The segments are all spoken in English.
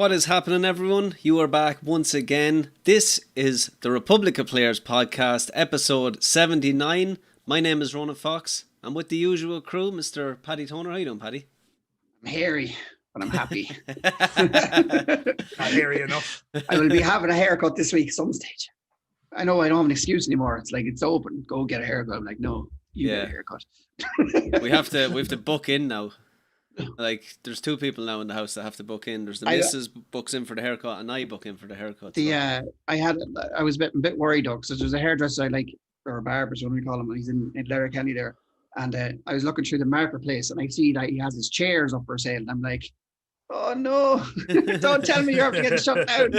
What is happening, everyone? You are back once again. This is the Republic of Players podcast, episode 79. My name is Ronan Fox. I'm with the usual crew, Mr. Paddy Toner. How you doing, Paddy? I'm hairy, but I'm happy. Not hairy enough. I will be having a haircut this week some stage. I know I don't have an excuse anymore. It's like it's open. Go get a haircut. I'm like, no, you get a haircut. we have to book in now. Like, there's two people now in the house that have to book in. There's the missus books in for the haircut, and I book in for the haircut. I was a bit worried though, because there's a hairdresser I like, or a barber, so we call him. He's in Letterkenny there, and I was looking through the marketplace, and I see that he has his chairs up for sale, and I'm like, oh no! Don't tell me you're up to get shut down.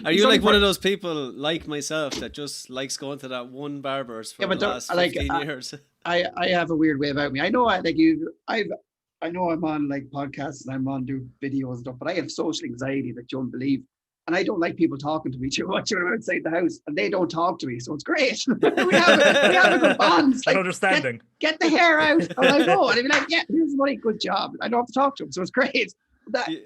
Are you like one of those people like myself that just likes going to that one barber's for the last 15 years? I have a weird way about me. I know I know I'm on like podcasts and I'm on do videos and stuff, but I have social anxiety that you won't believe. And I don't like people talking to me too much when I'm outside the house, and they don't talk to me. So it's great. we have a good bond. Like, understanding. Get the hair out. And I go. And I'd be like, yeah, here's money, good job. I don't have to talk to them. So it's great.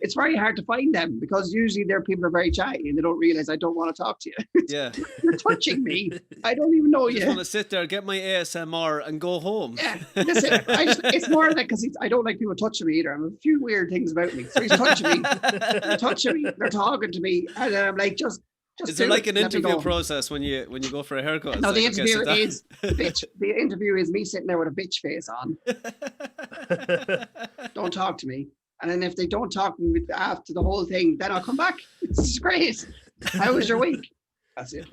It's very hard to find them because usually their people are very chatty and they don't realize I don't want to talk to you. Yeah. You're touching me. I don't even know you. I just want to sit there, get my ASMR and go home. Yeah. Listen, it's more like because I don't like people touching me either. I have a few weird things about me. So he's touching me. They're talking to me. And then I'm like, just is there like an interview process when you go for a haircut? No, the interview is bitch. The interview is me sitting there with a bitch face on. Don't talk to me. And then if they don't talk to me after the whole thing, then I'll come back. It's great. How was your week? That's it.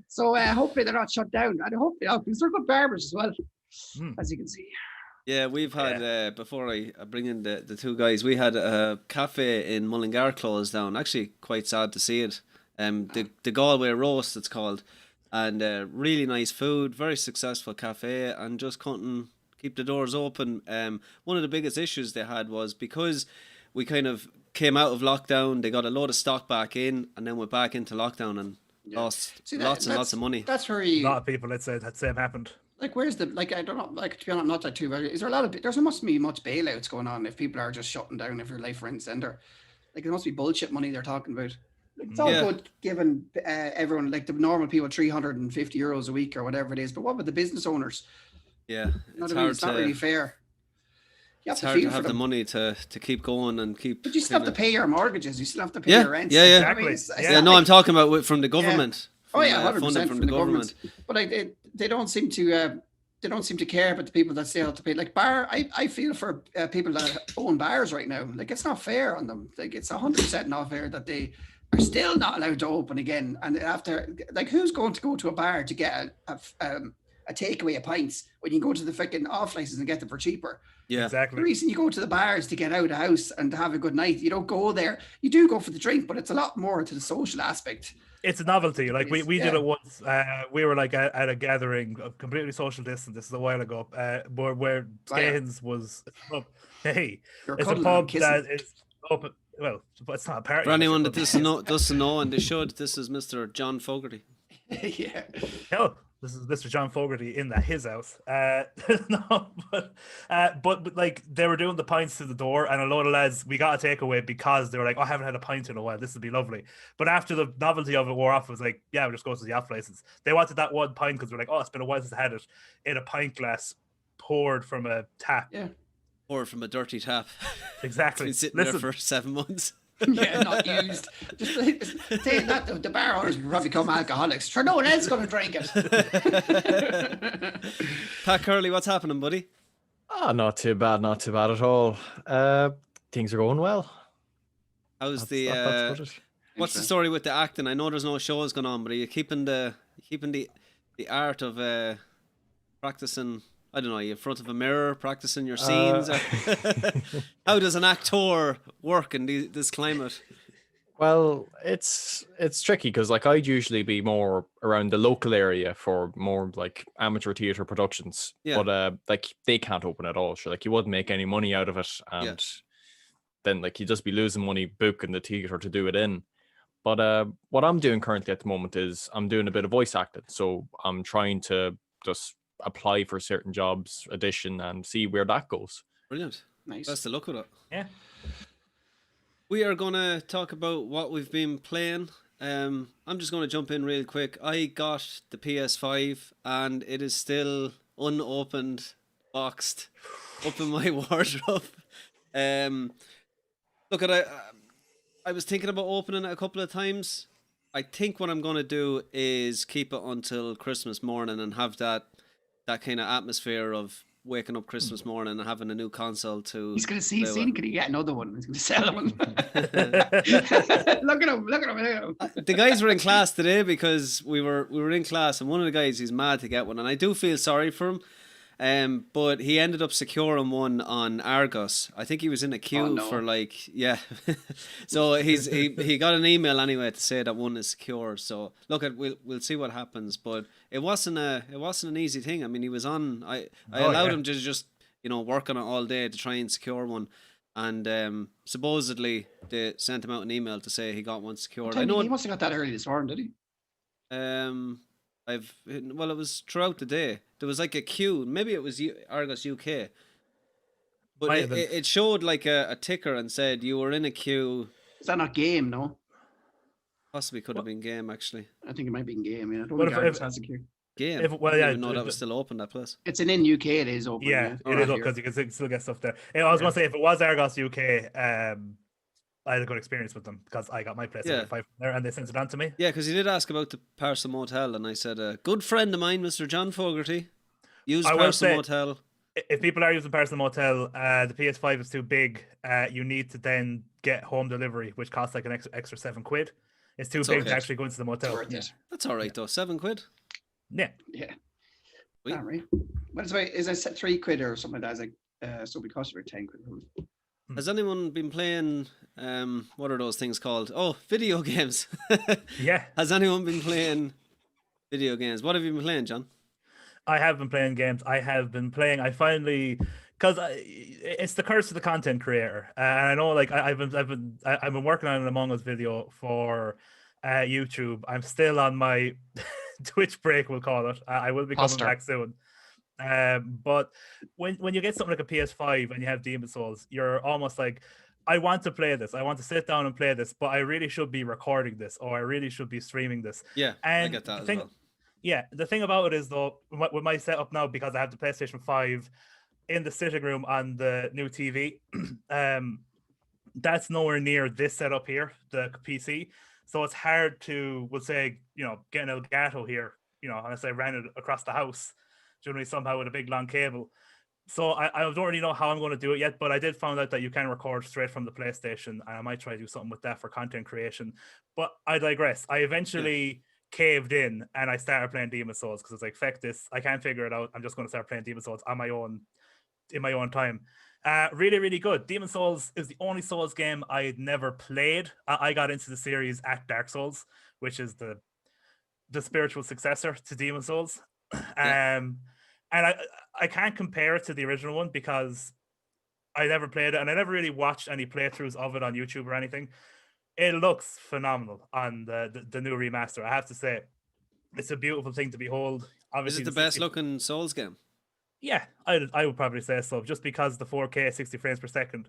So hopefully they're not shut down. And hopefully because they're good barbers as well, as you can see. Yeah, we've had, before I bring in the two guys, we had a cafe in Mullingar closed down. Actually, quite sad to see it. The Galway Roast, it's called. And really nice food, very successful cafe, and just couldn't keep the doors open. One of the biggest issues they had was because we kind of came out of lockdown, they got a load of stock back in, and then went back into lockdown and lost lots of money. That's where a lot of people, let's say, that same happened. Like, where's the, like, I don't know, like, to be honest, I'm not that too, is there a lot of, there must be much bailouts going on if people are just shutting down if your life rent center. Like, it must be bullshit money they're talking about. Like, it's all good giving everyone, like the normal people, €350 a week or whatever it is, but what about the business owners? Yeah, it's not really fair. It's hard to have the money to keep going and keep. But you still have to pay your mortgages. You still have to pay your rent. Yeah. Exactly. No, I'm talking about from the government. Yeah. 100% from the government. But they don't seem to. They don't seem to care about the people that still have to pay. Like I feel for people that own bars right now. Like, it's not fair on them. Like, it's 100% not fair that they are still not allowed to open again. And after, like, who's going to go to a bar to get a takeaway of pints when you go to the freaking off license and get them for cheaper? Yeah, exactly. The reason you go to the bars to get out of the house and to have a good night, you don't go there. You do go for the drink, but it's a lot more to the social aspect. It's a novelty. Like, we did it once. We were like at a gathering, completely social distance. This is a while ago. Where Skane's was. Hey, it's a pub that is open. Well, it's not a party. For anyone that doesn't know, and they should, this is Mr. John Fogarty. Yeah. Hell, this is Mr. John Fogarty in his house. No, but like, they were doing the pints to the door, and a load of lads, we got a takeaway because they were like, oh, I haven't had a pint in a while. This would be lovely. But after the novelty of it wore off, it was like, yeah, we'll just go to the off license. They wanted that one pint because we're like, oh, it's been a while since I had it, in a pint glass poured from a tap. Yeah. Or from a dirty tap. Exactly. It's been sitting there for 7 months. Yeah, not used. Just saying that the bar owners will probably become alcoholics. Sure, no one else is going to drink it. Pat Curley, what's happening, buddy? Oh, not too bad at all. Things are going well. How's what's the story with the acting? I know there's no shows going on, but are you keeping the art of practicing? I don't know, you in front of a mirror practicing your scenes? How does an actor work in this climate? Well, it's tricky because, like, I'd usually be more around the local area for more like amateur theatre productions. Yeah. But like, they can't open at all. Sure, like, you wouldn't make any money out of it, and then like, you'd just be losing money booking the theatre to do it in. But what I'm doing currently at the moment is I'm doing a bit of voice acting. So I'm trying to just apply for certain jobs, audition, and see where that goes. Brilliant. Nice. Best of luck with it. Yeah. We are going to talk about what we've been playing. I'm just going to jump in real quick. I got the PS5 and it is still unopened, boxed, up in my wardrobe. Look, I was thinking about opening it a couple of times. I think what I'm going to do is keep it until Christmas morning and have that kind of atmosphere of waking up Christmas morning and having a new console to. He's going to see, can he get another one? He's going to sell one. Look at him. The guys were in class today because we were in class, and one of the guys, he's mad to get one, and I do feel sorry for him. But he ended up securing one on Argos. I think he was in a queue for so he got an email anyway to say that one is secure. So look, we'll see what happens. But it wasn't an easy thing. I mean, he was on. I allowed him to just work on it all day to try and secure one. And supposedly they sent him out an email to say he got one secured. I know he must have got that early this morning, did he? It was throughout the day. There was like a queue. Maybe it was Argos UK. But it showed like a ticker and said you were in a queue. Is that not game, no? Possibly could have been game, actually. I think it might be in game, yeah. I don't What think Argos has a queue. Game? I didn't even know that was still open, that place. It's in UK, it is open. Yeah, it is open because you can still get stuff there. I was going to say, if it was Argos UK, I had a good experience with them because I got my PlayStation 5 there and they sent it on to me. Yeah, because you did ask about the Parcel Motel, and I said, a good friend of mine, Mr. John Fogarty, used Parcel Motel. If people are using Parcel Motel, the PS5 is too big. You need to then get home delivery, which costs like an extra £7. It's too big to actually go into the motel. That's all right, though. £7. Yeah. Yeah. All right. What is it? Is it £3 or something like that? It's like, so it costs about £10. Has anyone been playing, what are those things called? Oh, video games. Yeah. Has anyone been playing video games? What have you been playing, John? I have been playing games. I finally, because it's the curse of the content creator. And I know, like, I've been working on an Among Us video for YouTube. I'm still on my Twitch break, we'll call it. I will be coming back soon. But when you get something like a PS5 and you have Demon's Souls, you're almost like, I want to play this. I want to sit down and play this, but I really should be recording this, or I really should be streaming this. Yeah, and I get that as well. Yeah, the thing about it is, though, with my setup now, because I have the PlayStation 5 in the sitting room on the new TV, that's nowhere near this setup here, the PC. So it's hard to, we'll say, get an Elgato here, unless I ran it across the house, generally somehow with a big long cable. So I don't really know how I'm going to do it yet, but I did find out that you can record straight from the PlayStation, and I might try to do something with that for content creation. But I digress. I eventually caved in and I started playing Demon's Souls because it's like, feck this, I can't figure it out. I'm just going to start playing Demon's Souls on my own, in my own time. Really, really good. Demon's Souls is the only Souls game I had never played. I got into the series at Dark Souls, which is the spiritual successor to Demon's Souls. And I can't compare it to the original one because I never played it and I never really watched any playthroughs of it on YouTube or anything. It looks phenomenal on the new remaster. I have to say, it's a beautiful thing to behold. Obviously, is it the best looking Souls game? Yeah, I would probably say so, just because the 4K 60 frames per second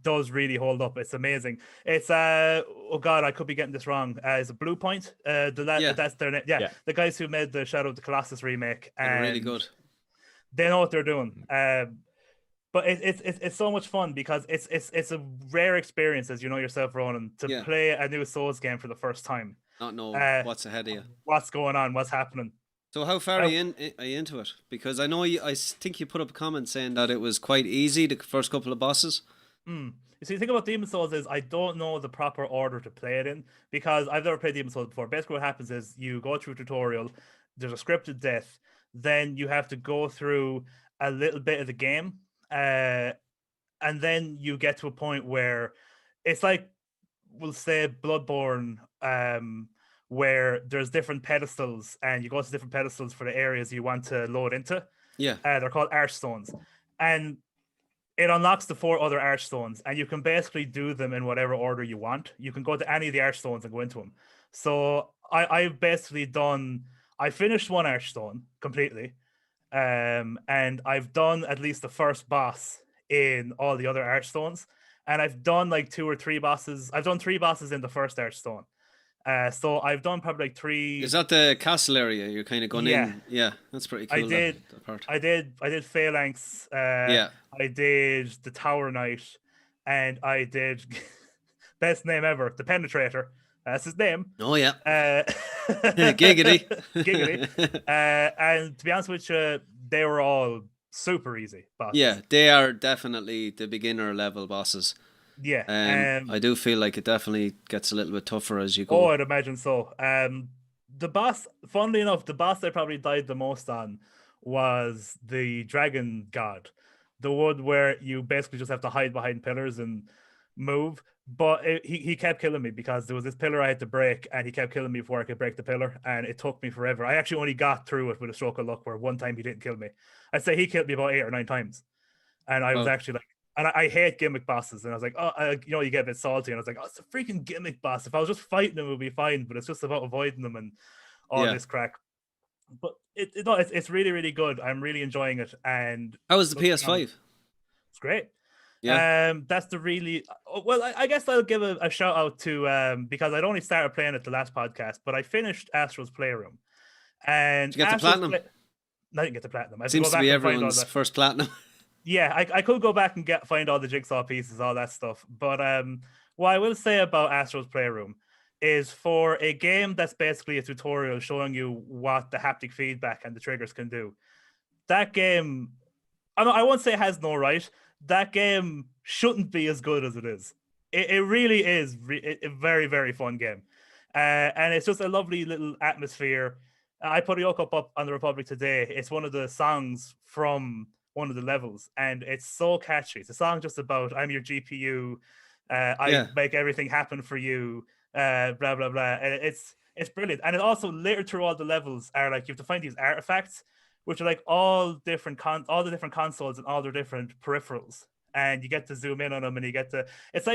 does really hold up. It's amazing. It's oh god, I could be getting this wrong. Is it Blue Point? That's their name. Yeah, the guys who made the Shadow of the Colossus remake. They're really good. They know what they're doing. But it's so much fun because it's a rare experience, as you know yourself, Ronan, to play a new Souls game for the first time. Not know what's ahead of you. What's going on? What's happening? So how far are you into it? Because I know I think you put up a comment saying that it was quite easy, the first couple of bosses. You see, the thing about Demon's Souls is I don't know the proper order to play it in because I've never played Demon's Souls before. Basically what happens is you go through a tutorial, there's a scripted death, then you have to go through a little bit of the game, and then you get to a point where it's like, we'll say Bloodborne, where there's different pedestals and you go to different pedestals for the areas you want to load into. Yeah. They're called Archstones. And it unlocks the 4 other Archstones and you can basically do them in whatever order you want. You can go to any of the Archstones and go into them. So I've basically I finished one Archstone completely. And I've done at least the first boss in all the other Archstones. And I've done like 2 or 3 bosses. I've done 3 bosses in the first Archstone. So I've done probably like 3. Is that the castle area? You're kind of going in. Yeah, that's pretty cool. That part. I did Phalanx. I did the Tower Knight, and I did best name ever, the Penetrator. That's his name. Oh yeah. Giggity. Giggity. And to be honest with you, they were all super easy bosses. Yeah, they are definitely the beginner level bosses. Yeah. I do feel like it definitely gets a little bit tougher as you go. Oh, I'd imagine so. The boss, funnily enough, the boss I probably died the most on was the Dragon God. The one where you basically just have to hide behind pillars and move. But he kept killing me because there was this pillar I had to break, and he kept killing me before I could break the pillar, and it took me forever. I actually only got through it with a stroke of luck, where one time he didn't kill me. I'd say he killed me about 8 or 9 times. And I was actually like, and I hate gimmick bosses. And I was like, you get a bit salty. And I was like, it's a freaking gimmick boss. If I was just fighting them, it would be fine. But it's just about avoiding them and all this crack. But it's really, really good. I'm really enjoying it. And how was the PS5? It's great. Yeah. That's the really well. I guess I'll give a shout out to because I'd only started playing it the last podcast, but I finished Astro's Playroom. And did you get the platinum? I didn't get the platinum. Seems to be everyone's first platinum. Yeah, I could go back and find all the jigsaw pieces, all that stuff. But what I will say about Astro's Playroom is, for a game that's basically a tutorial showing you what the haptic feedback and the triggers can do, that game, I won't say it has no right. That game shouldn't be as good as it is. It really is a very, very fun game. And it's just a lovely little atmosphere. I put a yoke up on the Republic today. It's one of the songs from one of the levels, and it's so catchy. It's a song just about, I'm your GPU, I make everything happen for you, blah blah blah. And it's brilliant. And it also, littered through all the levels are like, you have to find these artifacts, which are like all the different consoles and all their different peripherals, and you get to zoom in on them, and you get to, it's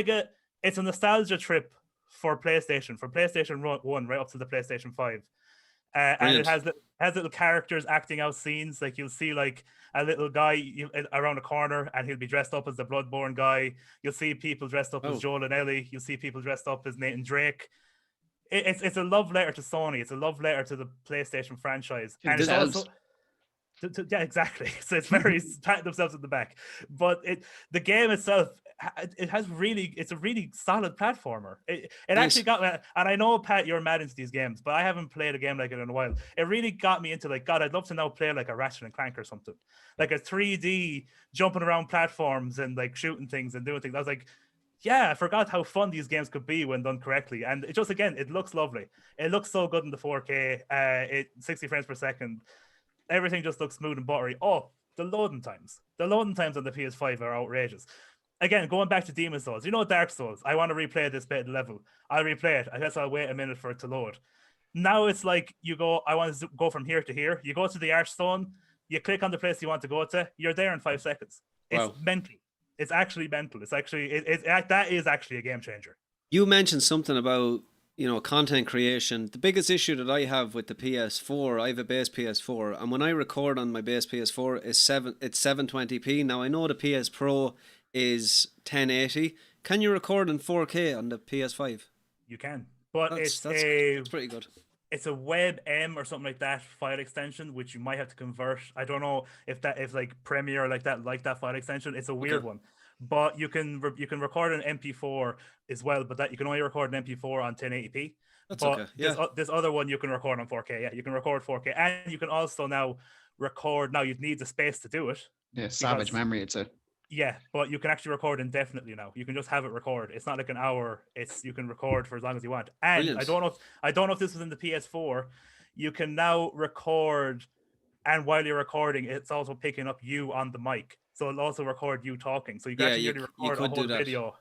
a nostalgia trip for PlayStation, from PlayStation 1 right up to the PlayStation 5. And it has little characters acting out scenes. Like, you'll see like a little guy around a corner, and he'll be dressed up as the Bloodborne guy. You'll see people dressed up as Joel and Ellie. You'll see people dressed up as Nathan Drake. It's a love letter to Sony. It's a love letter to the PlayStation franchise. And it's also... yeah, exactly. So it's very patting themselves in the back. But the game itself, it's a really solid platformer. It nice. Actually got me, and I know, Pat, you're mad into these games, but I haven't played a game like it in a while. It really got me into, like, God, I'd love to now play like a Ratchet and Clank or something, like a 3D jumping around platforms and like shooting things and doing things. I was like, yeah, I forgot how fun these games could be when done correctly. And it just, again, it looks lovely. It looks so good in the 4K. 60 frames per second. Everything just looks smooth and buttery. Oh, the loading times on the PS5 are outrageous. Again, going back to Demon Souls, Dark Souls, I want to replay this bit of the level. I'll replay it. I guess I'll wait a minute for it to load. Now it's like, I want to go from here to here. You go to the Archstone, you click on the place you want to go to, you're there in 5 seconds. It's mental. It's actually mental. It's actually, that is actually a game changer. You mentioned something about, content creation. The biggest issue that I have with the PS4, I have a base PS4, and when I record on my base PS4, it's 720p. Now, I know the PS Pro is 1080. Can you record in 4K on the PS5? You can, but that's pretty good. It's a WebM or something like that file extension, which you might have to convert. I don't know if like Premiere like that file extension. It's a weird one. But you can record an MP4 as well, but that you can only record an MP4 on 1080p. That's okay. Yeah. This other one you can record on 4K. Yeah, you can record 4K, and you can also now record. Now you'd need the space to do it. Yeah, savage memory. It's a. Yeah, but you can actually record indefinitely now. You can just have it record. It's not like an hour. You can record for as long as you want. And brilliant. I don't know if this was in the PS4. You can now record, and while you're recording, it's also picking up you on the mic. So it'll also record you talking. So you can actually record a whole video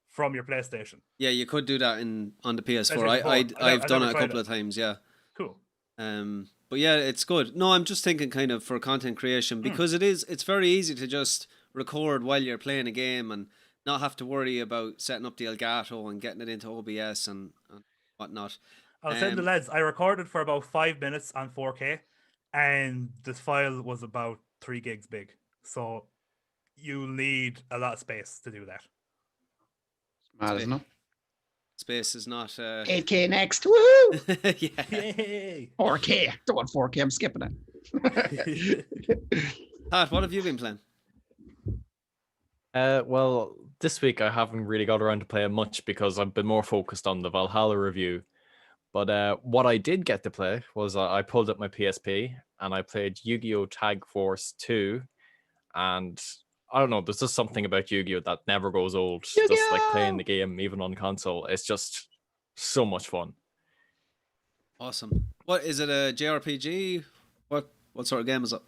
from your PlayStation. Yeah, you could do that on the PS4. I've done it a couple of times. Yeah. Cool. But yeah, it's good. No, I'm just thinking kind of for content creation, because it's very easy to just record while you're playing a game and not have to worry about setting up the Elgato and getting it into OBS and whatnot. I'll send the lads. I recorded for about 5 minutes on 4K, and this file was about 3 gigs big. So you need a lot of space to do that. Mad, isn't it? Space is not 8K next. Woohoo! yeah. Yay! 4K. Don't want 4K. I'm skipping it. Pat, what have you been playing? Well, this week I haven't really got around to playing much because I've been more focused on the Valhalla review. But what I did get to play was I pulled up my PSP and I played Yu-Gi-Oh! Tag Force 2. And I don't know, there's just something about Yu-Gi-Oh! That never goes old. Yu-Gi-Oh! Just like playing the game, even on console. It's just so much fun. Awesome. What is it? A JRPG? What sort of game is it?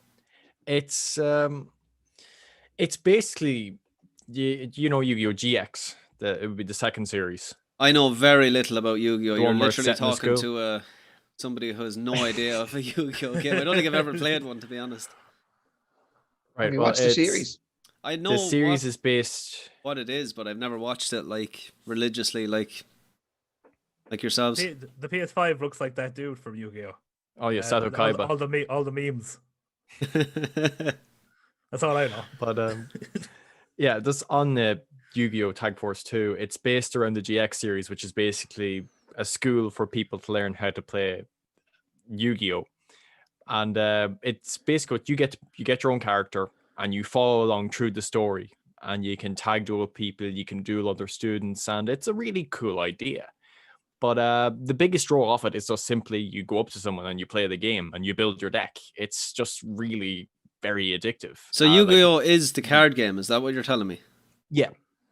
It's basically you know Yu-Gi-Oh! GX. It would be the second series. I know very little about Yu-Gi-Oh! The You're one where literally it's set in a talking school. to somebody who has no idea of a Yu-Gi-Oh! game. I don't think I've ever played one, to be honest. Right. Have you Well, watched the series? I know the series is based. what it is, but I've never watched it like religiously, like yourselves. The PS5 looks like that dude from Yu-Gi-Oh! Oh yeah, Sato Kaiba. All the memes. That's all I know. But yeah, this on the Yu-Gi-Oh! Tag Force 2. It's based around the GX series, which is basically a school for people to learn how to play Yu-Gi-Oh! And it's basically what you get your own character and you follow along through the story, and you can tag duel with people, you can duel other students, and it's a really cool idea. But the biggest draw of it is just simply you go up to someone and you play the game and you build your deck. It's just really very addictive. So Yu-Gi-Oh! Is the card game, is that what you're telling me? Yeah.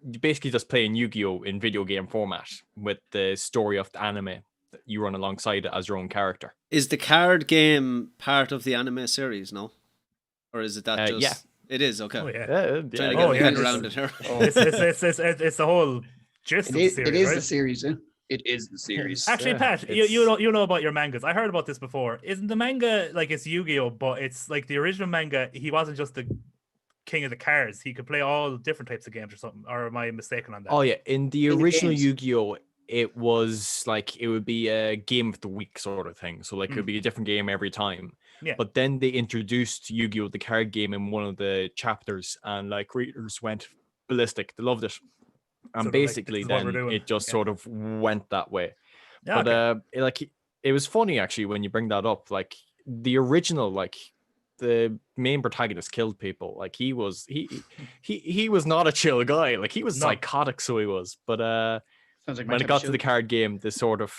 You basically just playing Yu-Gi-Oh! In video game format with the story of the anime that you run alongside it as your own character. Is the card game part of the anime series, no? Or is it that just... Yeah. It is, okay. Oh yeah. Trying to get my head around it here. It's the whole gist of the series, It is right? the series, yeah. It is the series. Actually, Pat, you know about your mangas. I heard about this before. Isn't the manga like it's Yu-Gi-Oh, but it's like the original manga? He wasn't just the king of the cards. He could play all different types of games or something. Or am I mistaken on that? Oh yeah, in the In the original games. Yu-Gi-Oh, it was like it would be a game of the week sort of thing. So like it would be a different game every time. Yeah. But then they introduced Yu-Gi-Oh, the card game, in one of the chapters, and like readers went ballistic. They loved it. And So they're like, basically "This is what we're then doing." it just Okay. sort of went that way. Yeah, But okay. it was funny actually when you bring that up. Like the original, like the main protagonist killed people. Like he was not a chill guy. Like he was No. psychotic, so he was. But Sounds like my when it type got of to the show. card game, they sort of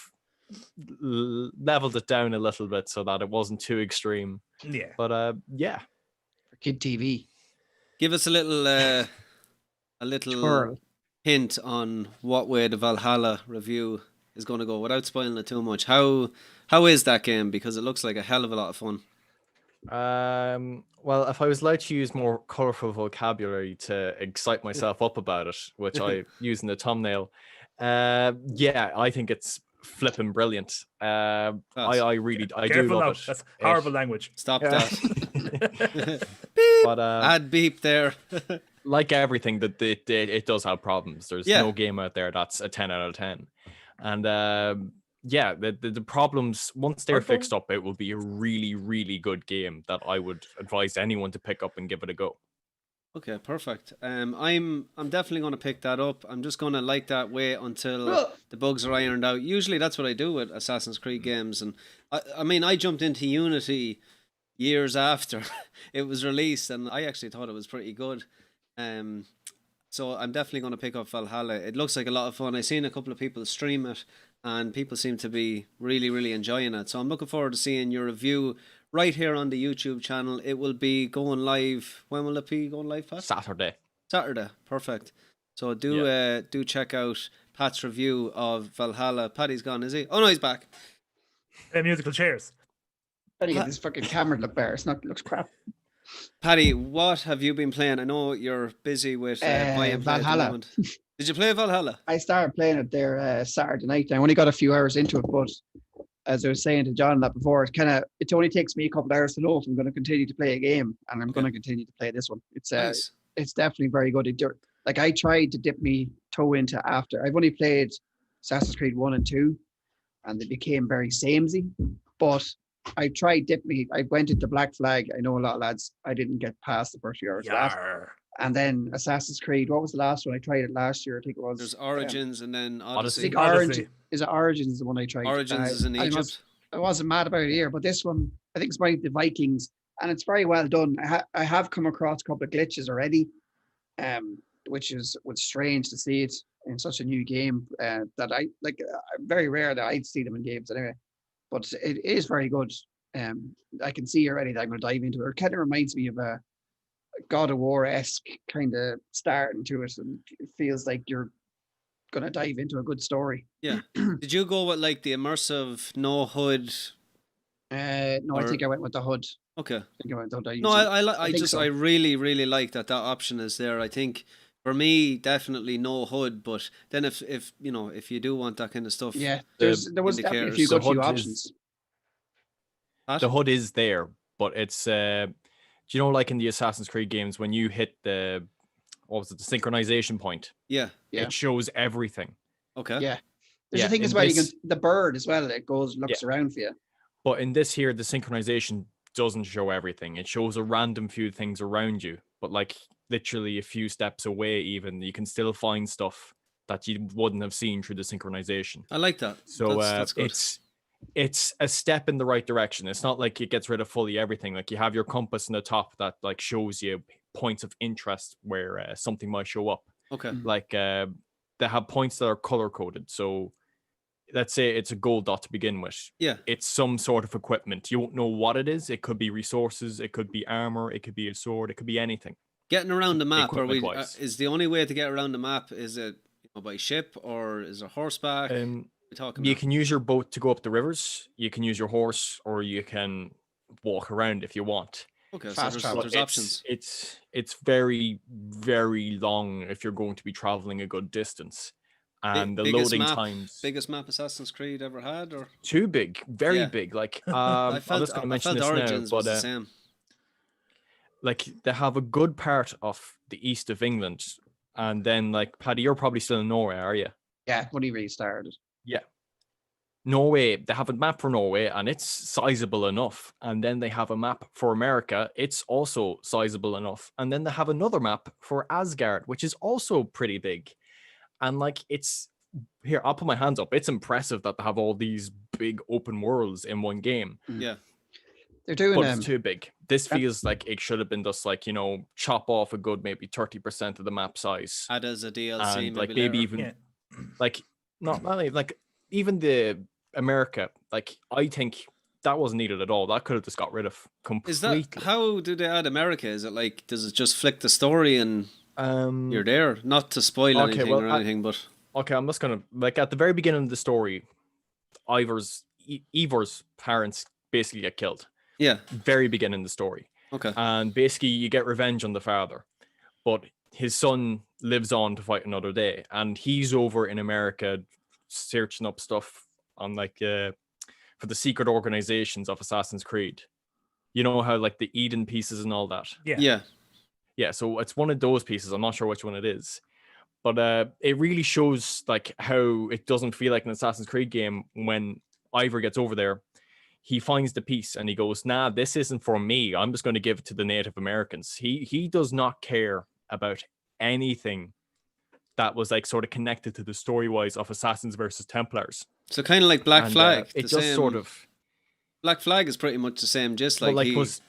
leveled it down a little bit so that it wasn't too extreme. Yeah. But yeah. For kid TV. Give us a little Twirl. hint on what way the Valhalla review is going to go without spoiling it too much. How is that game? Because it looks like a hell of a lot of fun. Well, if I was allowed to use more colorful vocabulary to excite myself up about it, which I use in the thumbnail, yeah, I think it's flipping brilliant. I do Careful love now. it. That's horrible language. Stop Yeah. that. But Add beep there. like everything, that it does have problems. There's Yeah. no game out there that's a 10 out of 10. And yeah, the problems, once they're fixed up, it will be a really, really good game that I would advise anyone to pick up and give it a go. Okay, perfect. I'm definitely going to pick that up. I'm just going to like that wait until Well- the bugs are ironed out. Usually that's what I do with Assassin's Creed games, and I mean I jumped into Unity years after it was released, and I actually thought it was pretty good. So I'm definitely going to pick up Valhalla. It looks like a lot of fun. I've seen a couple of people stream it, and people seem to be really, really enjoying it. So I'm looking forward to seeing your review right here on the YouTube channel. It will be going live. When will it be going live, Pat? Saturday. Perfect. So do check out Pat's review of Valhalla. Paddy's gone, is he? Oh no, he's back. Musical chairs. How do you get this fucking camera to look better? It looks crap. Paddy, what have you been playing? I know you're busy with buy and play at the Valhalla. moment. Did you play Valhalla? I started playing it there Saturday night. I only got a few hours into it, but as I was saying to John that before, it only takes me a couple of hours to know if I'm going to continue to play a game, and I'm going to continue to play this one. It's Nice. it's definitely very good. Like I tried to dip me toe into after. I've only played Assassin's Creed 1 and 2, and they became very samey. But I tried dip me. I went into Black Flag. I know a lot of lads. I didn't get past the first few hours of that. Yarr. And then Assassin's Creed. What was the last one? I tried it last year. I think it was. There's Origins and then I Odyssey. think Odyssey. Origins is the one I tried. Origins is in Egypt. I wasn't mad about it here, but this one, I think it's by the Vikings, and it's very well done. I have come across a couple of glitches already, which was strange to see it in such a new game. That I like. Very rare that I'd see them in games anyway, but it is very good. I can see already that I'm going to dive into it. It kind of reminds me of a God of War-esque kind of starting to it, and it feels like you're going to dive into a good story. Yeah. Did you go with like the immersive no hood? No, I think I went with the hood. Okay. I think I went with the hood. No, I really, really like that option is there. I think for me, definitely no hood, but then if if you do want that kind of stuff, yeah, there was definitely a few good options. The hood is there, but it's do you know, like in the Assassin's Creed games, when you hit the synchronization point? Yeah. It shows everything. Okay. Yeah. There's a thing as well, the bird as well, it looks around for you. But in this here, the synchronization doesn't show everything. It shows a random few things around you, but like literally a few steps away even, you can still find stuff that you wouldn't have seen through the synchronization. I like that. So that's good. It's a step in the right direction. It's not like it gets rid of fully everything. Like you have your compass in the top that like shows you points of interest where something might show up. Okay. Like they have points that are color coded. So let's say it's a gold dot to begin with. Yeah. It's some sort of equipment. You won't know what it is. It could be resources. It could be armor. It could be a sword. It could be anything. Getting around the map, is the only way to get around the map, is it by ship or is it horseback? You can use your boat to go up the rivers. You can use your horse, or you can walk around if you want. Okay, fast travel. There's options. It's very, very long if you're going to be traveling a good distance, and the loading times. Biggest map Assassin's Creed ever had, or too big, very big. Like I'm just going to mention this Origins now, but was the same. like they have a good part of the east of England, and then like Paddy, you're probably still in Norway, are you? Yeah, when he restarted. Yeah. Norway, they have a map for Norway and it's sizable enough. And then they have a map for America. It's also sizable enough. And then they have another map for Asgard, which is also pretty big. And like here, I'll put my hands up. It's impressive that they have all these big open worlds in one game. Yeah. They're doing but it's too big. This feels like it should have been just like, chop off a good maybe 30% of the map size. Add as a DLC, and like maybe even like not like even the America, like I think that wasn't needed at all. That could have just got rid of completely. Is that how do they add America? Is it like, does it just flick the story and you're there? Not to spoil anything or anything, but okay, I'm just gonna like at the very beginning of the story, Ivor's parents basically get killed. Yeah, very beginning of the story. Okay, and basically you get revenge on the father, but his son lives on to fight another day, and he's over in America searching up stuff on like for the secret organizations of Assassin's Creed. You know how like the Eden pieces and all that. Yeah. So it's one of those pieces. I'm not sure which one it is, but it really shows like how it doesn't feel like an Assassin's Creed game when Ivor gets over there. He finds the piece and he goes, "Nah, this isn't for me. I'm just going to give it to the Native Americans." He does not care about anything that was like sort of connected to the story-wise of Assassins versus Templars. So kind of like Black Flag. It just same, sort of. Black Flag is pretty much the same, just like, he's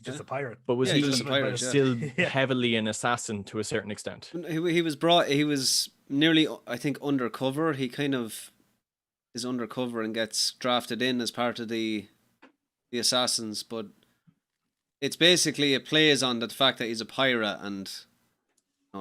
just a pirate. But was he just a pirate, still heavily an assassin to a certain extent? He was nearly, I think, undercover. He kind of is undercover and gets drafted in as part of the assassins, but it's basically, it plays on the fact that he's a pirate and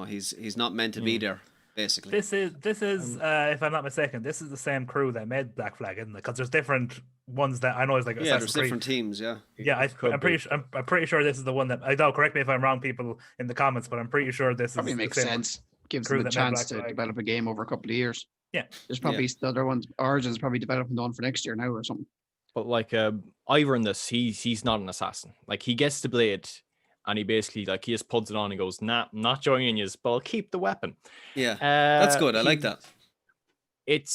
he's not meant to be there. Basically, this is if I'm not mistaken, this is the same crew that made Black Flag, isn't it? Because there's different ones that I know is like there's different teams. Yeah, I'm pretty sure this is the one that I don't. Correct me if I'm wrong, people in the comments, but I'm pretty sure this probably makes sense. Gives them a chance to develop a game over a couple of years. Yeah, there's probably the other ones. Origins is probably developing one for next year now or something. But like Ivor in this, he's not an assassin. Like he gets the blade. And he basically, like, he just puts it on and goes, "Nah, I'm not joining you, but I'll keep the weapon." Yeah, that's good. I like that. It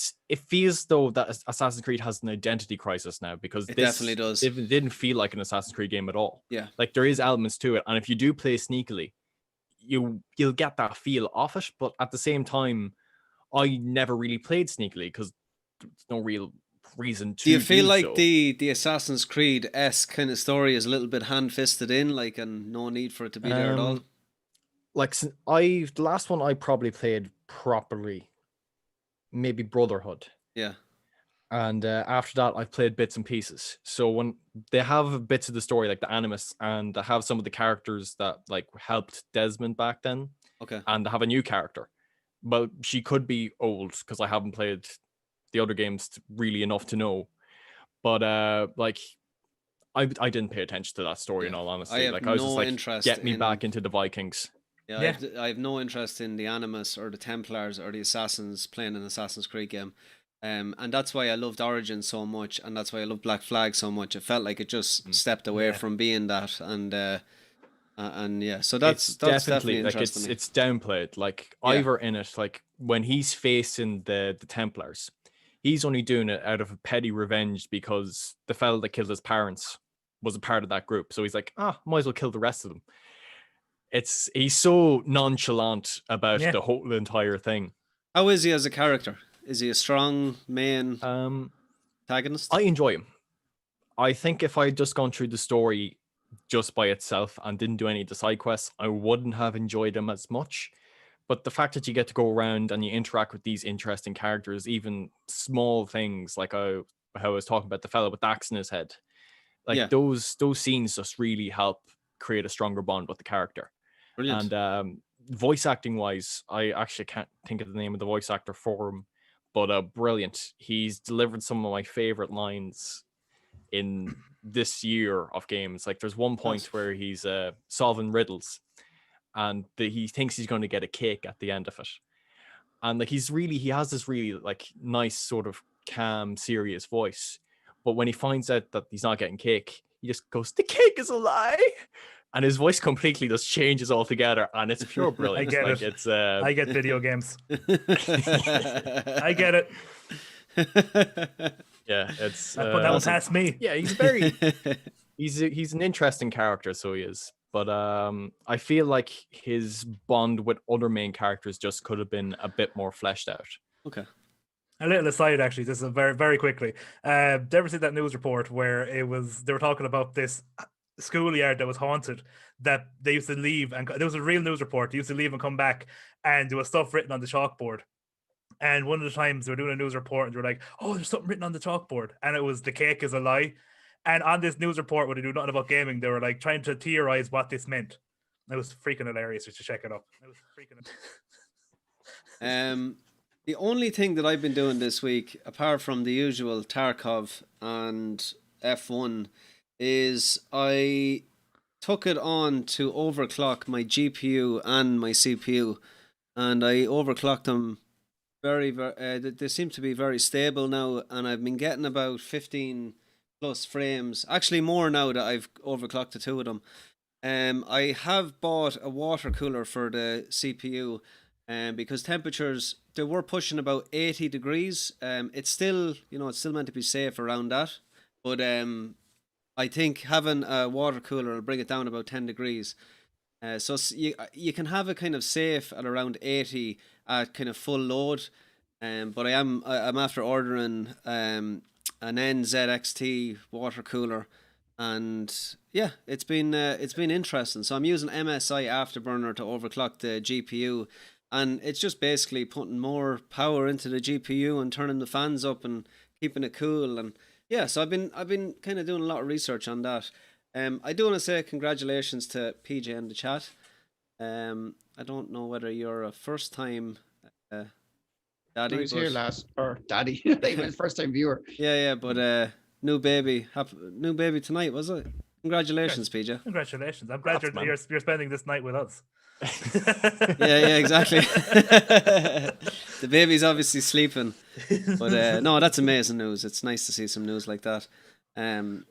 feels, though, that Assassin's Creed has an identity crisis now, because it definitely does. It didn't feel like an Assassin's Creed game at all. Yeah. Like, there is elements to it. And if you do play sneakily, you'll get that feel off it. But at the same time, I never really played sneakily because there's no real reason to. Do you feel like so. the Assassin's Creed-esque kind of story is a little bit hand-fisted in, like, and no need for it to be there at all? Like the last one I probably played properly, maybe Brotherhood. Yeah. And after that, I've played bits and pieces. So when they have bits of the story, like the Animus, and they have some of the characters that like helped Desmond back then. Okay. And they have a new character. Well, she could be old because I haven't played the other games really enough to know. But like, I didn't pay attention to that story in all honesty. I was just like, interest get me back into the Vikings. Yeah, I have no interest in the Animus or the Templars or the Assassins playing an Assassin's Creed game. And that's why I loved Origins so much, and that's why I love Black Flag so much. It felt like it just stepped away from being that, and yeah, so that's definitely interesting. Like it's downplayed. Like Ivor in it, like when he's facing the Templars, he's only doing it out of a petty revenge because the fella that killed his parents was a part of that group. So he's like, might as well kill the rest of them. He's so nonchalant about the whole entire thing. How is he as a character? Is he a strong main antagonist? I enjoy him. I think if I had just gone through the story just by itself and didn't do any of the side quests, I wouldn't have enjoyed him as much. But the fact that you get to go around and you interact with these interesting characters, even small things like how I was talking about the fellow with the axe in his head, like those scenes just really help create a stronger bond with the character. Brilliant. And voice acting wise, I actually can't think of the name of the voice actor for him, but brilliant. He's delivered some of my favorite lines in this year of games. Like there's one point where he's solving riddles and he thinks he's going to get a cake at the end of it. And like he has this really like nice sort of calm, serious voice. But when he finds out that he's not getting cake, he just goes, "The cake is a lie." And his voice completely just changes altogether, and it's pure brilliance. I get it. I get video games. I get it. Yeah, it's. That one past me. Yeah, he's an interesting character, so he is. But I feel like his bond with other main characters just could have been a bit more fleshed out. Okay. A little aside, actually, this is very, very quickly. Did you ever see that news report where they were talking about this schoolyard that was haunted, that they used to leave, and there was a real news report. They used to leave and come back, and there was stuff written on the chalkboard. And one of the times they were doing a news report, and they were like, "Oh, there's something written on the chalkboard," and it was "The cake is a lie." And on this news report, where they do nothing about gaming, they were like trying to theorize what this meant. It was freaking hilarious. You should check it up. It was freaking. The only thing that I've been doing this week, apart from the usual Tarkov and F1, is I took it on to overclock my GPU and my CPU, and I overclocked them very, they seem to be very stable now, and I've been getting about 15 plus frames, actually more now that I've overclocked the two of them. I have bought a water cooler for the CPU, because temperatures, they were pushing about 80 degrees. It's still meant to be safe around that, but I think having a water cooler will bring it down about 10 degrees. So you can have it kind of safe at around 80 at kind of full load. But I'm after ordering an NZXT water cooler, and yeah, it's been interesting. So I'm using MSI Afterburner to overclock the GPU, and it's just basically putting more power into the GPU and turning the fans up and keeping it cool. And yeah, so I've been kind of doing a lot of research on that. I do want to say congratulations to PJ in the chat. I don't know whether you're a first time daddy. He was here last, or daddy. I think he was first time viewer. Yeah, but new baby tonight, was it? Congratulations, PJ. Congratulations. I'm glad you're spending this night with us. yeah, exactly. The baby's obviously sleeping, but no, that's amazing news. It's nice to see some news like that.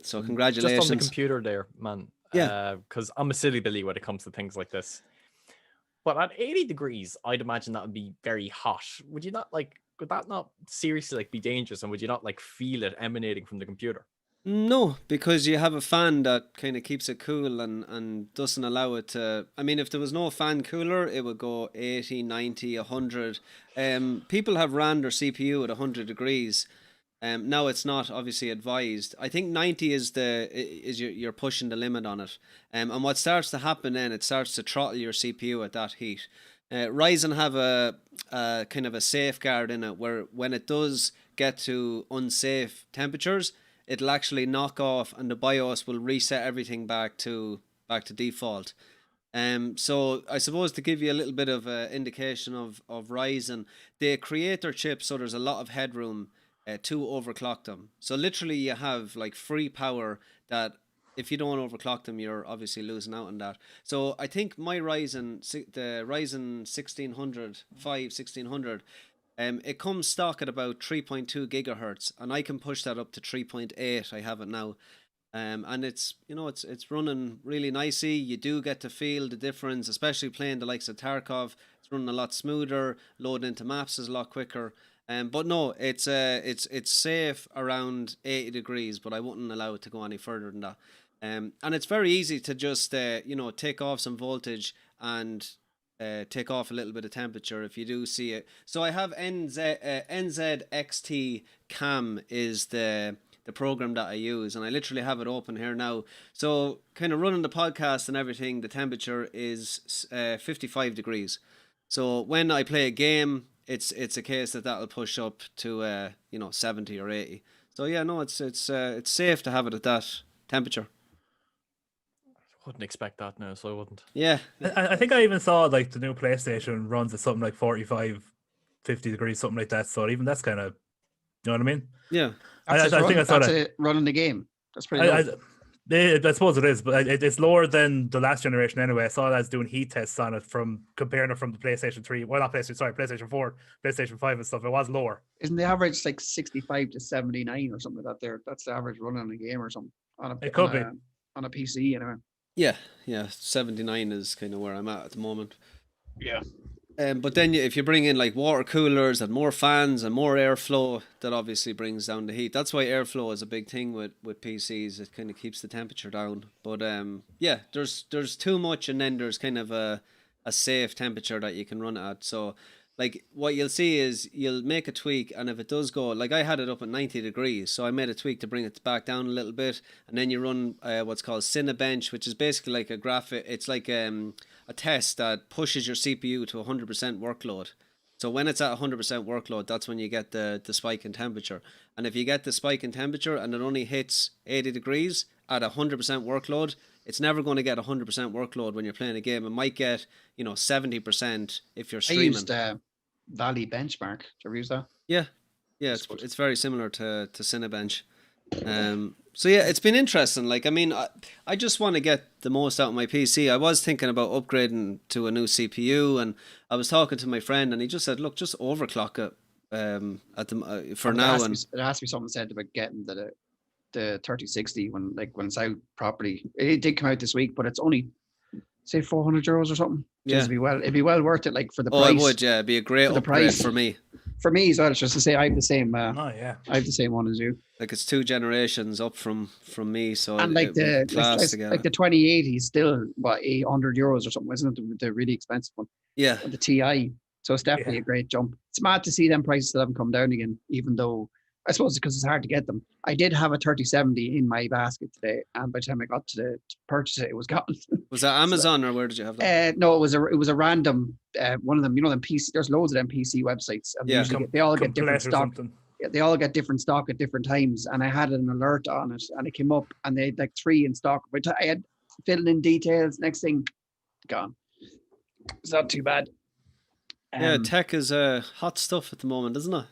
So congratulations. Just on the computer there, man. Yeah, because I'm a silly Billy when it comes to things like this. But at 80 degrees, I'd imagine that would be very hot. Would that not seriously be dangerous? And would you not feel it emanating from the computer? No, because you have a fan that kind of keeps it cool and doesn't allow it to. I mean, if there was no fan cooler, it would go 80, 90, 100. People have ran their CPU at 100 degrees. Now it's not obviously advised. I think 90 is you're pushing the limit on it. And what starts to happen then, it starts to throttle your CPU at that heat. Ryzen have a kind of a safeguard in it where when it does get to unsafe temperatures, it'll actually knock off and the BIOS will reset everything back to default. So I suppose to give you a little bit of indication of Ryzen, they create their chips so there's a lot of headroom to overclock them. So literally you have like free power that if you don't overclock them, you're obviously losing out on that. So I think my Ryzen, the Ryzen 1600, it comes stock at about 3.2 gigahertz, and I can push that up to 3.8. I have it now. And it's it's running really nicely. You do get to feel the difference, especially playing the likes of Tarkov. It's running a lot smoother. Loading into maps is a lot quicker. But no, it's safe around 80 degrees, but I wouldn't allow it to go any further than that. And it's very easy to just take off some voltage and take off a little bit of temperature if you do see it. So I have NZXT Cam is the program that I use, and I literally have it open here now. So kind of running the podcast and everything, the temperature is 55 degrees. So when I play a game, it's a case that'll push up to 70 or 80. So yeah, no, it's safe to have it at that temperature. Wouldn't expect that now, so I wouldn't. Yeah. I think I even saw like the new PlayStation runs at something like 45, 50 degrees, something like that. So even that's kind of, you know what I mean? Yeah. I think I saw that's that. it running the game. That's pretty low. I suppose it is, but it's lower than the last generation anyway. I saw that's doing heat tests on it comparing it from the PlayStation 3. Well, not PlayStation, sorry, PlayStation 4, PlayStation 5 and stuff. It was lower. Isn't the average like 65 to 79 or something like that there? That's the average running on a game or something. It could be. On a PC anyway. Yeah. 79 is kind of where I'm at the moment. Yeah. But then if you bring in like water coolers and more fans and more airflow, that obviously brings down the heat. That's why airflow is a big thing with PCs. It kind of keeps the temperature down. But yeah, there's too much, and then there's kind of a safe temperature that you can run it at. So like what you'll see is you'll make a tweak, and if it does go, like I had it up at 90 degrees, so I made a tweak to bring it back down a little bit, and then you run what's called Cinebench, which is basically like a graphic. It's like a test that pushes your CPU to 100% workload. So when it's at 100% workload, that's when you get the spike in temperature. And if you get the spike in temperature and it only hits 80 degrees at 100% workload, it's never going to get 100% workload when you're playing a game. It might get 70% if you're streaming. I used Valley Benchmark. Did you ever use that? Yeah, it's very similar to Cinebench. So yeah, it's been interesting. Like, I mean, I just want to get the most out of my PC. I was thinking about upgrading to a new CPU, and I was talking to my friend, and he just said, "Look, just overclock it for now." It has to be something said about getting the 3060 when it's out properly. It did come out this week, but it's only say €400 or something. Yeah, it'd be well worth it. Like for the price. Oh, it would. Yeah, it'd be a great upgrade for me. For me as well. It's just to say I have the same. I have the same one as you. Like it's 2 generations up from me. So and like the 2080 is still what €800 or something, isn't it? The really expensive one. Yeah. The Ti. So it's definitely a great jump. It's mad to see them prices still haven't come down again, even though I suppose because it's hard to get them. I did have a 3070 in my basket today, and by the time I got to purchase it, it was gone. Was that Amazon or where did you have that? No, it was a random one of them. You know, them PC. There's loads of them PC websites, and they all get different stock. Yeah, they all get different stock at different times, and I had an alert on it, and it came up, and they had like 3 in stock. But I had filling in details. Next thing, gone. It's not too bad. Yeah, tech is hot stuff at the moment, isn't it?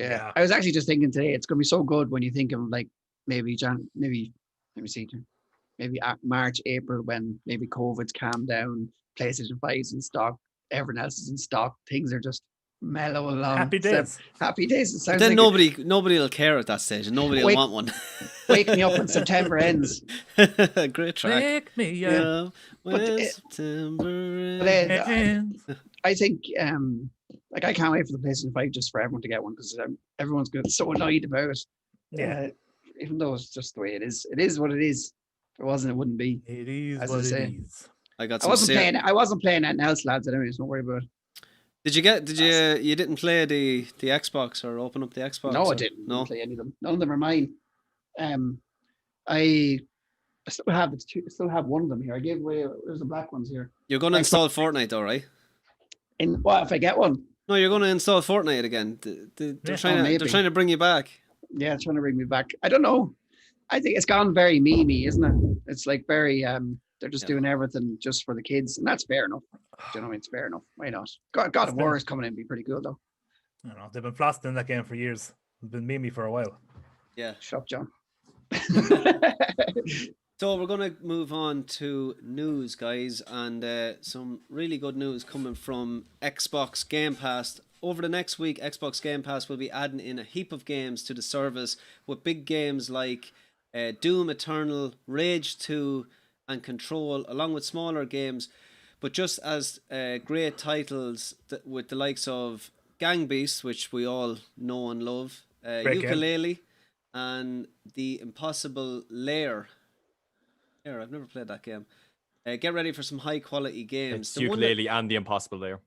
Yeah, I was actually just thinking today, it's going to be so good when you think of like maybe March, April, when maybe COVID's calmed down, PlayStation 5's in stock, everyone else is in stock, things are just mellow along. Happy days. Happy days. It sounds then like nobody will care at that stage, and nobody will want one. Wake me up when September ends. Great track. Wake me up when September ends. I think like I can't wait for the PlayStation 5 just for everyone to get one, because everyone's going to be so annoyed about it. Yeah. even though it's just the way it is. It is what it is. If it wasn't, it wouldn't be. It is As what I it say. is. I got I some. wasn't playing anything else, lads. Anyways, don't worry about it. You didn't play the Xbox or open up the Xbox? No, I or- didn't. No. Didn't play any of them. None of them are mine. I still have one of them here. I gave away. There's the black ones here. You're going to Xbox. install Fortnite, though, right? In what if I get one? No, you're going to install Fortnite again. They're Yeah. trying to bring you back. Yeah, trying to bring me back. I don't know. I think it's gone very memey, isn't it? It's like very they're just doing everything just for the kids, and that's fair enough. Do you know what I mean? It's fair enough. Why not? God of War is coming in, be pretty good though. I don't know. They've been flossing in that game for years. It's been memey for a while. Yeah. Shut up, John. So we're going to move on to news, guys, and some really good news coming from Xbox Game Pass. Over the next week, Xbox Game Pass will be adding in a heap of games to the service, with big games like Doom Eternal, Rage 2, and Control, along with smaller games, but just as great titles with the likes of Gang Beasts, which we all know and love, Yooka-Laylee, and The Impossible Lair. I've never played that game. Get ready for some high quality games. It's Yooka-Laylee and The Impossible Lair.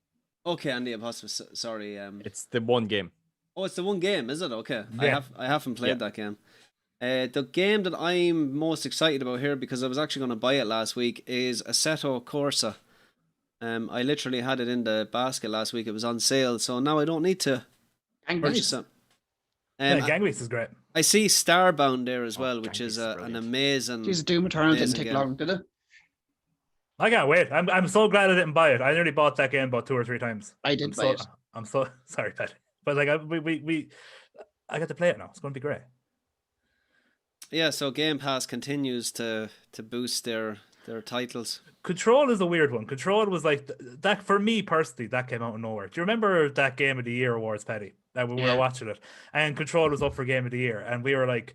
Okay, and The Impossible. Sorry. It's the one game. Oh, it's the one game, is it? Okay. Yeah. I haven't played that game. The game that I'm most excited about here, because I was actually going to buy it last week, is Assetto Corsa. I literally had it in the basket last week. It was on sale, so now I don't need to purchase it. Gang Beasts is great. I see Starbound there as well, which Gang is Beasts is an brilliant. amazing. Jeez, Doom Eternal didn't amazing take game. long, did it? I can't wait. I'm so glad I didn't buy it. I nearly bought that game about 2 or 3 times. I did buy it. I'm so sorry, Pat. But like I got to play it now. It's going to be great. Yeah, so Game Pass continues to boost their titles. Control is a weird one. Control was like that for me personally. That came out of nowhere. Do you remember that Game of the Year awards, Paddy? That we were watching it, and Control was up for Game of the Year, and we were like,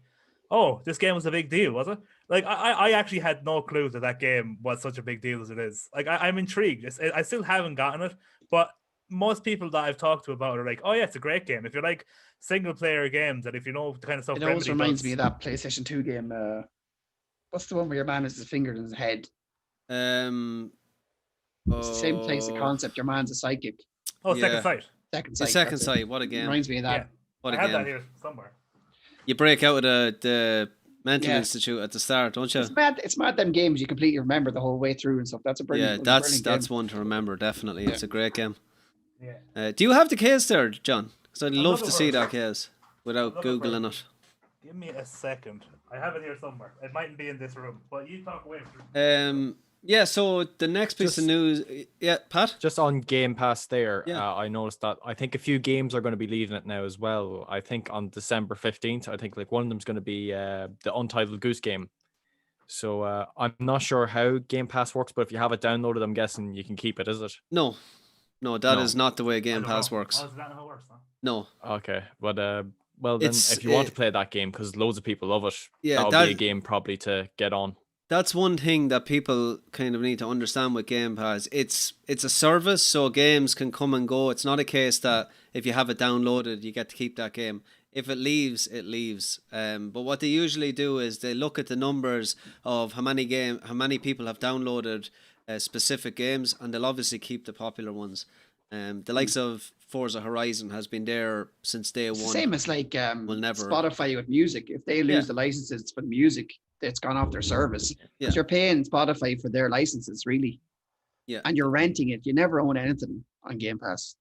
"Oh, this game was a big deal, was it?" Like I actually had no clue that game was such a big deal as it is. Like I'm intrigued. I still haven't gotten it, but most people that I've talked to about it are like, "Oh yeah, it's a great game. If you like single player games, and if you know the kind of stuff." It always Remedy reminds does." me of that PlayStation 2 game. What's the one where your man has his finger in his head? It's the same basic concept. Your man's a psychic. Oh, Yeah. Second Sight. Second The sight. Second that's it. Sight, what a game! Reminds me of that. Yeah. What I a have that game! here somewhere. You break out of the mental Yeah. institute at the start, don't you? It's mad. It's mad. Them games you completely remember the whole way through and stuff. That's a brilliant. Yeah, brilliant that's game. one to remember. Definitely, it's a great game. Yeah. Do you have the case there, John? Because I'd love looking to for see it. that case without I'm looking for googling it. it. Give me a second. I have it here somewhere. It mightn't be in this room, but you talk away. Through. Yeah. So the next piece of news, yeah, Pat. Just on Game Pass there, Yeah. I noticed that I think a few games are going to be leaving it now as well. I think on December 15th, I think like one of them's going to be the Untitled Goose Game. So I'm not sure how Game Pass works, but if you have it downloaded, I'm guessing you can keep it, is it? No, that is No. not the way I Game don't Pass know. works. Oh, is that how it works? Huh? No. Okay, but well then, It's, if you want to play that game, because loads of people love it, Yeah, that'll be a game probably to get on. That's one thing that people kind of need to understand with Game Pass. It's a service, so games can come and go. It's not a case that if you have it downloaded, you get to keep that game. If it leaves, it leaves. But what they usually do is they look at the numbers of how many people have downloaded specific games, and they'll obviously keep the popular ones. The likes of Forza Horizon has been there since day It's one. the same as like never- Spotify with music. If they lose the licenses for the music, it's gone off their service. Yeah. Because you're paying Spotify for their licenses, really. Yeah. And you're renting it. You never own anything on Game Pass.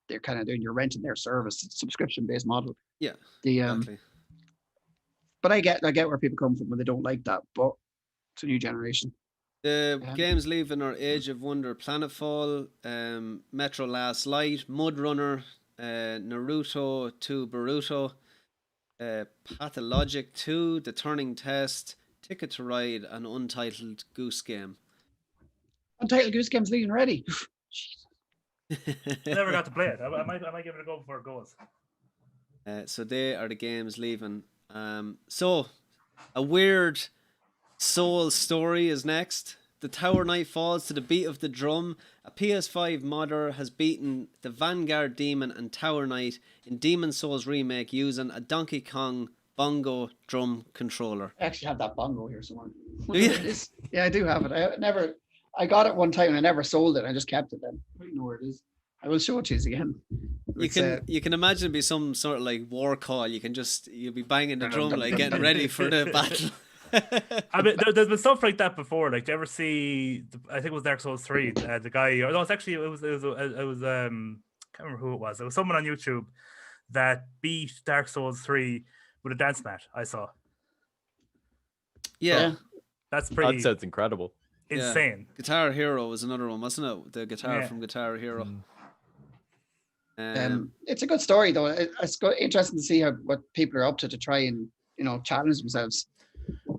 They're kind of doing. You're renting their service. It's a subscription-based model. Yeah, The exactly. but I get where people come from when they don't like that. But it's a new generation. The Yeah. games leaving are Age of Wonder, Planetfall, Metro Last Light, Mud Runner, Naruto 2 Boruto, Pathologic 2, The Turning Test, Ticket to Ride, and Untitled Goose Game. Untitled Goose Game's leaving already. Never got to play it. I might give it a go before it goes. So they are the games leaving. So a weird soul story is next. The Tower Knight falls to the beat of the drum. A PS5 modder has beaten the Vanguard Demon and Tower Knight in Demon Souls remake using a Donkey Kong bongo drum controller. I actually have that bongo here somewhere. Do you? It is. Yeah, I do have it. I got it one time and I never sold it. I just kept it then. I don't know where it is. I will show it to you again. You can imagine it'd be some sort of like war call. You'll be banging the drum like getting ready for the battle. I mean, there's been stuff like that before. Like, do you ever see? I think it was Dark Souls 3. The guy, or no, it was can't remember who it was. It was someone on YouTube that beat Dark Souls 3 with a dance mat. I saw. Yeah, that's pretty. That sounds incredible. Insane. Yeah. Guitar Hero was another one, wasn't it? The guitar from Guitar Hero. It's a good story though. It's interesting to see what people are up to try and challenge themselves.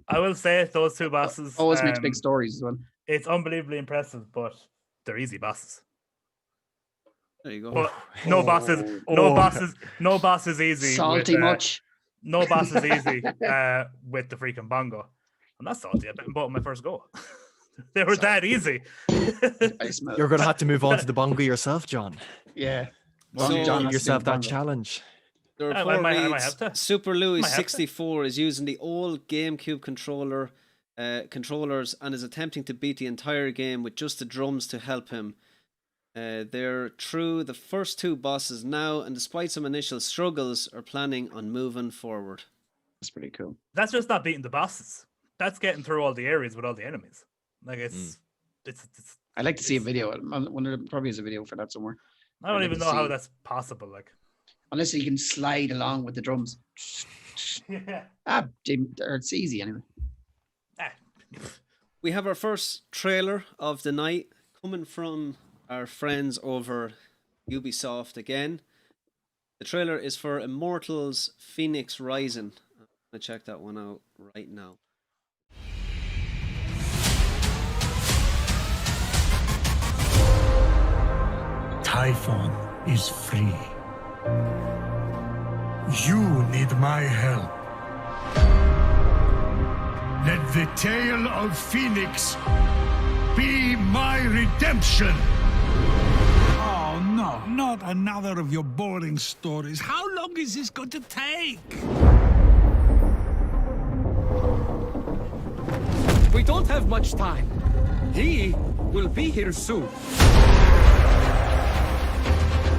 I will say those two bosses always makes big stories as well. It's unbelievably impressive, but they're easy bosses. There you go. But no boss is easy. Salty much. No boss is easy with the freaking bongo. I'm not salty. I bought my first go. They were that easy. You're gonna have to move on to the bongo yourself, John. Yeah. So John, yourself that challenge. The report reads, Super Louis 64 is using the old GameCube controllers and is attempting to beat the entire game with just the drums to help him. They're through the first two bosses now, and despite some initial struggles, are planning on moving forward. That's pretty cool. That's just not beating the bosses. That's getting through all the areas with all the enemies. Like it's. I'd like to see a video. There probably is a video for that somewhere. I don't even know how that's possible. Like, unless you can slide along with the drums. Yeah. It's easy anyway. We have our first trailer of the night coming from our friends over Ubisoft again. The trailer is for Immortals Phoenix Rising. I'm going to check that one out right now. Typhon is free. You need my help. Let the tale of Phoenix be my redemption. Oh, no, not another of your boring stories. How long is this going to take? We don't have much time. He will be here soon.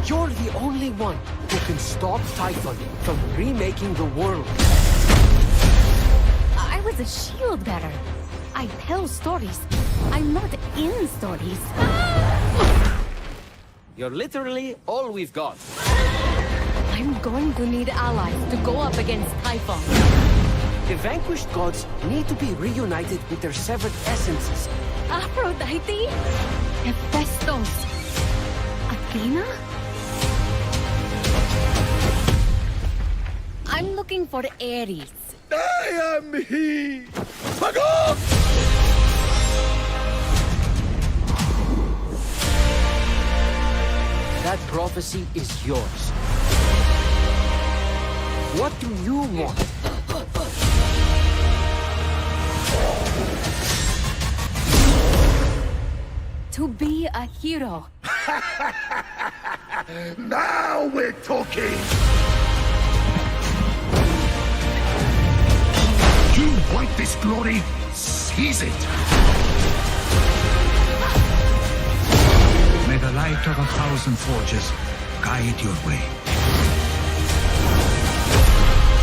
You're the only one who can stop Typhon from remaking the world. I was a shield bearer. I tell stories. I'm not in stories. You're literally all we've got. I'm going to need allies to go up against Typhon. The vanquished gods need to be reunited with their severed essences. Aphrodite? Hephaestus? Athena? I'm looking for Ares. I am he! Fuck off! That prophecy is yours. What do you want? To be a hero. Now we're talking! You want this glory? Seize it! May the light of 1,000 forges guide your way.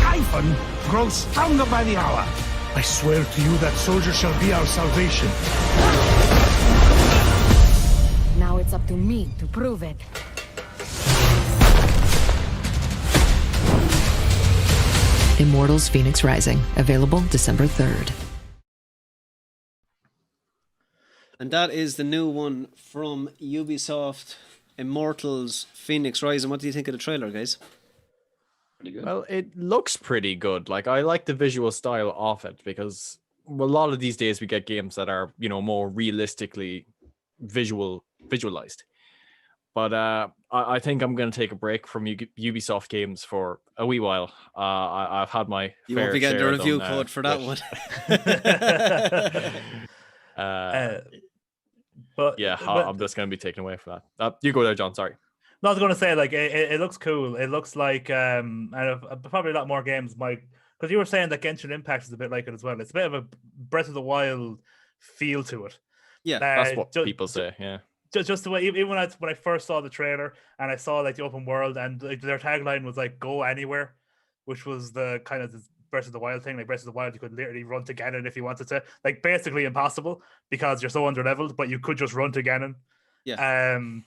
Typhon grows stronger by the hour. I swear to you that soldier shall be our salvation. Now it's up to me to prove it. Immortals Phoenix Rising, available December 3rd. And that is the new one from Ubisoft, Immortals Phoenix Rising. What do you think of the trailer, guys? Pretty good. Well, it looks pretty good. Like, I like the visual style of it because a lot of these days we get games that are, more realistically visualized. But I think I'm going to take a break from Ubisoft games for a wee while. I've had my You fair won't be getting share the review done, code for that one. I'm just going to be taken away for that. You go there, John. Sorry. No, I was going to say, like, it looks cool. It looks like, and probably a lot more games might Because you were saying that Genshin Impact is a bit like it as well. It's a bit of a Breath of the Wild feel to it. Yeah, that's what people say. Yeah, just the way, even when I first saw the trailer and I saw like the open world and like their tagline was like "Go anywhere," which was the kind of the Breath of the Wild thing. Like Breath of the Wild, you could literally run to Ganon if you wanted to. Like basically impossible because you're so underleveled, but you could just run to Ganon. Yeah. And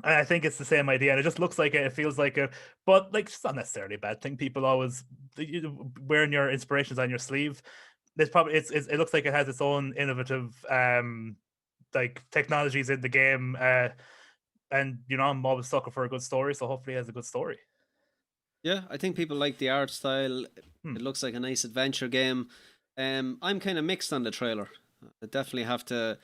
I think it's the same idea, and it just looks like it feels like it, but like it's not necessarily a bad thing. People always wearing your inspirations on your sleeve. It's probably it looks like it has its own innovative like technologies in the game, and you know I'm always sucker for a good story, so hopefully it has a good story. Yeah, I think people like the art style. It looks like a nice adventure game. I'm kind of mixed on the trailer. I definitely have to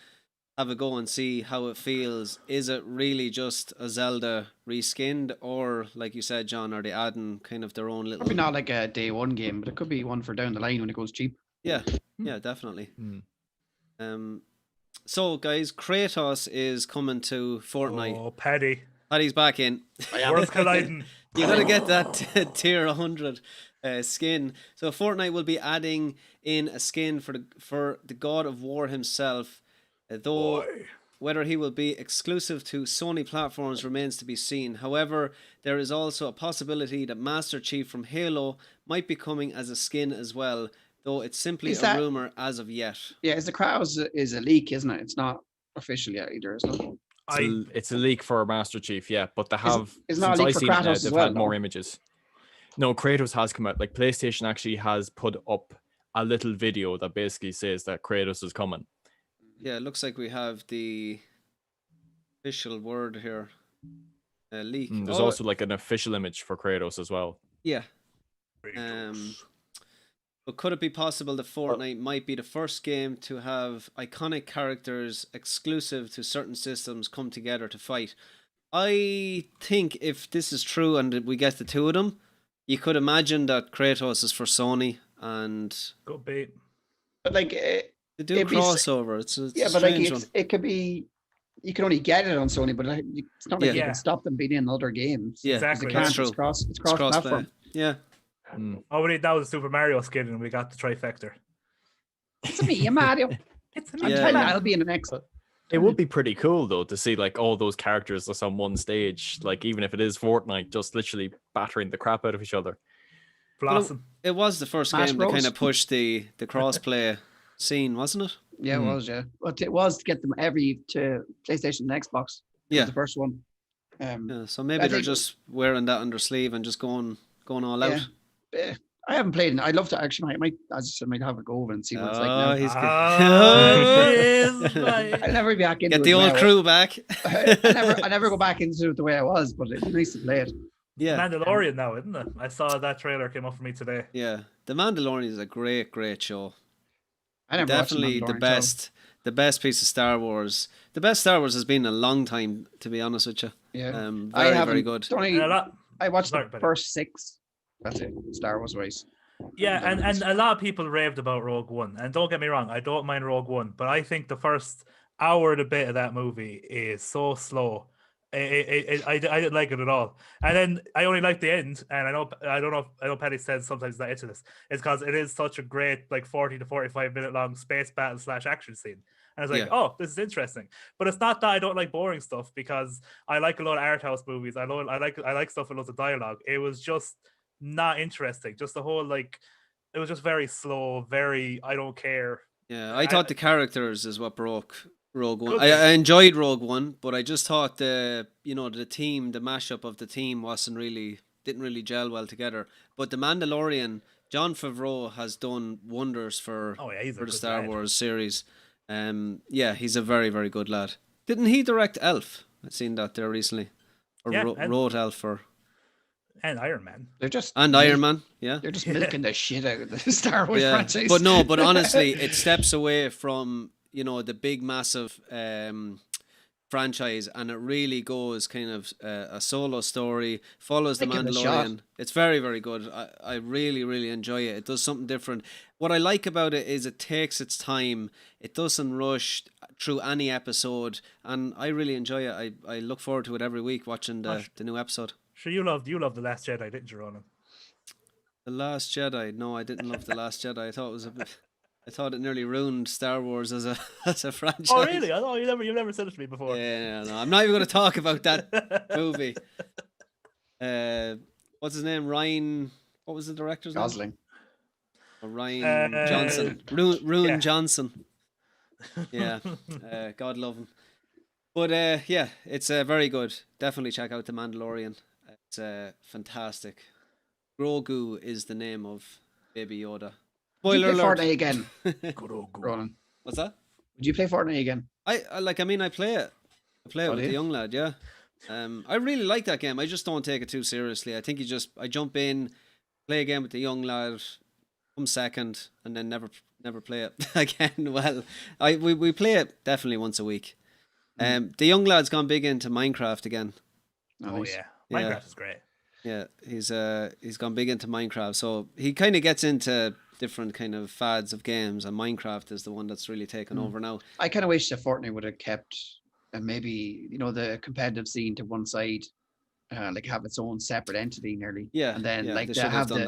have a go and see how it feels. Is it really just a Zelda reskinned, or like you said, John, are they adding kind of their own little? Probably not like a day one game, but it could be one for down the line when it goes cheap. Yeah, yeah, definitely. So guys, Kratos is coming to Fortnite. Oh, Paddy's back in. Worlds colliding. You gotta get that tier 100 skin. So Fortnite will be adding in a skin for the God of War himself. Though whether he will be exclusive to Sony platforms remains to be seen. However, there is also a possibility that Master Chief from Halo might be coming as a skin as well, though it's simply a rumor as of yet. Yeah, it's the Kratos is a leak, isn't it? It's not official yet either, isn't it? It's a leak for Master Chief, yeah, but they have it's not a leak for Kratos they've well, had more images. No, Kratos has come out. Like PlayStation actually has put up a little video that basically says that Kratos is coming. Yeah, it looks like we have the official word here. Leak. There's also like an official image for Kratos as well. Yeah. But could it be possible that Fortnite might be the first game to have iconic characters exclusive to certain systems come together to fight? I think if this is true and we get the two of them, you could imagine that Kratos is for Sony and could be. But like they do a crossover. It's but like it could be. You can only get it on Sony, but it's not like you can stop them being in other games. Yeah, exactly. That's true. It's cross-platform. Yeah. Oh, we need now the Super Mario skin, and we got the trifecta. It's me, Mario. It's me. I'll be in the next. It would be pretty cool though to see like all those characters just on one stage, like even if it is Fortnite, just literally battering the crap out of each other. Blossom. It was the first game that kind of pushed the cross-play scene, wasn't it? Yeah, it was. Yeah, but it was to get them to PlayStation and Xbox. Yeah, the first one. So maybe they're just wearing that on their sleeve and just going all out. I haven't played it. I'd love to actually. I might have a go over and see what it's like now. He's good. I'll never be back into Get the old crew back. I never go back into it the way I was, but it's nice to play it. Yeah, Mandalorian now, isn't it? I saw that trailer came up for me today. Yeah, the Mandalorian is a great show. I never Definitely the best piece of Star Wars. The best Star Wars has been a long time, to be honest with you. Yeah, very good. I watched the first 6. That's it, Star Wars race. Yeah, and a lot of people raved about Rogue One, and don't get me wrong, I don't mind Rogue One, but I think the first hour and a bit of that movie is so slow. I didn't like it at all, and then I only like the end. And I know Patty says sometimes that into this. It's because it is such a great like 40 to 45 minute long space battle / action scene. And I was like, oh, this is interesting. But it's not that I don't like boring stuff, because I like a lot of art house movies. I like stuff with lots of dialogue. It was just not interesting. Just the whole it was just very slow, very I don't care. Yeah, I thought the characters is what broke Rogue One. I enjoyed Rogue One, but I just thought the team, the mashup of the team didn't really gel well together. But the Mandalorian, Jon Favreau has done wonders for the Star Wars series. He's a very, very good lad. Didn't he direct Elf? I've seen that there recently. Or wrote Elf for. And Iron Man. Iron Man, yeah. They're just milking the shit out of the Star Wars franchise. But honestly, it steps away from the big massive franchise, and it really goes kind of a solo story, follows the Mandalorian. It's very, very good. I really, really enjoy it. It does something different. What I like about it is it takes its time. It doesn't rush through any episode, and I really enjoy it. I look forward to it every week, watching the new episode. Sure, you loved The Last Jedi, didn't you, Ronan? The Last Jedi. No, I didn't love The Last Jedi. I thought it was a bit. I thought it nearly ruined Star Wars as a franchise. Oh really? I know you've never said it to me before. Yeah, no, I'm not even going to talk about that movie. What's his name? Ryan. What was the director's Gosling. name? Oh, Ryan Johnson. Ruin Johnson. Yeah, God love him. But yeah, it's very good. Definitely check out The Mandalorian. It's fantastic. Grogu is the name of Baby Yoda. Spoiler alert. Fortnite again. Ronan. What's that? Would you play Fortnite again? I play it. I play it with the young lad, yeah. I really like that game. I just don't take it too seriously. I think I jump in, play a game with the young lad, come second, and then never play it again. Well, we play it definitely once a week. The young lad's gone big into Minecraft again. Oh yeah, Minecraft is great. Yeah, he's gone big into Minecraft, so he kind of gets into different kind of fads of games, and Minecraft is the one that's really taken over now. I kind of wish that Fortnite would have kept maybe the competitive scene to one side, like have its own separate entity nearly. Yeah, and then like they they should have done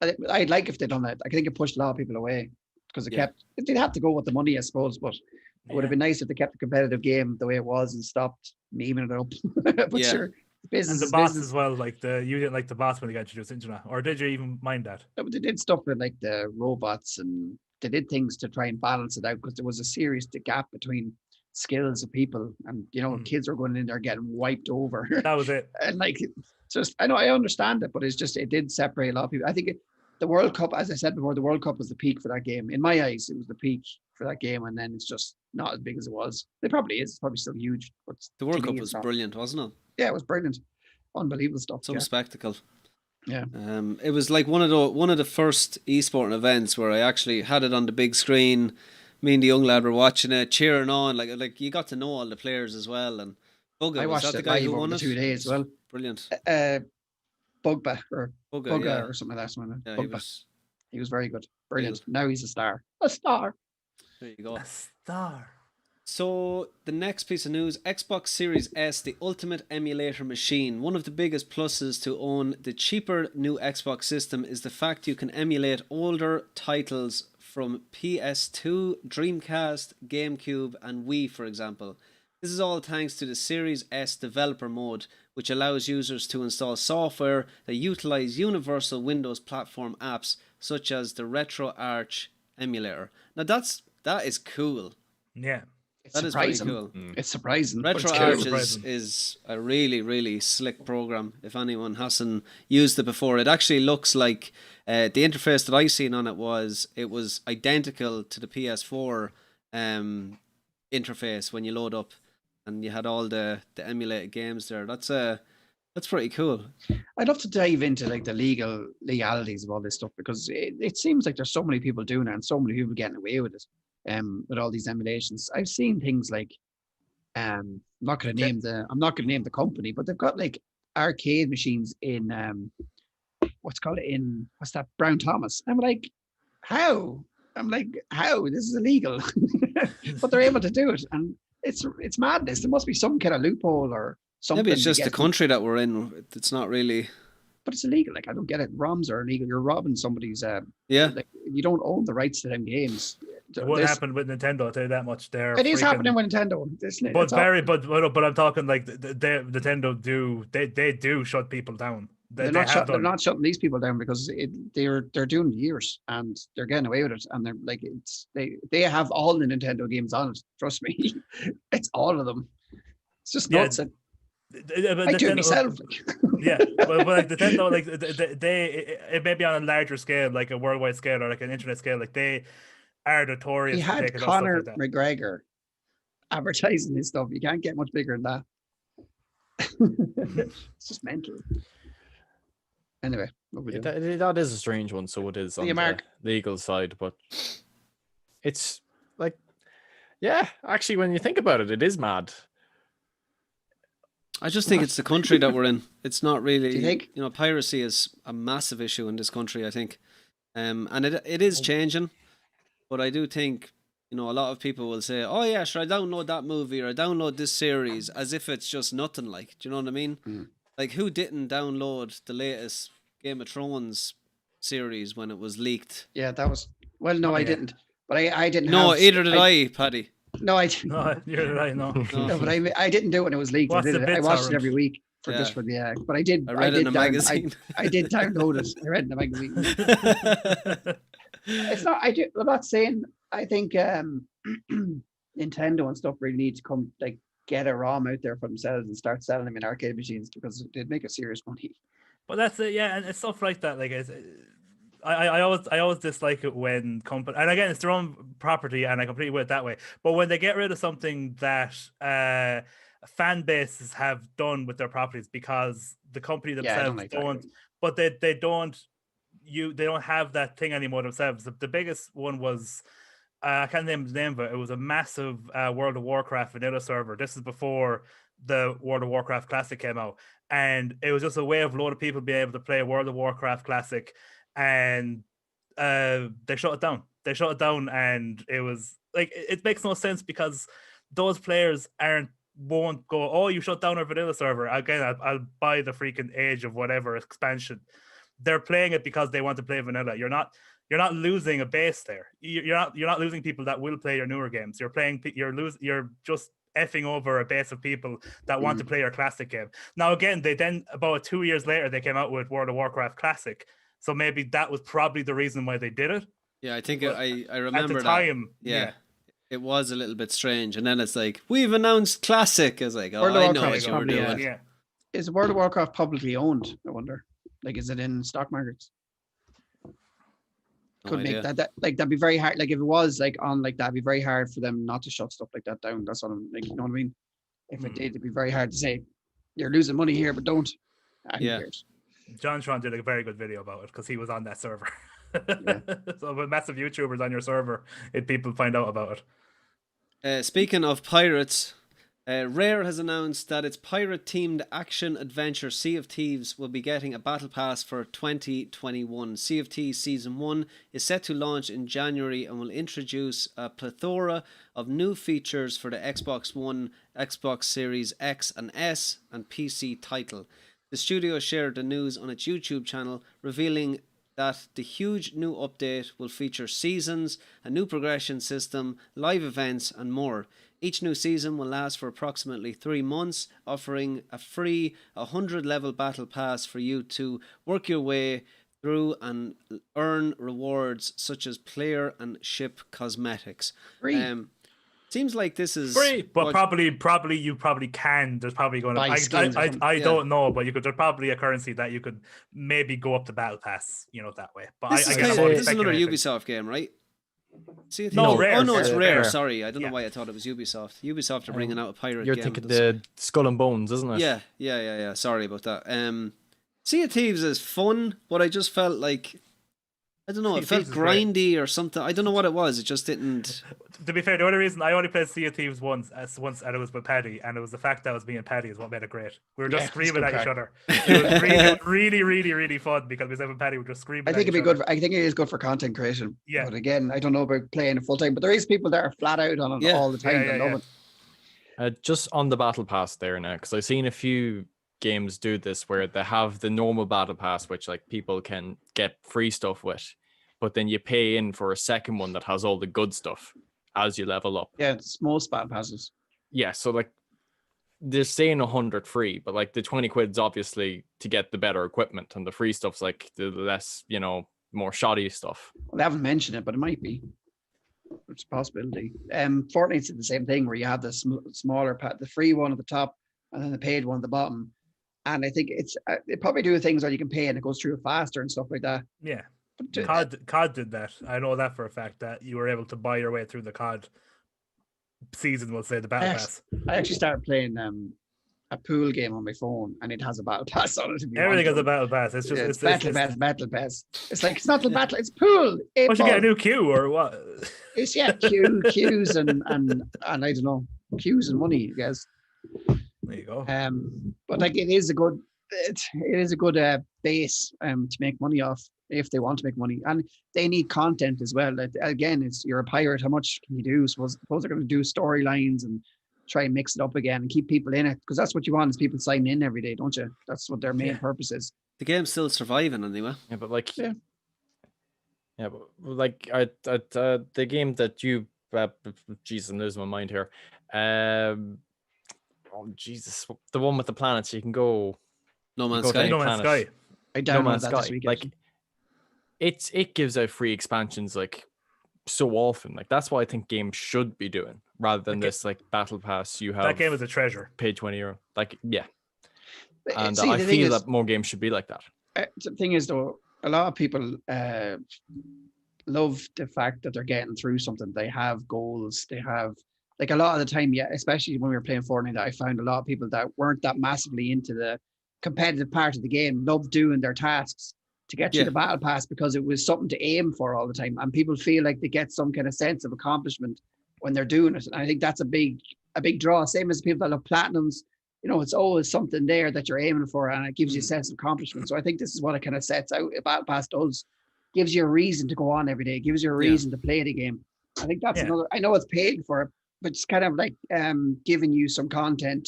that. I'd like if they'd done that. I think it pushed a lot of people away because it kept. They'd have to go with the money, I suppose, but it would have been nice if they kept the competitive game the way it was and stopped memeing it up. But sure. And the bots as well, like you didn't like the bots when they got introduced into that, or did you even mind that? They did stuff with like the robots, and they did things to try and balance it out because there was a serious gap between skills of people, and kids were going in there getting wiped over. That was it. And like, just I know I understand it, but it did separate a lot of people. I think the World Cup, as I said before, the World Cup was the peak for that game. In my eyes, it was the peak for that game, and then it's just not as big as it was. It probably is. It's probably still huge. But the World Cup was brilliant, wasn't it? Yeah, it was brilliant. Unbelievable stuff. Some spectacle. Yeah. It was like one of the first esporting events where I actually had it on the big screen. Me and the young lad were watching it, cheering on. Like you got to know all the players as well. And Bugga, I watched the guy who won it 2 days as well. Brilliant. Bugba or Bugga or something like that. Yeah, he was very good. Brilliant. Now he's a star. A star. There you go. A star. So the next piece of news, Xbox Series S, the ultimate emulator machine. One of the biggest pluses to own the cheaper new Xbox system is the fact you can emulate older titles from PS2, Dreamcast, GameCube and Wii, for example. This is all thanks to the Series S developer mode, which allows users to install software that utilize universal Windows platform apps such as the RetroArch emulator. Now that is cool. Yeah. That is pretty cool. It's surprising. RetroArch is a really, really slick program. If anyone hasn't used it before, it actually looks like the interface that I seen on it was identical to the PS4 interface when you load up, and you had all the emulated games there. That's pretty cool. I'd love to dive into like the legalities of all this stuff, because it seems like there's so many people doing it and so many people getting away with it. With all these emulations, I've seen things like, I'm not going to name the company, but they've got like arcade machines in what's that Brown Thomas. I'm like, how? This is illegal, but they're able to do it, and it's madness. There must be some kind of loophole or something. Maybe it's just the country that we're in. It's not really. But it's illegal. Like, I don't get it. ROMs are illegal. You're robbing somebody's. Like, you don't own the rights to them games. What happened with Nintendo? I'll tell you that much. It is happening with Nintendo. But I'm talking like Nintendo do. They do shut people down. They're not shutting these people down because they're doing years and they're getting away with it. And they're like, they have all the Nintendo games on it. Trust me, it's all of them. It's just nuts. I do it myself. Yeah, but like Nintendo, like it may be on a larger scale, like a worldwide scale or like an internet scale. Like they are notorious. He had Conor McGregor advertising his stuff. You can't get much bigger than that. It's just mental. Anyway, that is a strange one. So it is on the legal side, but it's like, yeah, actually, when you think about it, it is mad. I just think it's the country that we're in. It's not really. Do you think? Piracy is a massive issue in this country, I think, and it is changing. But I do think, a lot of people will say, "Oh yeah, sure, I download that movie or I download this series," as if it's just nothing. Like, do you know what I mean? Like, who didn't download the latest Game of Thrones series when it was leaked. Yeah, that was. Well, no, I didn't. But I didn't. No, have, either did I, Paddy. No, I didn't. No, you're right. No. No, but I didn't do it when it was leaked. What's the I watched BitTorrent? it every week for just for the. But I did. I read it in a magazine. I did download it. I read it in a magazine. It's not. I'm not saying. I think Nintendo and stuff really need to come get a ROM out there for themselves and start selling them in arcade machines because they'd make a serious money. But that's it, yeah, and it's stuff like that. Like, I always dislike it when company, and again, it's their own property, and I completely with it that way. But when they get rid of something that fan bases have done with their properties, because the company themselves don't, but they don't have that thing anymore themselves. The biggest one was. I can't name the name, but it was a massive World of Warcraft vanilla server. This is before the World of Warcraft Classic came out. And it was just a way of a lot of people being able to play World of Warcraft Classic. And they shut it down. And it was like, it makes no sense because those players won't go, oh, you shut down our vanilla server. Again, I'll buy the freaking Age of whatever expansion. They're playing it because they want to play vanilla. You're not losing a base there. You're not losing people that will play your newer games. You're just effing over a base of people that want to play your classic game. Now again, they then about 2 years later they came out with World of Warcraft Classic. So maybe that was probably the reason why they did it. Yeah, I think I remember at the time. Yeah. It was a little bit strange, and then it's like we've announced Classic. It's like, oh, I know what you were doing. Yeah. Is World of Warcraft publicly owned? I wonder. Like, is it in stock markets? Could make that that'd be very hard. Like if it was on that'd be very hard for them not to shut stuff like that down. That's what I'm you know what I mean? If it did, it'd be very hard to say you're losing money here, but don't. John Tron did a very good video about it because he was on that server. So with massive YouTubers on your server, people find out about it. Speaking of pirates, Rare has announced that its pirate-themed action-adventure Sea of Thieves will be getting a battle pass for 2021. Sea of Thieves Season 1 is set to launch in January and will introduce a plethora of new features for the Xbox One, Xbox Series X and S, and PC title. The studio shared the news on its YouTube channel, revealing that the huge new update will feature seasons, a new progression system, live events, and more. Each new season will last for approximately 3 months, offering a free 100-level battle pass for you to work your way through and earn rewards such as player and ship cosmetics. Free. Seems like this is free, but probably you can. There's probably going to. I don't know, but there's probably a currency that you could maybe go up to battle pass, that way. But this is another Ubisoft game, right? Rare. Oh no, it's Rare. Sorry, I don't know why I thought it was Ubisoft. Ubisoft are bringing out a pirate game. You're thinking the Skull and Bones, isn't it? Yeah. Sorry about that. Sea of Thieves is fun, but I just felt like I don't know. It felt grindy or something. I don't know what it was. It just didn't. To be fair, the only reason I only played Sea of Thieves once, and it was with Paddy, and it was the fact that I was being Paddy is what made it great. We were just screaming at each other. It was really fun because myself and Paddy were just screaming. I think it'd be good. I think it is good for content creation. Yeah. But again, I don't know about playing it full time. But there is people that are flat out on it all the time. I love it. Just on the battle pass there now, because I've seen a few games do this where they have the normal battle pass, which people can get free stuff with. But then you pay in for a second one that has all the good stuff as you level up. Yeah, it's most battle passes. Yeah, so they're saying 100 free, but the 20 quid's obviously to get the better equipment, and the free stuff's the less, more shoddy stuff. Well, they haven't mentioned it, but it might be. It's a possibility. Fortnite's did the same thing where you have the smaller the free one at the top and then the paid one at the bottom. And I think they probably do things where you can pay and it goes through faster and stuff like that. Yeah. COD did that. I know that for a fact that you were able to buy your way through the COD season, we'll say, the battle pass. I actually started playing a pool game on my phone and it has a battle pass on it. Everything has a battle pass. It's just it's battle pass. It's it's not the battle, it's pool. What, you get a new queue or what? It's queues and I don't know, queues and money, I guess. There you go. But it is a good base to make money off if they want to make money, and they need content as well. Again, you're a pirate. How much can you do? Suppose they're going to do storylines and try and mix it up again and keep people in it, because that's what you want is people signing in every day, don't you? That's what their main purpose is. The game's still surviving anyway. Yeah, but Yeah, but like the game that you, Jesus, I'm losing my mind here. Oh Jesus, the one with the planets. You can go. No Man's go to Sky. any No Man's planet. Sky. I No downloaded Man's that this Sky. weekend. Like it gives out free expansions like so often. Like that's what I think games should be doing, rather than this like battle pass you have. That game is a treasure. Pay €20. Like yeah, and See, I the thing feel is, that more games should be like that. the thing is though, a lot of people love the fact that they're getting through something. They have goals. They have, like, a lot of the time, yeah, especially when we were playing Fortnite, I found a lot of people that weren't that massively into the competitive part of the game loved doing their tasks to get through the battle pass because it was something to aim for all the time, and people feel like they get some kind of sense of accomplishment when they're doing it. And I think that's a big draw. Same as people that love platinums. You know, it's always something there that you're aiming for, and it gives you a sense of accomplishment. So I think this is what it kind of sets out. A battle pass does, gives you a reason to go on every day, gives you a reason to play the game. I think that's another. I know it's paid for it, but it's kind of like giving you some content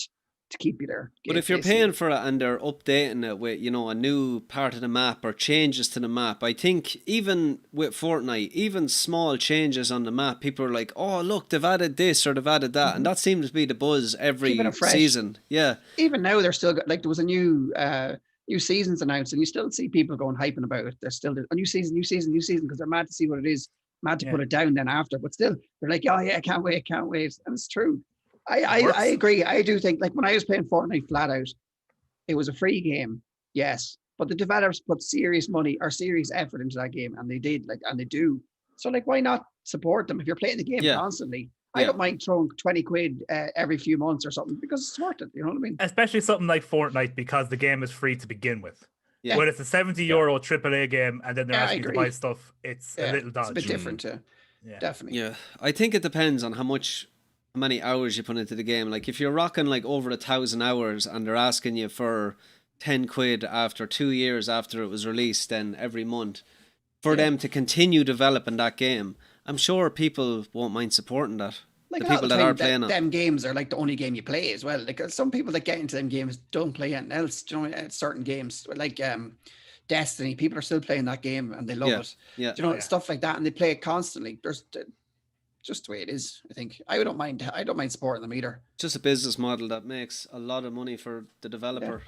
to keep you there. But if you're paying for it and they're updating it with, you know, a new part of the map or changes to the map, I think even with Fortnite, even small changes on the map, people are like, oh, look, they've added this or they've added that. And that seems to be the buzz every season. Yeah. Even now, they're still, like, there was a new seasons announced, and you still see people going hyping about it. They're still a new season, because they're mad to see what it is, mad to put it down then after. But still, they're like, oh yeah, I can't wait. And it's true. I agree. I do think, like, when I was playing Fortnite flat out, it was a free game, yes, but the developers put serious money or serious effort into that game, and they did, like, and they do. So, like, why not support them if you're playing the game constantly? I don't mind throwing 20 quid every few months or something, because it's worth it. You know what I mean? Especially something like Fortnite, because the game is free to begin with. Yeah. When it's a €70 AAA game and then they're asking you to buy stuff, it's a little dodgy. It's a bit different, definitely. Yeah, I think it depends on how many hours you put into the game. Like, if you're rocking like over 1,000 hours and they're asking you for 10 quid after 2 years after it was released, then every month for them to continue developing that game, I'm sure people won't mind supporting that. Like, the people that are playing them games are like the only game you play as well. Like, some people that get into them games don't play anything else. You know, certain games like Destiny, people are still playing that game and they love it. Yeah, you know, stuff like that, and they play it constantly. There's just the way it is. I think I don't mind supporting them either. Just a business model that makes a lot of money for the developer.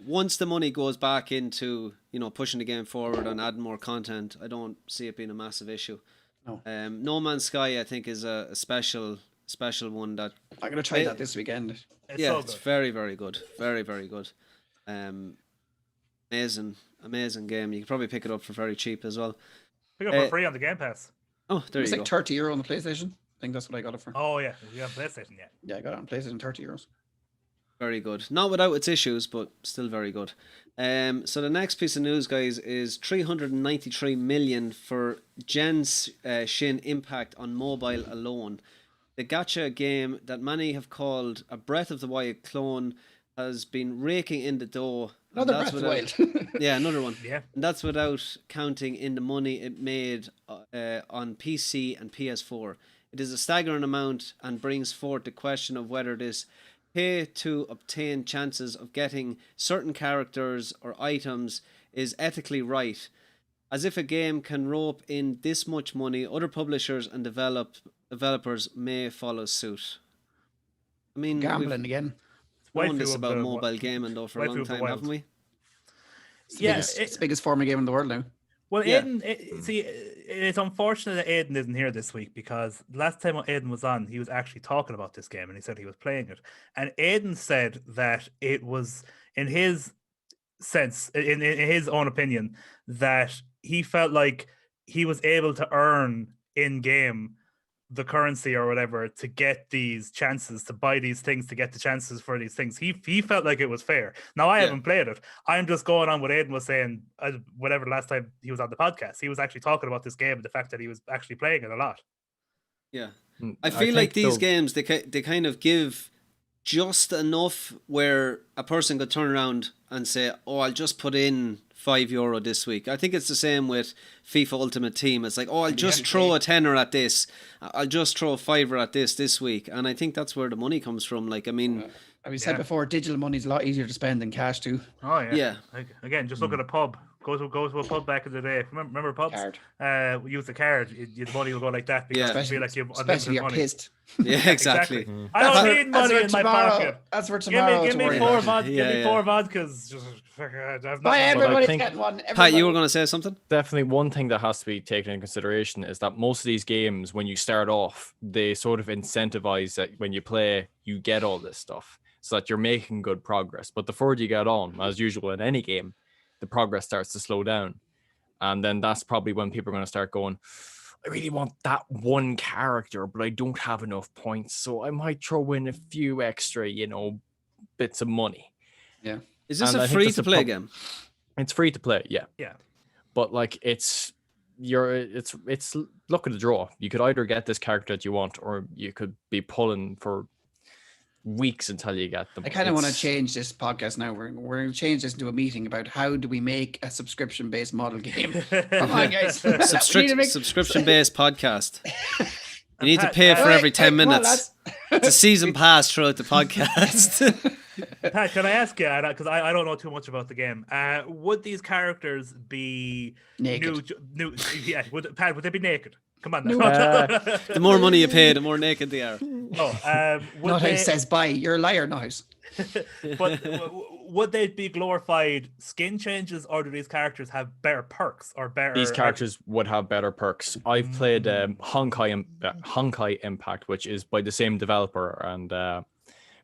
Once the money goes back into, you know, pushing the game forward and adding more content, I don't see it being a massive issue. No. No Man's Sky, I think, is a special one that I'm gonna try that this weekend. It's very, very good. Very, very good. Amazing game. You can probably pick it up for very cheap as well. Pick it up for free on the Game Pass. Oh, there you go. It's like €30 on the PlayStation. I think that's what I got it for. Oh yeah, you have PlayStation, yeah. Yeah, I got it on PlayStation, €30. Very good. Not without its issues, but still very good. So the next piece of news, guys, is 393 million for Genshin Impact on mobile alone. The gacha game that many have called a Breath of the Wild clone has been raking in the dough. Another Breath of the Wild. Yeah, another one. Yeah. And that's without counting in the money it made on PC and PS4. It is a staggering amount and brings forth the question of whether this pay to obtain chances of getting certain characters or items is ethically right. As if a game can rope in this much money, other publishers and developers may follow suit. I mean, gambling again. We've known this about mobile gaming though for a long time, haven't we? It's the biggest form of game in the world now. Well, Aiden, it's unfortunate that Aiden isn't here this week, because last time Aiden was on, he was actually talking about this game and he said he was playing it. And Aiden said that it was, in his sense, in his own opinion, that he felt like he was able to earn in-game the currency or whatever to get these chances, to buy these things, to get the chances for these things. He felt like it was fair. Now, I haven't played it. I'm just going on what Aiden was saying, whatever last time he was on the podcast. He was actually talking about this game and the fact that he was actually playing it a lot. Yeah. I feel like these games, they kind of give just enough where a person could turn around and say, oh, I'll just put in €5 this week. I think it's the same with FIFA Ultimate Team. It's like, oh, I'll just throw a tenner at this. I'll just throw a $5 at this week. And I think that's where the money comes from. Like, I mean, as we said before, digital money is a lot easier to spend than cash too. Oh yeah. Again, just look at a pub. Go to a pub back in the day. Remember pubs? Card. We use the card. The money will go like that because you feel like you have Especially unlimited you're money. pissed. Yeah, exactly. I don't need money in my pocket. That's for tomorrow. Give me four vodkas. Everybody's getting one. Pat, you were going to say something? Definitely one thing that has to be taken into consideration is that most of these games, when you start off, they sort of incentivize that when you play, you get all this stuff so that you're making good progress. But the further you get on, as usual in any game, the progress starts to slow down. And then that's probably when people are going to start going, I really want that one character, but I don't have enough points. So I might throw in a few extra, bits of money. Yeah. Is this a free to play game? It's free to play, yeah. Yeah. But like it's luck of the draw. You could either get this character that you want, or you could be pulling for weeks until you get them. I kind of want to change this podcast now. We're going to change this into a meeting about how do we make a subscription-based model game. Come on, guys. Subscription-based podcast. You need to pay for every 10 minutes. It's a season pass throughout the podcast. Pat, can I ask you, because I don't know too much about the game, would these characters be naked? Pat, would they be naked? Come on now. The more money you pay, the more naked they are. Nuthouse says bye. You're a liar, Nuthouse. But would they be glorified skin changes, or do these characters have better perks or better? These characters would have better perks. I've played Honkai Impact, which is by the same developer, and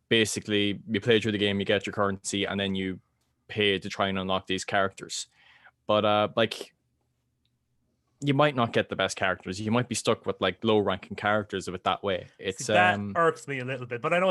basically you play through the game, you get your currency, and then you pay to try and unlock these characters. But you might not get the best characters. You might be stuck with like low ranking characters of it that way. It's that irks me a little bit, but I know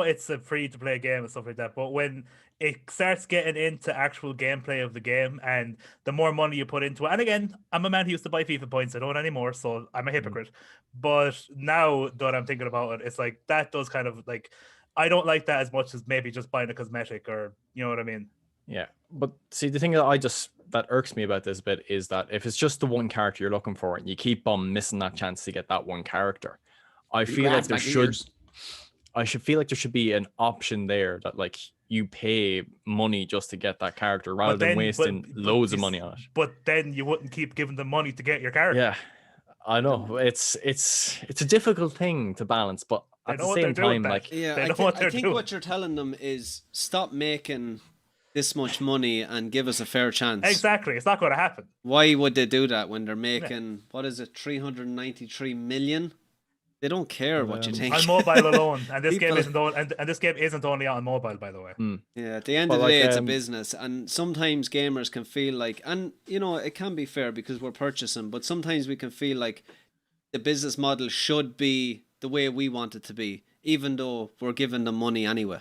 it's a free to play game and stuff like that. But when it starts getting into actual gameplay of the game, and the more money you put into it, and again, I'm a man who used to buy FIFA points. I don't anymore, so I'm a hypocrite. But now that I'm thinking about it, it's like that does kind of like, I don't like that as much as maybe just buying a cosmetic, or you know what I mean. Yeah, but see, the thing that irks me about this a bit is that if it's just the one character you're looking for and you keep on missing that chance to get that one character, I feel like there should be an option there that like you pay money just to get that character rather than wasting loads of money on it. But then you wouldn't keep giving them money to get your character. Yeah, I know it's a difficult thing to balance, but at the same time, like I think what you're telling them is stop making this much money and give us a fair chance. Exactly. It's not going to happen. Why would they do that when they're making, what is it, 393 million? They don't care what you think. On mobile alone. And this game isn't only on mobile, by the way. Yeah, at the end of the day, it's a business. And sometimes gamers can feel like, and it can be fair because we're purchasing, but sometimes we can feel like the business model should be the way we want it to be, even though we're giving them money anyway.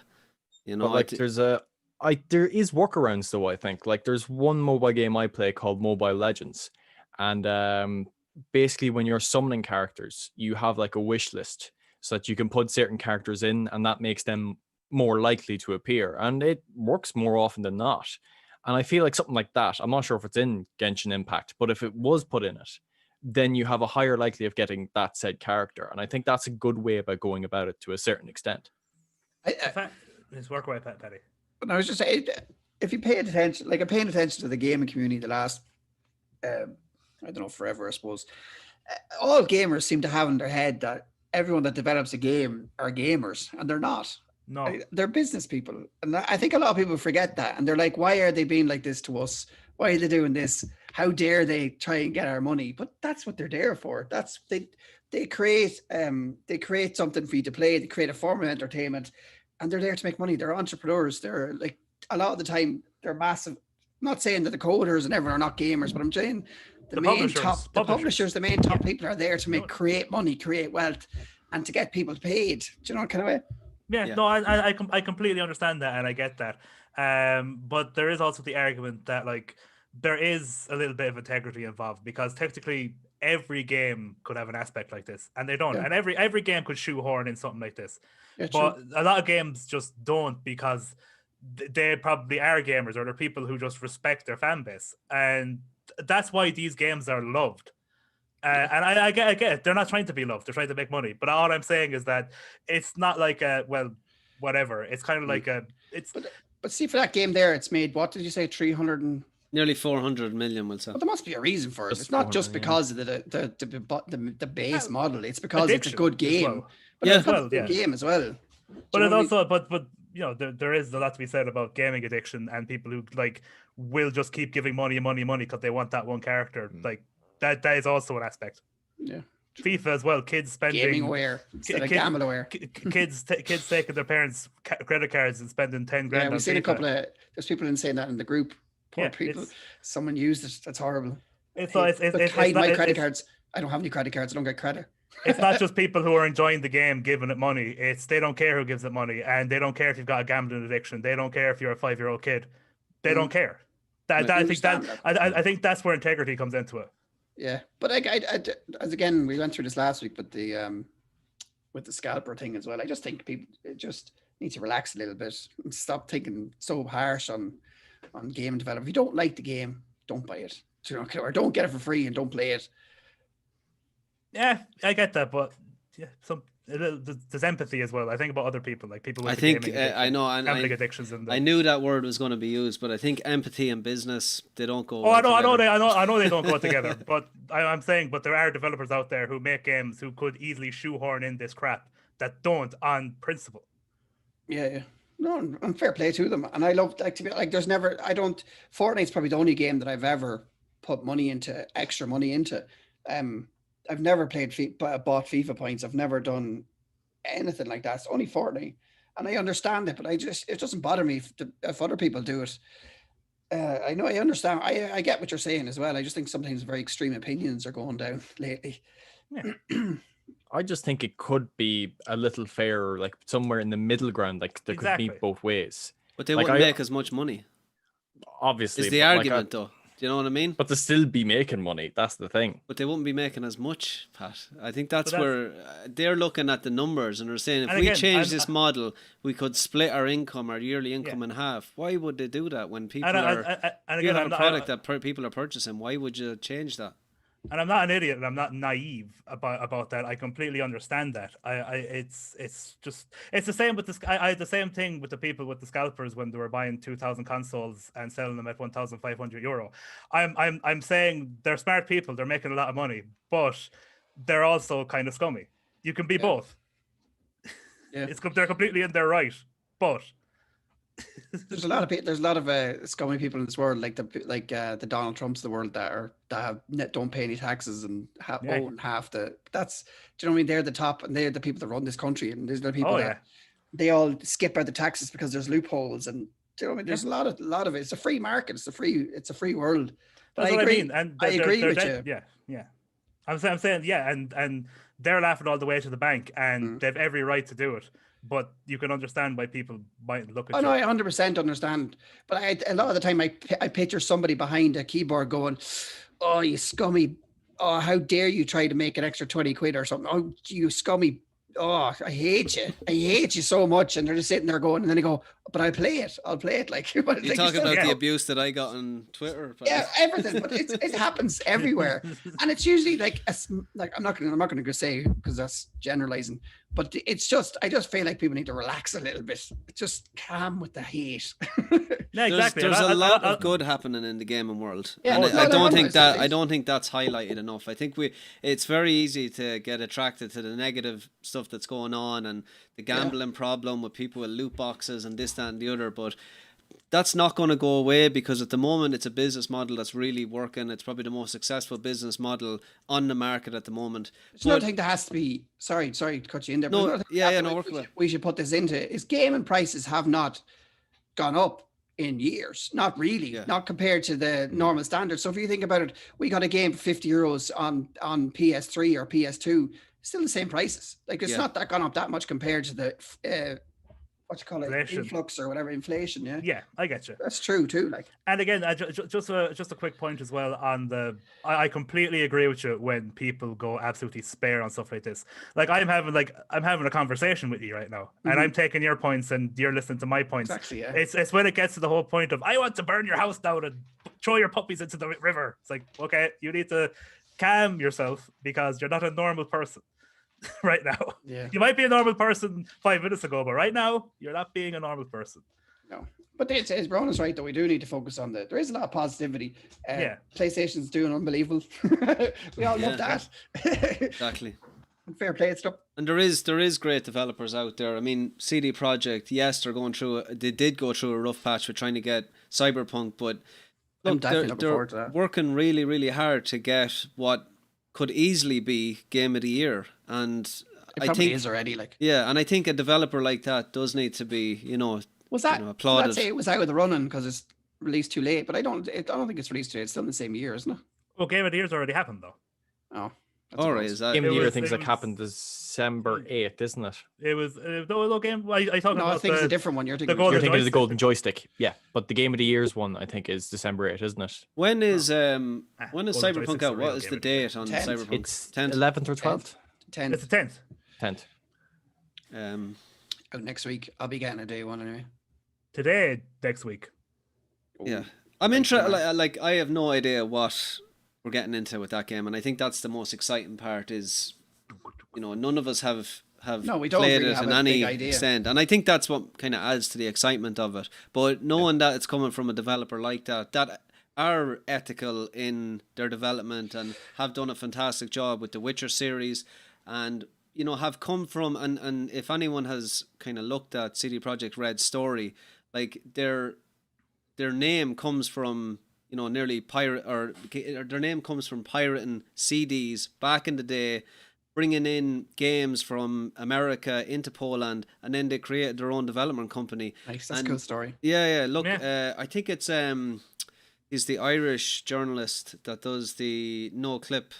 There is workarounds though, I think. Like there's one mobile game I play called Mobile Legends. And basically when you're summoning characters, you have like a wish list so that you can put certain characters in, and that makes them more likely to appear. And it works more often than not. And I feel like something like that, I'm not sure if it's in Genshin Impact, but if it was put in it, then you have a higher likelihood of getting that said character. And I think that's a good way about going about it to a certain extent. It's work away, Patty. But I was just saying, if you pay attention, like I'm paying attention to the gaming community the last, I don't know, forever, I suppose. All gamers seem to have in their head that everyone that develops a game are gamers, and they're not. No. They're business people. And I think a lot of people forget that. And they're like, why are they being like this to us? Why are they doing this? How dare they try and get our money? But that's what they're there for. They create something for you to play. They create a form of entertainment. And they're there to make money. They're entrepreneurs. They're like, a lot of the time, they're massive. I'm not saying that the coders and everyone are not gamers, but I'm saying the main top people are there to create money, create wealth, and to get people paid. Do you know what kind of way? Yeah. No, I completely understand that, and I get that. But there is also the argument that like there is a little bit of integrity involved, because technically every game could have an aspect like this, and they don't. Yeah. And every game could shoehorn in something like this. Yeah, but a lot of games just don't, because they probably are gamers, or they're people who just respect their fan base, and that's why these games are loved. And I get it. They're not trying to be loved. They're trying to make money. But all I'm saying is that it's not like whatever. It's kind of like but see, for that game there, it's made, what did you say, 300 and Nearly 400 million, we'll say. But there must be a reason for it. Just It's not just 400, because of the base model. It's because it's a Addiction good as game. well. But Yeah. it's a good game as well. But you it know what I also, but you know, there is a lot to be said about gaming addiction and people who like will just keep giving money because they want that one character. Like that is also an aspect. Yeah. FIFA as well. Kids spending Gaming aware instead of gamble aware. Kids taking their parents' credit cards and spending 10 grand. Yeah, we've seen a couple of there's people in saying that in the group. Poor people. Someone used it. That's horrible. It's hide my credit cards. I don't have any credit cards. I don't get credit. It's not just people who are enjoying the game giving it money. It's they don't care who gives it money, and they don't care if you've got a gambling addiction. They don't care if you're a 5-year-old kid. They don't care. I think that's where integrity comes into it. Yeah, but as again, we went through this last week, but with the scalper thing as well. I just think people just need to relax a little bit and stop thinking so harsh on game development. If you don't like the game, don't buy it. Or don't get it for free and don't play it. Yeah, I get that, but yeah, there's empathy as well. I think about other people, like people with I know, and gambling addictions. I knew that word was going to be used, but I think empathy and business, they don't go. Oh, I know they don't go together. But I'm saying, but there are developers out there who make games who could easily shoehorn in this crap that don't on principle. Yeah. No, and fair play to them. And I love to be like. Fortnite's probably the only game that I've ever put extra money into. I've never bought FIFA points. I've never done anything like that. It's only Fortnite, and I understand it, but it doesn't bother me if other people do it. I know, I understand. I get what you're saying as well. I just think sometimes very extreme opinions are going down lately. Yeah. I just think it could be a little fairer, like somewhere in the middle ground, like there could be both ways. But they wouldn't make as much money. Obviously, is the argument though. Do you know what I mean? But they still be making money. That's the thing. But they wouldn't be making as much, Pat. I think that's where they're looking at the numbers and they're saying if we change this model, we could split our yearly income in half. Why would they do that when people you have a product that people are purchasing? Why would you change that? And I'm not an idiot, and I'm not naive about that. I completely understand that. It's the same with I had the same thing with the people with the scalpers when they were buying 2,000 consoles and selling them at €1,500. I'm saying they're smart people. They're making a lot of money, but they're also kind of scummy. You can be both. Yeah, they're completely in their right, but. There's a lot of scummy people in this world, like the Donald Trumps of the world that don't pay any taxes and own half the. That's, do you know what I mean? They're the top, and they're the people that run this country, and there's the people that they all skip out the taxes because there's loopholes, and do you know what I mean? There's a lot of it. It's a free market. It's a free world. But I agree. And I agree with you. Yeah. I'm saying and they're laughing all the way to the bank, and they've every right to do it. But you can understand why people might look at. Oh no, I 100% understand. But a lot of the time, I picture somebody behind a keyboard going, "Oh, you scummy! Oh, how dare you try to make an extra 20 quid or something? Oh, you scummy! Oh, I hate you! I hate you so much!" And they're just sitting there going, and then they go, "But I'll play it. I'll play it." Like you talk about the abuse that I got on Twitter. Yeah, everything. But it happens everywhere, and it's usually like I'm not going to say because that's generalizing. But it's just, I just feel like people need to relax a little bit. Just calm with the hate. Yeah, exactly. There's a lot of good happening in the gaming world. Yeah, and I don't think that's highlighted enough. I think it's very easy to get attracted to the negative stuff that's going on and the gambling problem with people with loot boxes and this, that, and the other. But that's not going to go away because at the moment it's a business model that's really working. It's probably the most successful business model on the market at the moment. There's another thing that has to be, sorry to cut you in there. No, we should put this into is gaming prices have not gone up in years. Not really, not compared to the normal standard. So if you think about it, we got a game for €50 on PS3 or PS2, still the same prices. Like it's not that gone up that much compared to the what you call it, inflation. Influx or whatever, inflation. Yeah, I get you. That's true too. Like, and again, just a quick point as well on the. I completely agree with you when people go absolutely spare on stuff like this. Like I'm having a conversation with you right now, and I'm taking your points, and you're listening to my points. Exactly. Yeah. It's when it gets to the whole point of I want to burn your house down and throw your puppies into the river. It's like, okay, you need to calm yourself because you're not a normal person. Right now, you might be a normal person 5 minutes ago, but right now you're not being a normal person. No, But it's Ronan's right though. We do need to focus on there is a lot of positivity. PlayStation's doing unbelievable. We all love that. Exactly. Fair play and stuff. And there is great developers out there. I mean, CD Projekt, yes, they did go through a rough patch with trying to get Cyberpunk, but look, they're working really, really hard to get what could easily be Game of the Year. And I think is already and I think a developer like that does need to be, applauded. I'd say it was out of the running because it's released too late, but I don't think it's released too late. It's still in the same year, isn't it? Well, Game of the Year's already happened though. Oh. All right, is that Game of the Year things happened December 8th, isn't it? It was no game. I think it's a different one. You're thinking of the Golden Joystick. Yeah, but the Game of the Year's one I think is December 8th, isn't it? When is Cyberpunk out? What is the date on Cyberpunk? It's 10th, 11th or 12th. 10th. It's the 10th. Out next week. I'll be getting a day one anyway. Today, next week. Yeah, I'm interested. Like I have no idea what we're getting into with that game, and I think that's the most exciting part. Is none of us have played it in any extent, and I think that's what kind of adds to the excitement of it. But knowing that it's coming from a developer like that are ethical in their development and have done a fantastic job with the Witcher series, and have come from and if anyone has kind of looked at CD Projekt Red's story, like their name comes from nearly pirate, or their name comes from pirating CDs back in the day, bringing in games from America into Poland, and then they created their own development company. Nice, that's a cool story. Yeah. Look, I think it's he's the Irish journalist that does the No Clip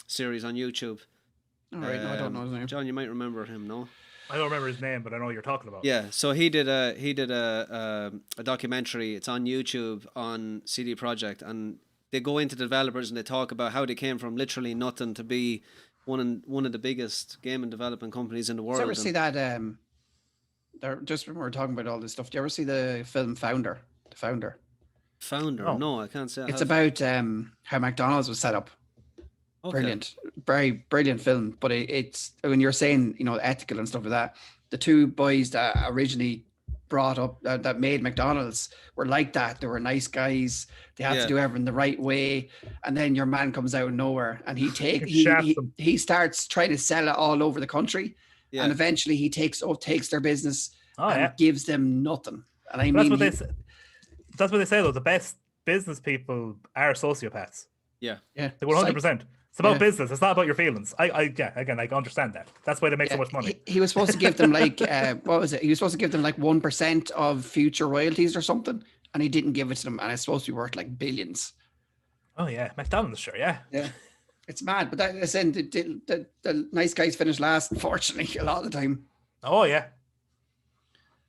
series on YouTube. All right, no, I don't know his name. John, you might remember him, no? I don't remember his name, but I know what you're talking about. Yeah, so he did a documentary. It's on YouTube on CD Projekt, and they go into developers and they talk about how they came from literally nothing to be one of the biggest game and development companies in the world. Did you ever see that? Just when we were talking about all this stuff, do you ever see the film Founder? The Founder. Oh. No, I can't say. It's about how McDonald's was set up. Okay. Brilliant, very brilliant film. But it's when you're saying ethical and stuff like that, the two boys that originally brought up that made McDonald's were like that. They were nice guys. They had to do everything the right way. And then your man comes out of nowhere and he starts trying to sell it all over the country. Yeah. And eventually he takes their business gives them nothing. And I mean, that's what they say though. The best business people are sociopaths. Yeah. They 100%. It's about business. It's not about your feelings. I understand that. That's why they make so much money. He was supposed to give them like what was it? He was supposed to give them like 1% of future royalties or something, and he didn't give it to them, and it's supposed to be worth like billions. Oh yeah, McDonald's, sure, yeah. Yeah, it's mad. But the nice guys finish last, unfortunately, a lot of the time. Oh yeah.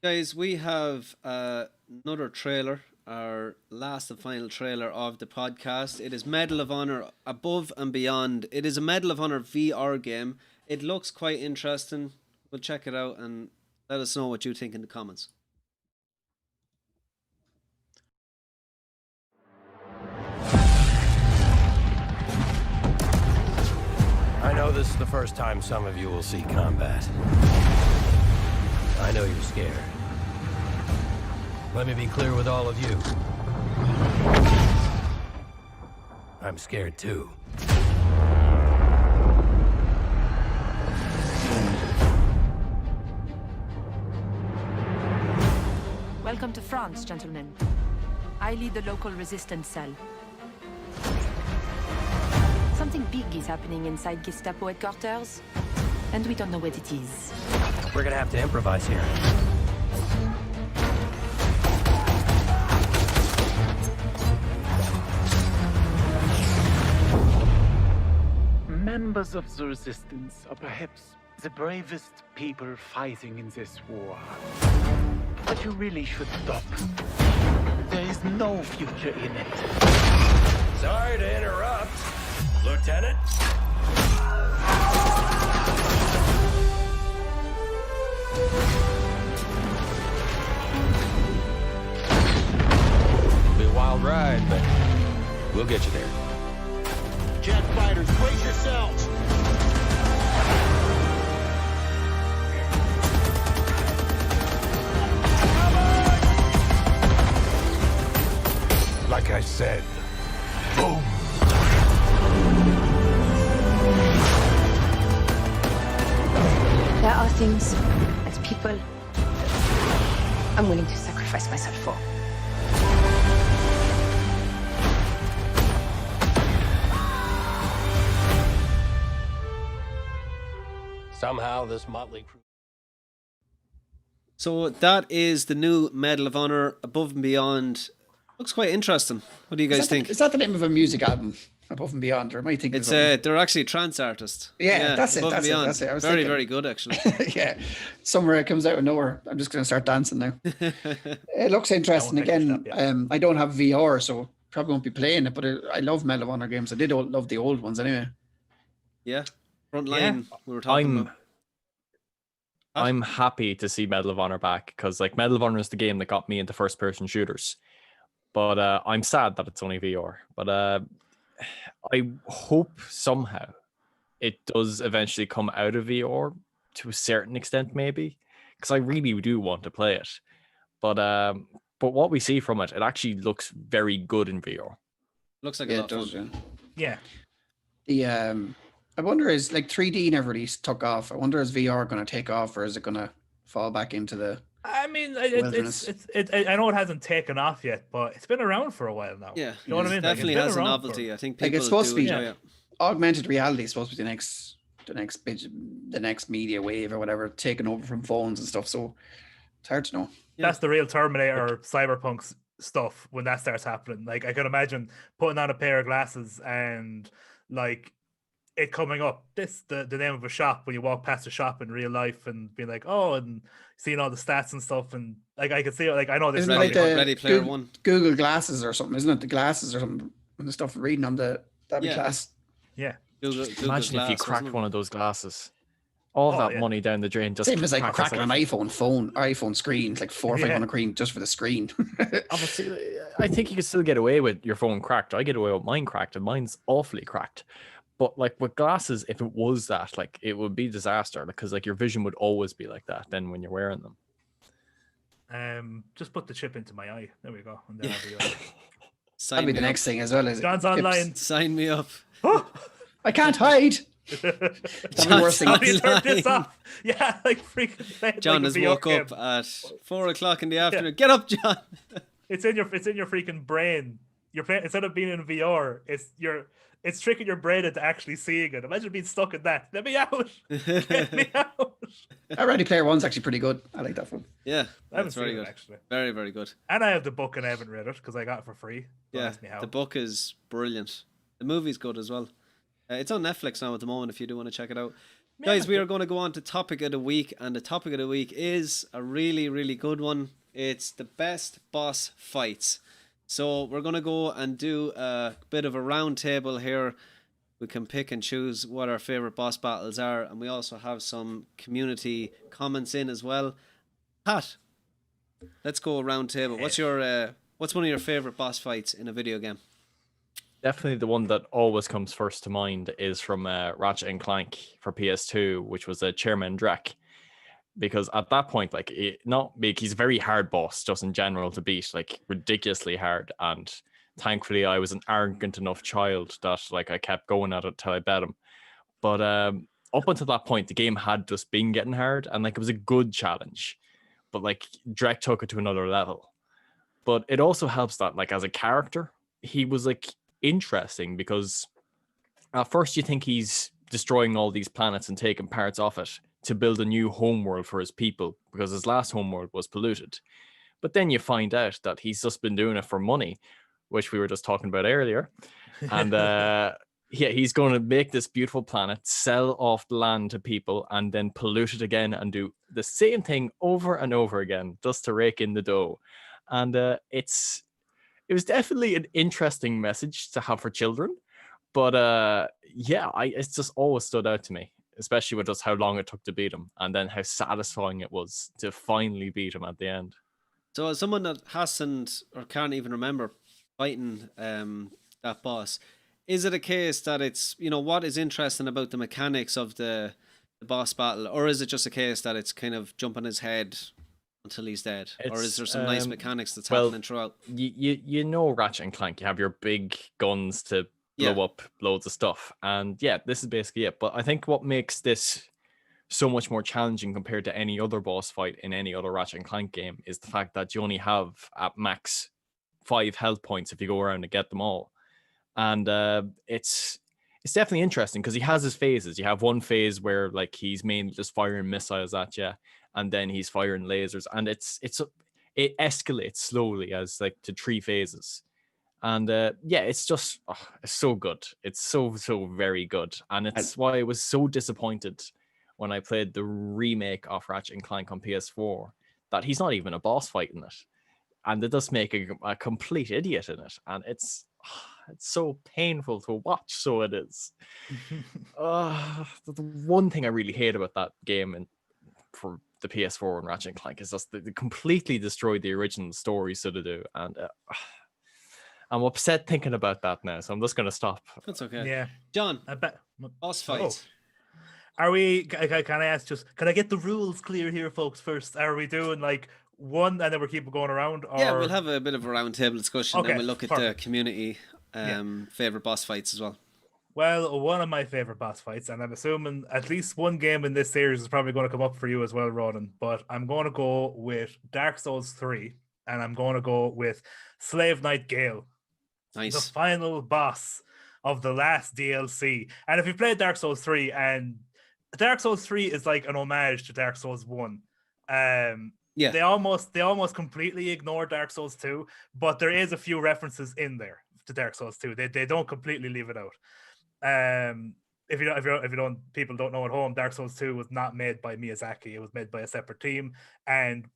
Guys, we have another trailer. Our last and final trailer of the podcast. It is Medal of Honor Above and Beyond. It is a Medal of Honor VR game. It looks quite interesting. We'll check it out and let us know what you think in the comments. I know this is the first time some of you will see combat. I know you're scared. Let me be clear with all of you. I'm scared too. Welcome to France, gentlemen. I lead the local resistance cell. Something big is happening inside Gestapo headquarters, and we don't know what it is. We're gonna have to improvise here. Members of the Resistance are perhaps the bravest people fighting in this war. But you really should stop. There is no future in it. Sorry to interrupt, Lieutenant. Be a wild ride, but we'll get you there. Jet fighters, brace yourselves! said. Boom! There are things as people I'm willing to sacrifice myself for. Somehow this motley crew. So that is the new Medal of Honor Above and Beyond. Looks quite interesting. What do you guys think? Is that the name of a music album? Above and Beyond, or am I thinking? It's they're actually a trance artist. Yeah, that's it. Above and Beyond. That's it. I was very, thinking. very good actually. Yeah, somewhere it comes out of nowhere. I'm just going to start dancing now. It looks interesting. Again, I don't have VR, so probably won't be playing it. But I love Medal of Honor games. I did love the old ones anyway. Yeah, Frontline. We were talking about. I'm happy to see Medal of Honor back because like Medal of Honor is the game that got me into first person shooters. But I'm sad that it's only VR. But I hope somehow it does eventually come out of VR to a certain extent, maybe, because I really do want to play it. But what we see from it, it actually looks very good in VR. Looks like a lot of fun. Yeah. The I wonder is like 3D never really took off. I wonder is VR going to take off or is it going to fall back into the? I mean, I know it hasn't taken off yet, but it's been around for a while now. Yeah, you know what I mean? Definitely has a novelty. I think people it's supposed to be enjoy it. Augmented reality is supposed to be the next media wave or whatever, taking over from phones and stuff. So it's hard to know. That's the real Terminator cyberpunk stuff when that starts happening. Like I can imagine putting on a pair of glasses and like it coming up the name of a shop when you walk past a shop in real life and being like, oh, and seeing all the stats and stuff, and like I could see it, like I know this. Isn't it like the Ready Player One Google glasses or something? Isn't it the glasses or something? And the stuff reading on that'd be class. Yeah. Google Imagine glass, if you cracked one of those glasses. All that money down the drain. Just same as like cracking an iPhone screen, like 400 or 500 green just for the screen. Obviously, I think you can still get away with your phone cracked. I get away with mine cracked, and mine's awfully cracked. But like with glasses, if it was that, like it would be disaster because like your vision would always be like that. Then when you're wearing them, just put the chip into my eye. There we go. And then I'll be That'll be the next thing as well. Is John's online. Sign me up. I can't hide. That'd be worse thing. Turn this off. Yeah, like freaking. John has woke up at 4:00 in the afternoon. Get up, John. It's in your freaking brain. You're playing, instead of being in VR, it's tricking your brain into actually seeing it. Imagine being stuck in that. Let me out. Get me out. Ready Player One's actually pretty good. I like that one. Yeah, that's very good. Actually, very, very good. And I have the book and I haven't read it because I got it for free. Yeah, the book is brilliant. The movie's good as well. It's on Netflix now at the moment if you do want to check it out. Yeah, guys, we are going to go on to Topic of the Week, and the Topic of the Week is a really, really good one. It's the best boss fights. So we're going to go and do a bit of a round table here. We can pick and choose what our favorite boss battles are, and we also have some community comments in as well. Pat, let's go round table. What's one of your favorite boss fights in a video game? Definitely the one that always comes first to mind is from Ratchet and Clank for PS2, which was Chairman Drek. Because at that point, like, he's a very hard boss just in general to beat, like ridiculously hard. And thankfully, I was an arrogant enough child that like I kept going at it till I bet him. But up until that point, the game had just been getting hard, and like it was a good challenge. But like Drek took it to another level. But it also helps that like as a character, he was like interesting because at first you think he's destroying all these planets and taking parts off it to build a new homeworld for his people because his last homeworld was polluted. But then you find out that he's just been doing it for money, which we were just talking about earlier. And he's going to make this beautiful planet, sell off the land to people, and then pollute it again and do the same thing over and over again just to rake in the dough. And it was definitely an interesting message to have for children. But it's just always stood out to me, especially with just how long it took to beat him and then how satisfying it was to finally beat him at the end. So as someone that hasn't or can't even remember fighting that boss, is it a case that it's, what is interesting about the mechanics of the boss battle, or is it just a case that it's kind of jump on his head until he's dead, or is there some nice mechanics that's happening throughout? You know Ratchet and Clank, you have your big guns to blow up loads of stuff, and this is basically it. But I think what makes this so much more challenging compared to any other boss fight in any other Ratchet and Clank game is the fact that you only have at max 5 health points if you go around and get them all. And it's definitely interesting because he has his phases. You have one phase where like he's mainly just firing missiles at you, and then he's firing lasers, and it escalates slowly as like to 3 phases. And it's just it's so good. It's so very good, and it's why I was so disappointed when I played the remake of Ratchet and Clank on PS4 that he's not even a boss fight in it, and it does make a complete idiot in it, and it's so painful to watch. So it is. The one thing I really hate about that game and for the PS4 and Ratchet and Clank is just they completely destroyed the original story, so to do, and I'm upset thinking about that now, so I'm just going to stop. That's okay. Yeah. John, I bet. boss fight. Are we, can I ask can I get the rules clear here, folks, first? Are we doing like one and then we'll keep going around? Or... Yeah, we'll have a bit of a round table discussion, okay, then we'll look at the community favourite boss fights as well. Well, one of my favourite boss fights, and I'm assuming at least one game in this series is probably going to come up for you as well, Ronan, but I'm going to go with Dark Souls 3, and I'm going to go with Slave Knight Gale. Nice. The final boss of the last DLC. And if you played Dark Souls 3, and Dark Souls 3 is like an homage to Dark Souls 1. They almost completely ignore Dark Souls 2, but there is a few references in there to Dark Souls 2. They don't completely leave it out. If you don't, people don't know at home, Dark Souls 2 was not made by Miyazaki. It was made by a separate team, and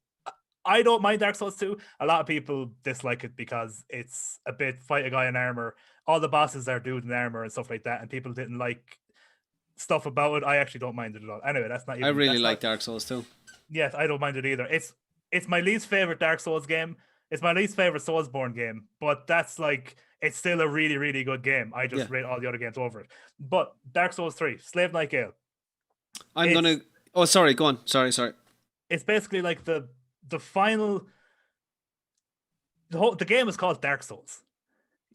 I don't mind Dark Souls 2. A lot of people dislike it because it's a bit fight a guy in armor. All the bosses are dudes in armor and stuff like that, and people didn't like stuff about it. I actually don't mind it at all. Anyway, that's not. I really like Dark Souls 2. Yes, I don't mind it either. It's my least favorite Dark Souls game. It's my least favorite Soulsborne game, but that's like it's still a really, really good game. I just rate all the other games over it. But Dark Souls 3, Slave Knight Gale. I'm gonna. Oh, sorry. Go on. Sorry. It's basically like the final. The game is called Dark Souls,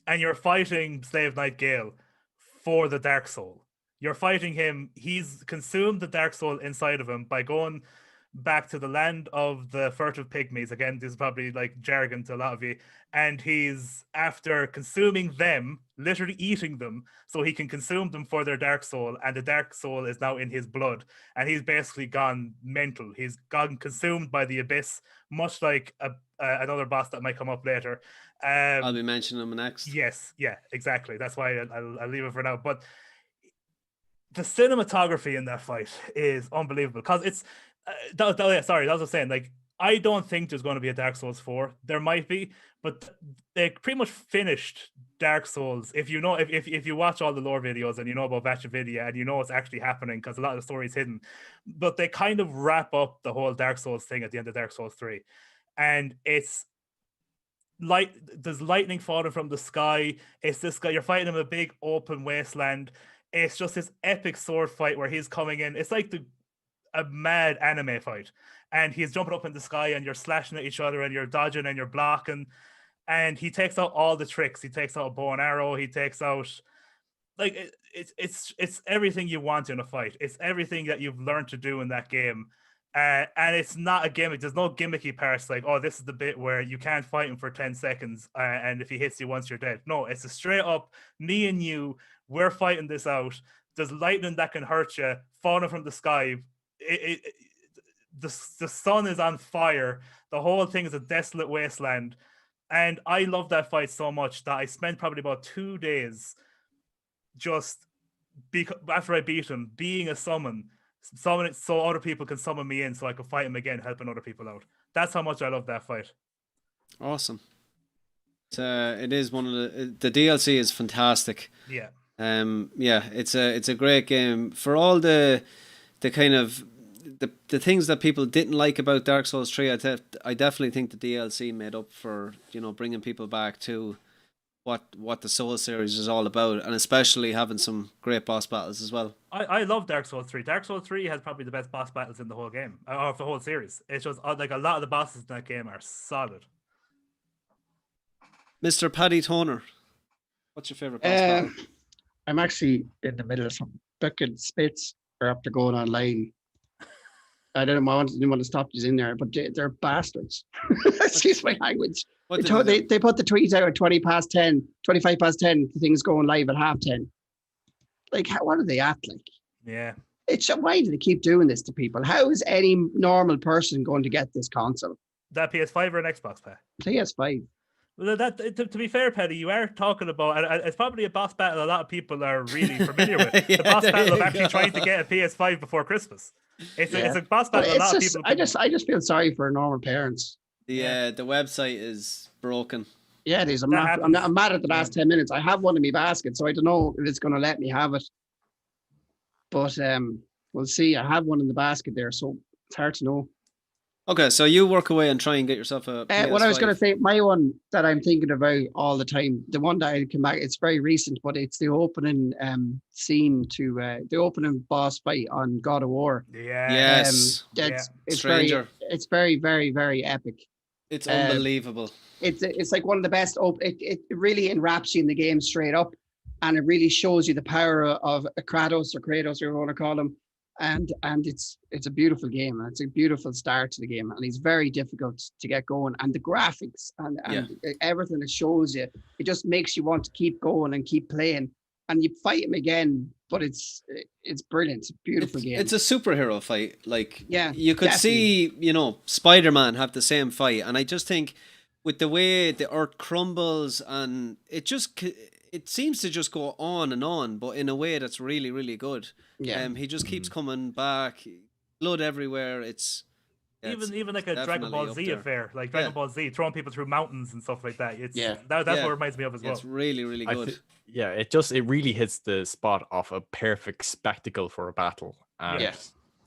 and you're fighting Slave Knight Gale for the Dark Soul. You're fighting him. He's consumed the Dark Soul inside of him by going back to the land of the furtive pygmies. Again, this is probably like jargon to a lot of you. And he's, after consuming them, literally eating them, so he can consume them for their Dark Soul. And the Dark Soul is now in his blood. And he's basically gone mental. He's gone consumed by the Abyss, much like another boss that might come up later. I'll be mentioning him next. Yes, yeah, exactly. That's why I'll leave it for now. But the cinematography in that fight is unbelievable because it's that was what I was saying. Like, I don't think there's going to be a Dark Souls 4. There might be, but they pretty much finished Dark Souls. If you know, if you watch all the lore videos and you know about Vachavidia and you know what's actually happening, because a lot of the story is hidden, but they kind of wrap up the whole Dark Souls thing at the end of Dark Souls 3, and it's like there's lightning falling from the sky. It's this guy, you're fighting in a big open wasteland. It's just this epic sword fight where he's coming in. It's like a mad anime fight, and he's jumping up in the sky and you're slashing at each other and you're dodging and you're blocking, and he takes out all the tricks. He takes out a bow and arrow. He takes out like it's everything you want in a fight. It's everything that you've learned to do in that game. And it's not a gimmick. There's no gimmicky parts like, oh, this is the bit where you can't fight him for 10 seconds and if he hits you once, you're dead. No, it's a straight up, me and you, we're fighting this out. There's lightning that can hurt you, falling from the sky. The sun is on fire. The whole thing is a desolate wasteland. And I love that fight so much that I spent probably about 2 days just after I beat him, being a summon it so other people can summon me in so I can fight him again, helping other people out. That's how much I love that fight. Awesome. It is one of the DLC is fantastic. Yeah. It's a great game for all the kind of the things that people didn't like about Dark Souls 3. I definitely think the DLC made up for, bringing people back to what the Souls series is all about, and especially having some great boss battles as well. I love Dark Souls 3. Dark Souls 3 has probably the best boss battles in the whole game, or the whole series. It's just like a lot of the bosses in that game are solid. Mr. Paddy Toner, what's your favorite boss battle? I'm actually in the middle of some fucking spits after going online. I didn't want to stop you in there, but they're bastards. Excuse my language. They put the tweets out at 25 past 10, the thing's going live at 10:30. Like, what are they at? Like, yeah. Why do they keep doing this to people? How is any normal person going to get this console? That PS5 or an Xbox, Pat? PS5. Well, to be fair, Paddy, you are talking about, and it's probably a boss battle a lot of people are really familiar with. The boss battle of actually trying to get a PS5 before Christmas. It's a boss battle a lot of people. I just feel sorry for normal parents. The website is broken. Yeah, it is. I'm mad at the last 10 minutes. I have one in my basket, so I don't know if it's going to let me have it. But we'll see. I have one in the basket there, so it's hard to know. Okay, so you work away and try and get yourself a PS5. What I was going to say, my one that I'm thinking about all the time, the one that I come back, it's very recent, but it's the opening scene to the opening boss fight on God of War. Yeah. Yes. It's Stranger. very, very, very epic. It's unbelievable. It's like one of the best. It really enwraps you in the game straight up, and it really shows you the power of Kratos, or whatever you want to call him. And it's a beautiful game. It's a beautiful start to the game, and it's very difficult to get going. And the graphics and everything it shows you, it just makes you want to keep going and keep playing. And you fight him again, but it's brilliant. It's a beautiful game. It's a superhero fight. Like, you could definitely see, Spider-Man have the same fight, and I just think with the way the earth crumbles, and it seems to just go on and on, but in a way that's really, really good. Yeah. He just keeps coming back, blood everywhere. Even like a Dragon Ball Z affair, like Dragon Ball Z, throwing people through mountains and stuff like that. That's what it reminds me of as well. It's really, really good. It really hits the spot of a perfect spectacle for a battle, and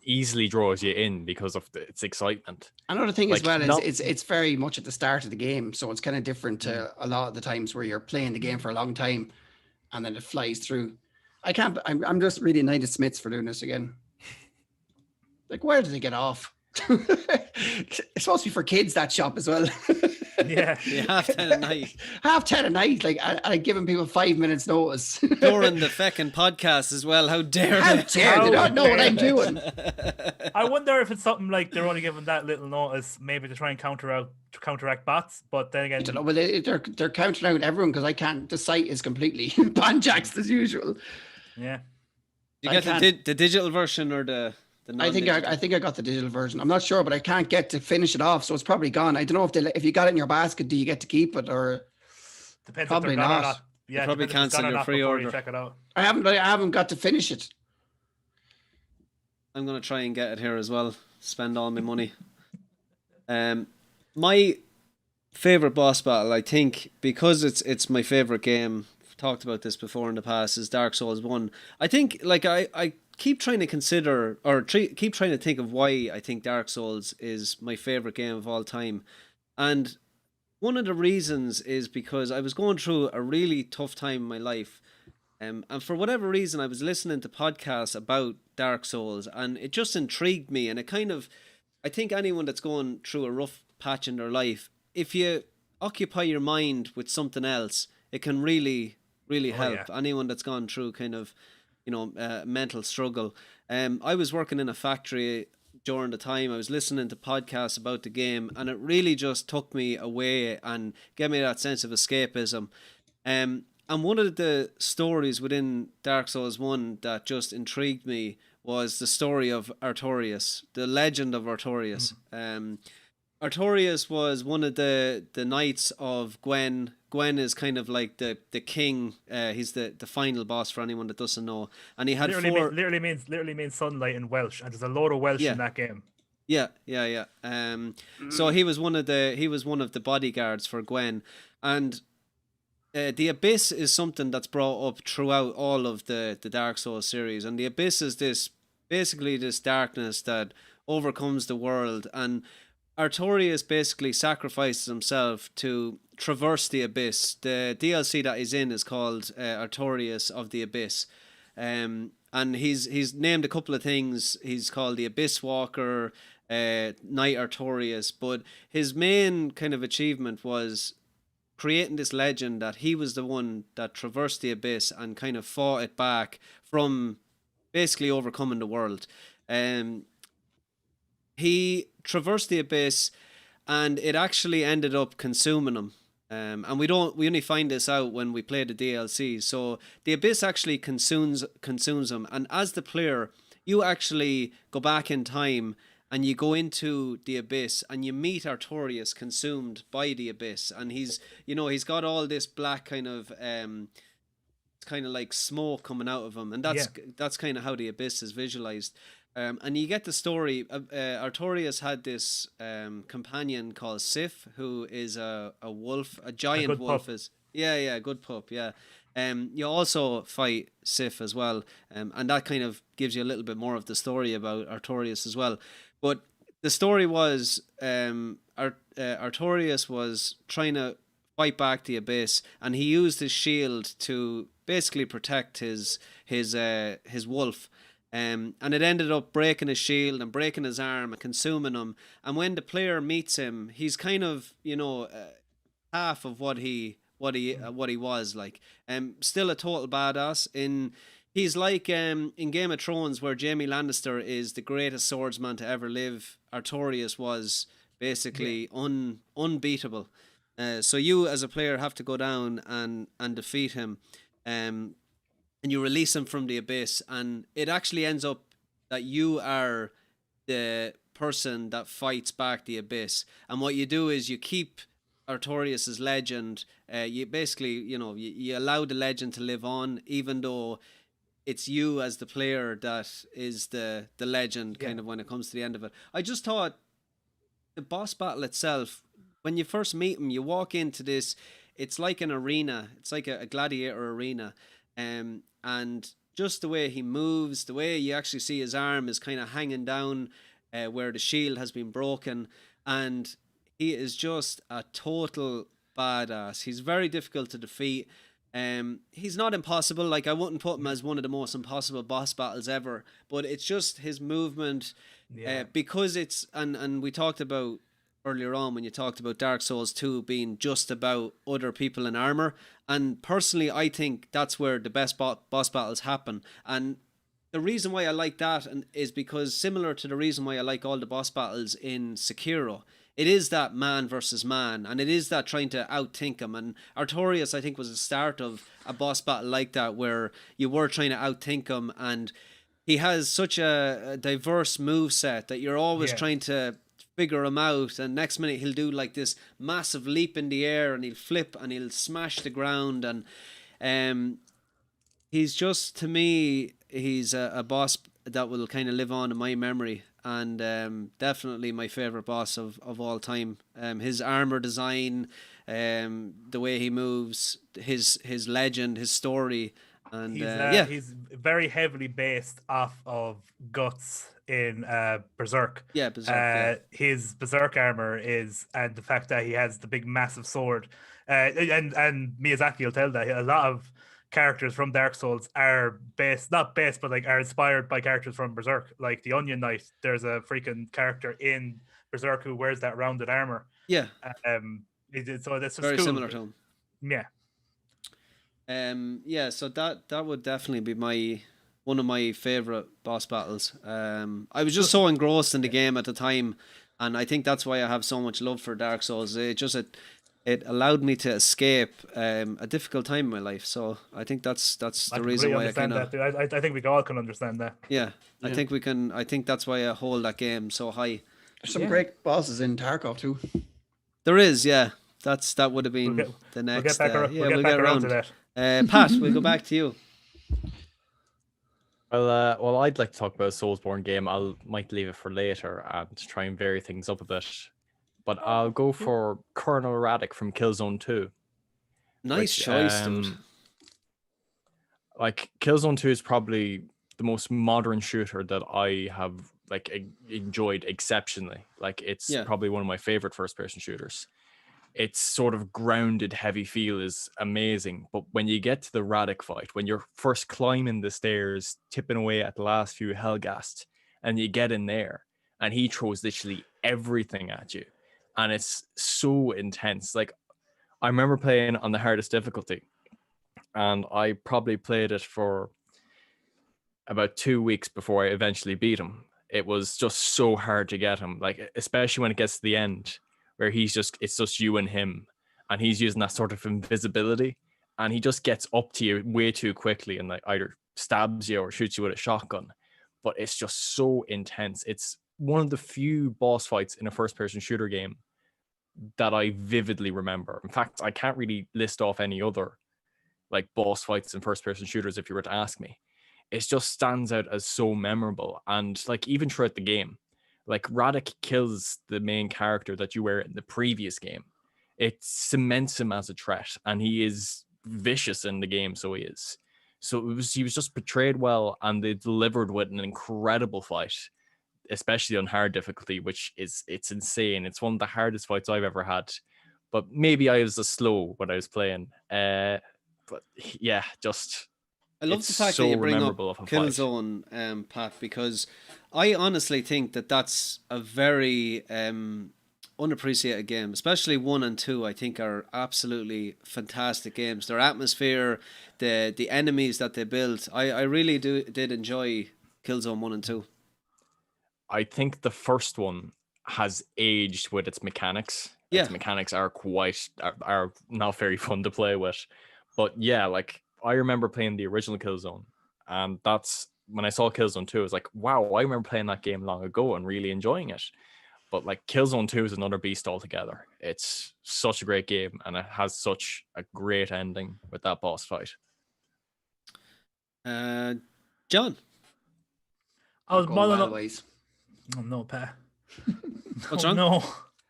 easily draws you in because of its excitement. Another thing as well is it's very much at the start of the game, so it's kind of different to a lot of the times where you're playing the game for a long time, and then it flies through. I'm just really United Smiths for doing this again. Like, where did they get off? It's supposed to be for kids, that shop as well. Yeah, 10:30 at night. 10:30 at night, like I giving people 5 minutes notice. During the feckin' podcast as well. How dare they? They don't know what I'm doing. I wonder if it's something like they're only giving that little notice, maybe to try and counteract bots. But then again, I don't know. Well, they're counting out everyone because I can't. The site is completely banjaxed as usual. Yeah. You get the digital version or the I think I got the digital version. I'm not sure, but I can't get to finish it off, so it's probably gone. I don't know if you got it in your basket, do you get to keep it or? Depends. Probably if they're not. or not. Yeah, probably cancel your pre-order. Check it out. I haven't got to finish it. I'm gonna try and get it here as well. Spend all my money. My favorite boss battle, I think, because it's my favorite game. I've talked about this before in the past. Is Dark Souls 1. I think, like, I keep trying to consider keep trying to think of why I think Dark Souls is my favorite game of all time, and one of the reasons is because I was going through a really tough time in my life, and for whatever reason I was listening to podcasts about Dark Souls, and it just intrigued me, and it kind of, I think anyone that's going through a rough patch in their life, if you occupy your mind with something else, it can really, really help. Anyone that's gone through kind of mental struggle. I was working in a factory during the time. I was listening to podcasts about the game, and it really just took me away and gave me that sense of escapism. And one of the stories within Dark Souls 1 that just intrigued me was the story of Artorias, the legend of Artorias. Artorias was one of the knights of Gwen. Gwen is kind of like the king. He's the final boss for anyone that doesn't know. And he had literally means sunlight in Welsh, and there's a load of Welsh in that game. Yeah. So he was one of the bodyguards for Gwen, and the Abyss is something that's brought up throughout all of the Dark Souls series, and the Abyss is this darkness that overcomes the world. And Artorias basically sacrifices himself to traverse the abyss. The DLC that he's in is called Artorias of the Abyss. And he's named a couple of things. He's called the Abyss Walker, Knight Artorias, but his main kind of achievement was creating this legend that he was the one that traversed the abyss and kind of fought it back from basically overcoming the world. He traversed the abyss, and it actually ended up consuming him. And we only find this out when we play the DLC. So the abyss actually consumes him, and as the player, you actually go back in time and you go into the abyss and you meet Artorias consumed by the abyss, and he's got all this black kind of it's kind of like smoke coming out of him, and that's kind of how the abyss is visualized. And you get the story. Artorias had this companion called Sif, who is a wolf, a giant wolf. Pup. Good pup. Yeah. You also fight Sif as well, and that kind of gives you a little bit more of the story about Artorias as well. But the story was Artorias was trying to fight back the abyss, and he used his shield to basically protect his wolf. And it ended up breaking his shield and breaking his arm and consuming him. And when the player meets him, he's kind of half of what he was like. Still a total badass. He's like in Game of Thrones, where Jaime Lannister is the greatest swordsman to ever live. Artorias was basically unbeatable. So you as a player have to go down and defeat him. And you release him from the abyss, and it actually ends up that you are the person that fights back the abyss. And what you do is you keep Artorias' legend. You basically, you allow the legend to live on, even though it's you as the player that is the legend kind of when it comes to the end of it. I just thought the boss battle itself, when you first meet him, you walk into this, it's like an arena. It's like a gladiator arena. And just the way he moves, the way you actually see his arm is kind of hanging down where the shield has been broken, and he is just a total badass. He's very difficult to defeat. He's not impossible. Like, I wouldn't put him as one of the most impossible boss battles ever, but it's just his movement, because it's and we talked about earlier on when you talked about Dark Souls 2 being just about other people in armor, and personally I think that's where the best boss battles happen. And the reason why I like that is because, similar to the reason why I like all the boss battles in Sekiro, it is that man versus man, and it is that trying to outthink him. And Artorias, I think, was the start of a boss battle like that, where you were trying to outthink him, and he has such a diverse moveset that you're always trying to figure him out, and next minute he'll do like this massive leap in the air, and he'll flip and he'll smash the ground. And he's just, to me, he's a boss that will kind of live on in my memory, and definitely my favorite boss of all time. His armor design, the way he moves, his legend, his story, and he's very heavily based off of Guts in Berserk. Berserk. His Berserk armor is, and the fact that he has the big massive sword, and Miyazaki will tell that a lot of characters from Dark Souls are not based, but like are inspired by characters from Berserk. Like the Onion Knight, there's a freaking character in Berserk who wears that rounded armor. So that's very cool. Similar to him. So that would definitely be one of my favorite boss battles. I was just so engrossed in the game at the time, and I think that's why I have so much love for Dark Souls. It allowed me to escape a difficult time in my life. So I think that's the reason why I kind of. I think we all can understand that. I think we can. I think that's why I hold that game so high. There's some great bosses in Tarkov too. There is, that would have been the next. We'll get around to that. Pat, we'll go back to you. Well, I'd like to talk about a Soulsborne game. Might leave it for later and try and vary things up a bit. But I'll go for Colonel Radek from Killzone 2. Nice choice, dude. Like, Killzone 2 is probably the most modern shooter that I have enjoyed exceptionally. Like it's probably one of my favorite first-person shooters. Its sort of grounded, heavy feel is amazing. But when you get to the Radek fight, when you're first climbing the stairs, tipping away at the last few Helghast, and you get in there, and he throws literally everything at you, and it's so intense. Like, I remember playing on the hardest difficulty, and I probably played it for about 2 weeks before I eventually beat him. It was just so hard to get him, like, especially when it gets to the end, where it's just you and him, and he's using that sort of invisibility, and he just gets up to you way too quickly and like either stabs you or shoots you with a shotgun. But it's just so intense. It's one of the few boss fights in a first-person shooter game that I vividly remember. In fact, I can't really list off any other like boss fights in first-person shooters if you were to ask me. It just stands out as so memorable. And like even throughout the game, like Radek kills the main character that you were in the previous game. It cements him as a threat, and he is vicious in the game, so he is. So he was just portrayed well, and they delivered with an incredible fight, especially on hard difficulty, it's insane. It's one of the hardest fights I've ever had. But maybe I was slow when I was playing. But yeah, just I love the fact that you bring up Killzone, Pat, because I honestly think that that's a very unappreciated game, especially 1 and 2. I think are absolutely fantastic games. Their atmosphere, the enemies that they built, I really did enjoy Killzone 1 and 2. I think the first one has aged with its mechanics. Yeah. Its mechanics are are not very fun to play with. But yeah, like I remember playing the original Killzone, and that's when I saw Killzone 2, I was like, wow, I remember playing that game long ago and really enjoying it. But like Killzone 2 is another beast altogether. It's such a great game, and it has such a great ending with that boss fight. John? I was mulling up. Ways. Oh no, Pat. What's wrong? No.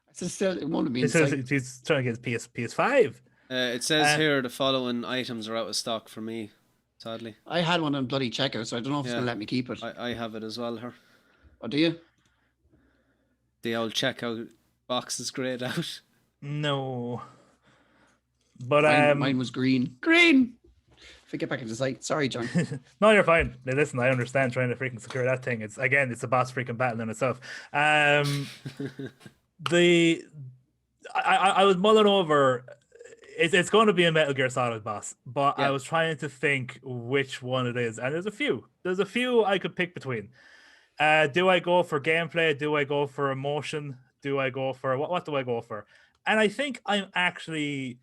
It's still, it won't be It says he's trying to get his PS5. It says here the following items are out of stock for me, sadly. I had one on bloody checkout, so I don't know if it's going to let me keep it. I have it as well here. Oh, do you? The old checkout box is grayed out. No. But mine was green. Green! If we get back into the site. Sorry, John. No, you're fine. Now, listen, I understand trying to freaking secure that thing. It's a boss freaking battle in itself. I was mulling over. It's going to be a Metal Gear Solid boss, but I was trying to think which one it is, and there's a few. There's a few I could pick between. Do I go for gameplay? Do I go for emotion? Do I go for what do I go for? And I think I'm actually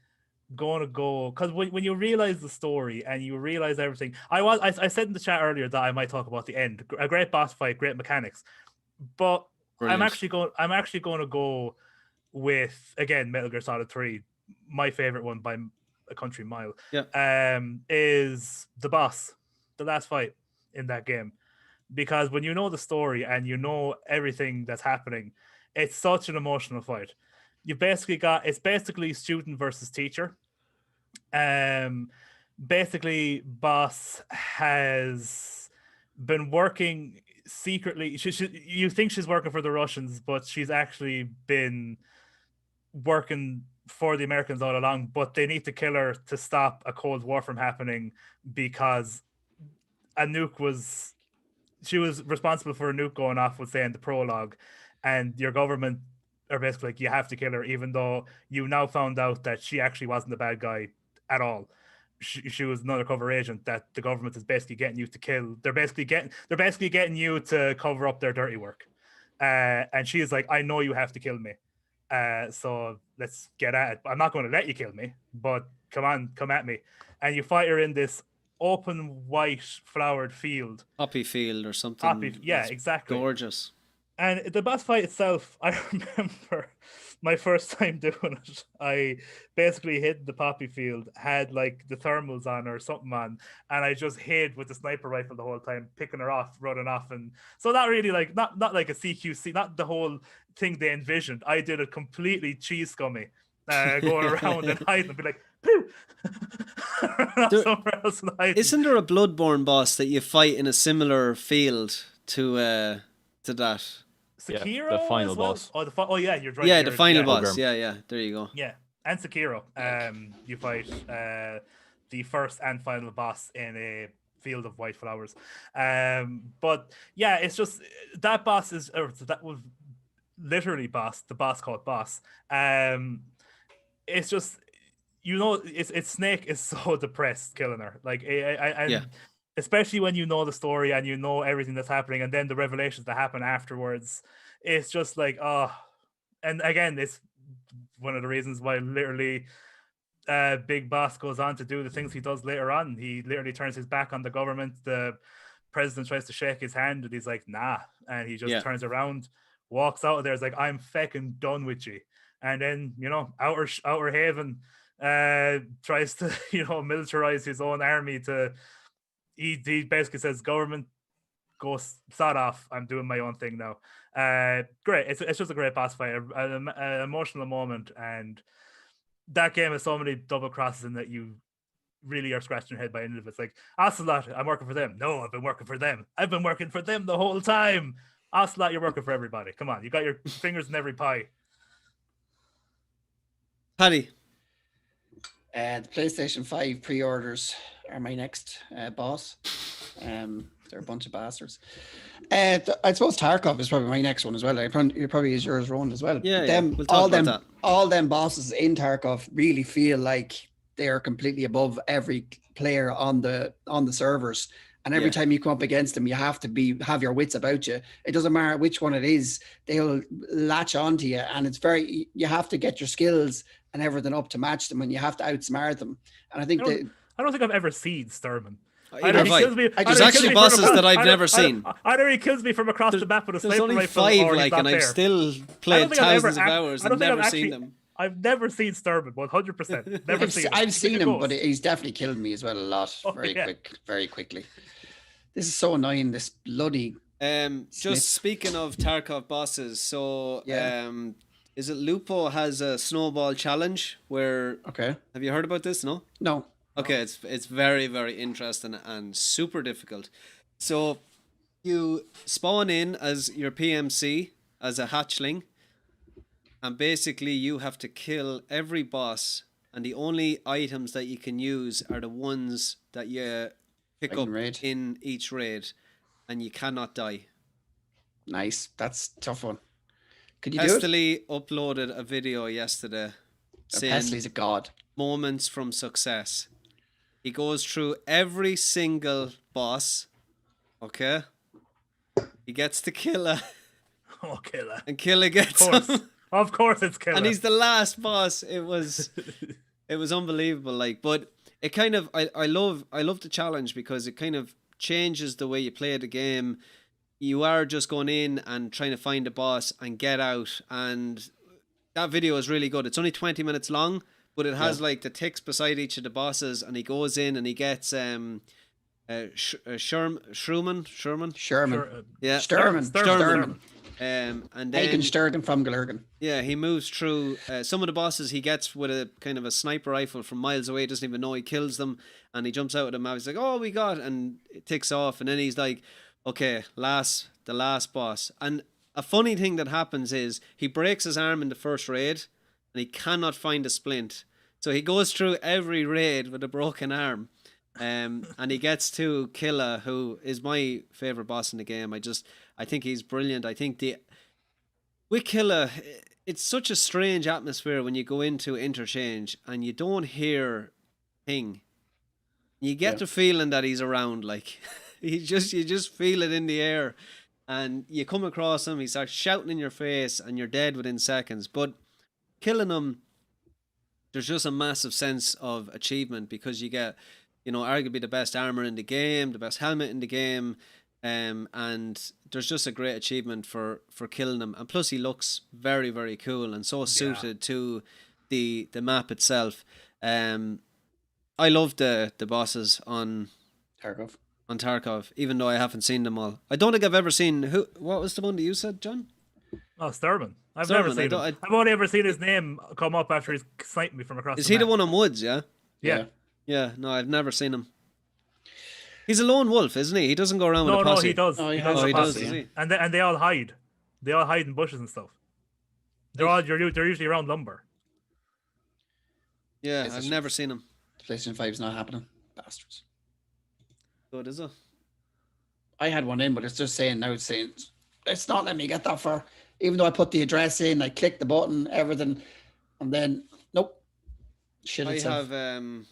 going to go, because when you realize the story and you realize everything, I said in the chat earlier that I might talk about the end. A great boss fight, great mechanics, but brilliant. I'm actually going to go with, again, Metal Gear Solid 3. My favorite one by a country mile. Is the boss, the last fight in that game, because when you know the story and you know everything that's happening, it's such an emotional fight. It's basically student versus teacher. Basically, boss has been working secretly. You think she's working for the Russians, but she's actually been working for the Americans all along, but they need to kill her to stop a Cold War from happening, because she was responsible for a nuke going off, would say in the prologue, and your government are basically like, you have to kill her, even though you now found out that she actually wasn't the bad guy at all. She was an undercover agent that the government is basically getting you to kill. They're basically getting you to cover up their dirty work. And she is like, I know you have to kill me. So let's get at it. I'm not going to let you kill me, but come at me. And you fight her in this open white flowered field, poppy field or something. Exactly, gorgeous. And the boss fight itself, I remember my first time doing it, I basically hid the poppy field, had like the thermals on or something on, and I just hid with the sniper rifle the whole time, picking her off, running off. And so not really like, not like a CQC, not the whole thing they envisioned. I did it completely cheese scummy, going around and hiding and be like, pooh! Somewhere else and hiding. Isn't there a Bloodborne boss that you fight in a similar field to to that. Sekiro, the final as well? boss. Oh, yeah, you're right. Yeah, the final boss. Yeah, there you go. Yeah, and Sekiro. You fight the first and final boss in a field of white flowers. But yeah, it's just that boss is that was literally boss. The boss called boss. It's just it's Snake is so depressed killing her. Like especially when you know the story and you know everything that's happening, and then the revelations that happen afterwards. It's just like, oh, and again, it's one of the reasons why literally Big Boss goes on to do the things he does later on. He literally turns his back on the government. The president tries to shake his hand, and he's like, nah. And he just turns around, walks out of there, is like, I'm fucking done with you. And then, Outer Haven tries to, militarize his own army to, he basically says, government, go start off. I'm doing my own thing now. Great. It's just a great boss fight, an emotional moment, and that game has so many double crosses in that you really are scratching your head by the end of it. It's like, Ocelot, I'm working for them. No, I've been working for them. I've been working for them the whole time. Ocelot, you're working for everybody. Come on, you got your fingers in every pie. Paddy. The PlayStation 5 pre-orders are my next boss. They're a bunch of bastards. I suppose Tarkov is probably my next one as well. It probably is yours, Rowan, as well. Yeah, we'll talk about that. All them bosses in Tarkov really feel like they are completely above every player on the servers. And every time you come up against them, you have to have your wits about you. It doesn't matter which one it is; they'll latch onto you, and you have to get your skills and everything up to match them, and you have to outsmart them. And I don't think I've ever seen Sturman. There's actually bosses that I've never seen. Either he kills me from across the map with a sniper rifle, there's only 5, or and I've still played thousands of hours and never seen them. I've never seen Sturman, 100%. Never seen him. I've seen him, but he's definitely killed me as well a lot, very quickly. This is so annoying. This bloody. Just speaking of Tarkov bosses, so is it Lupo has a snowball challenge where? Okay. Have you heard about this? No. No. Okay, it's very, very interesting and super difficult. So you spawn in as your PMC, as a hatchling, and basically you have to kill every boss, and the only items that you can use are the ones that you pick up in each raid, and you cannot die. Nice. That's a tough one. Could you do it? Pestily uploaded a video yesterday saying Pestely's a god. Moments from success. He goes through every single boss. Okay. He gets to Killer. Oh, Killer. And Killer gets him. Of course it's Killer. And he's the last boss. It was unbelievable. Like, but it kind of I love the challenge because it kind of changes the way you play the game. You are just going in and trying to find a boss and get out, and that video is really good. It's only 20 minutes long, but it has like the ticks beside each of the bosses, and he goes in and he gets Sherman. Yeah. Sturman. And then Aiken Sturgeon from Gallurgan. Yeah, he moves through some of the bosses. He gets with a kind of a sniper rifle from miles away. Doesn't even know he kills them, and he jumps out of the map. He's like, "Oh, we got," and it ticks off. And then he's like, "Okay, the last boss." And a funny thing that happens is he breaks his arm in the first raid, and he cannot find a splint. So he goes through every raid with a broken arm. And he gets to Killa, who is my favorite boss in the game. I think he's brilliant. I think with Killa, it's such a strange atmosphere when you go into interchange and you don't hear ping. You get the feeling that he's around, like you just feel it in the air, and you come across him. He starts shouting in your face, and you're dead within seconds. But killing him, there's just a massive sense of achievement because you get, arguably the best armor in the game, the best helmet in the game, and there's just a great achievement for killing him. And plus, he looks very, very cool and so suited to the map itself. I love the bosses on Tarkov, even though I haven't seen them all. I don't think I've ever seen what was the one that you said, John? Oh, Sturman. I've never seen him. I've only ever seen his name come up after he's sniped me from across the map. Is he the one on Woods, yeah? Yeah. Yeah, no, I've never seen him. He's a lone wolf, isn't he? He doesn't go around with a posse. No, he does. Oh, he has does. a a posse, posse. yeah. And they all hide. They all hide in bushes and stuff. They're usually around lumber. Yeah, I've never seen him. PlayStation 5's not happening. Bastards. Good, is it? I had one in, but it's just saying now, it's not letting me get that far. Even though I put the address in, I clicked the button, everything, and then nope. Shit I itself. have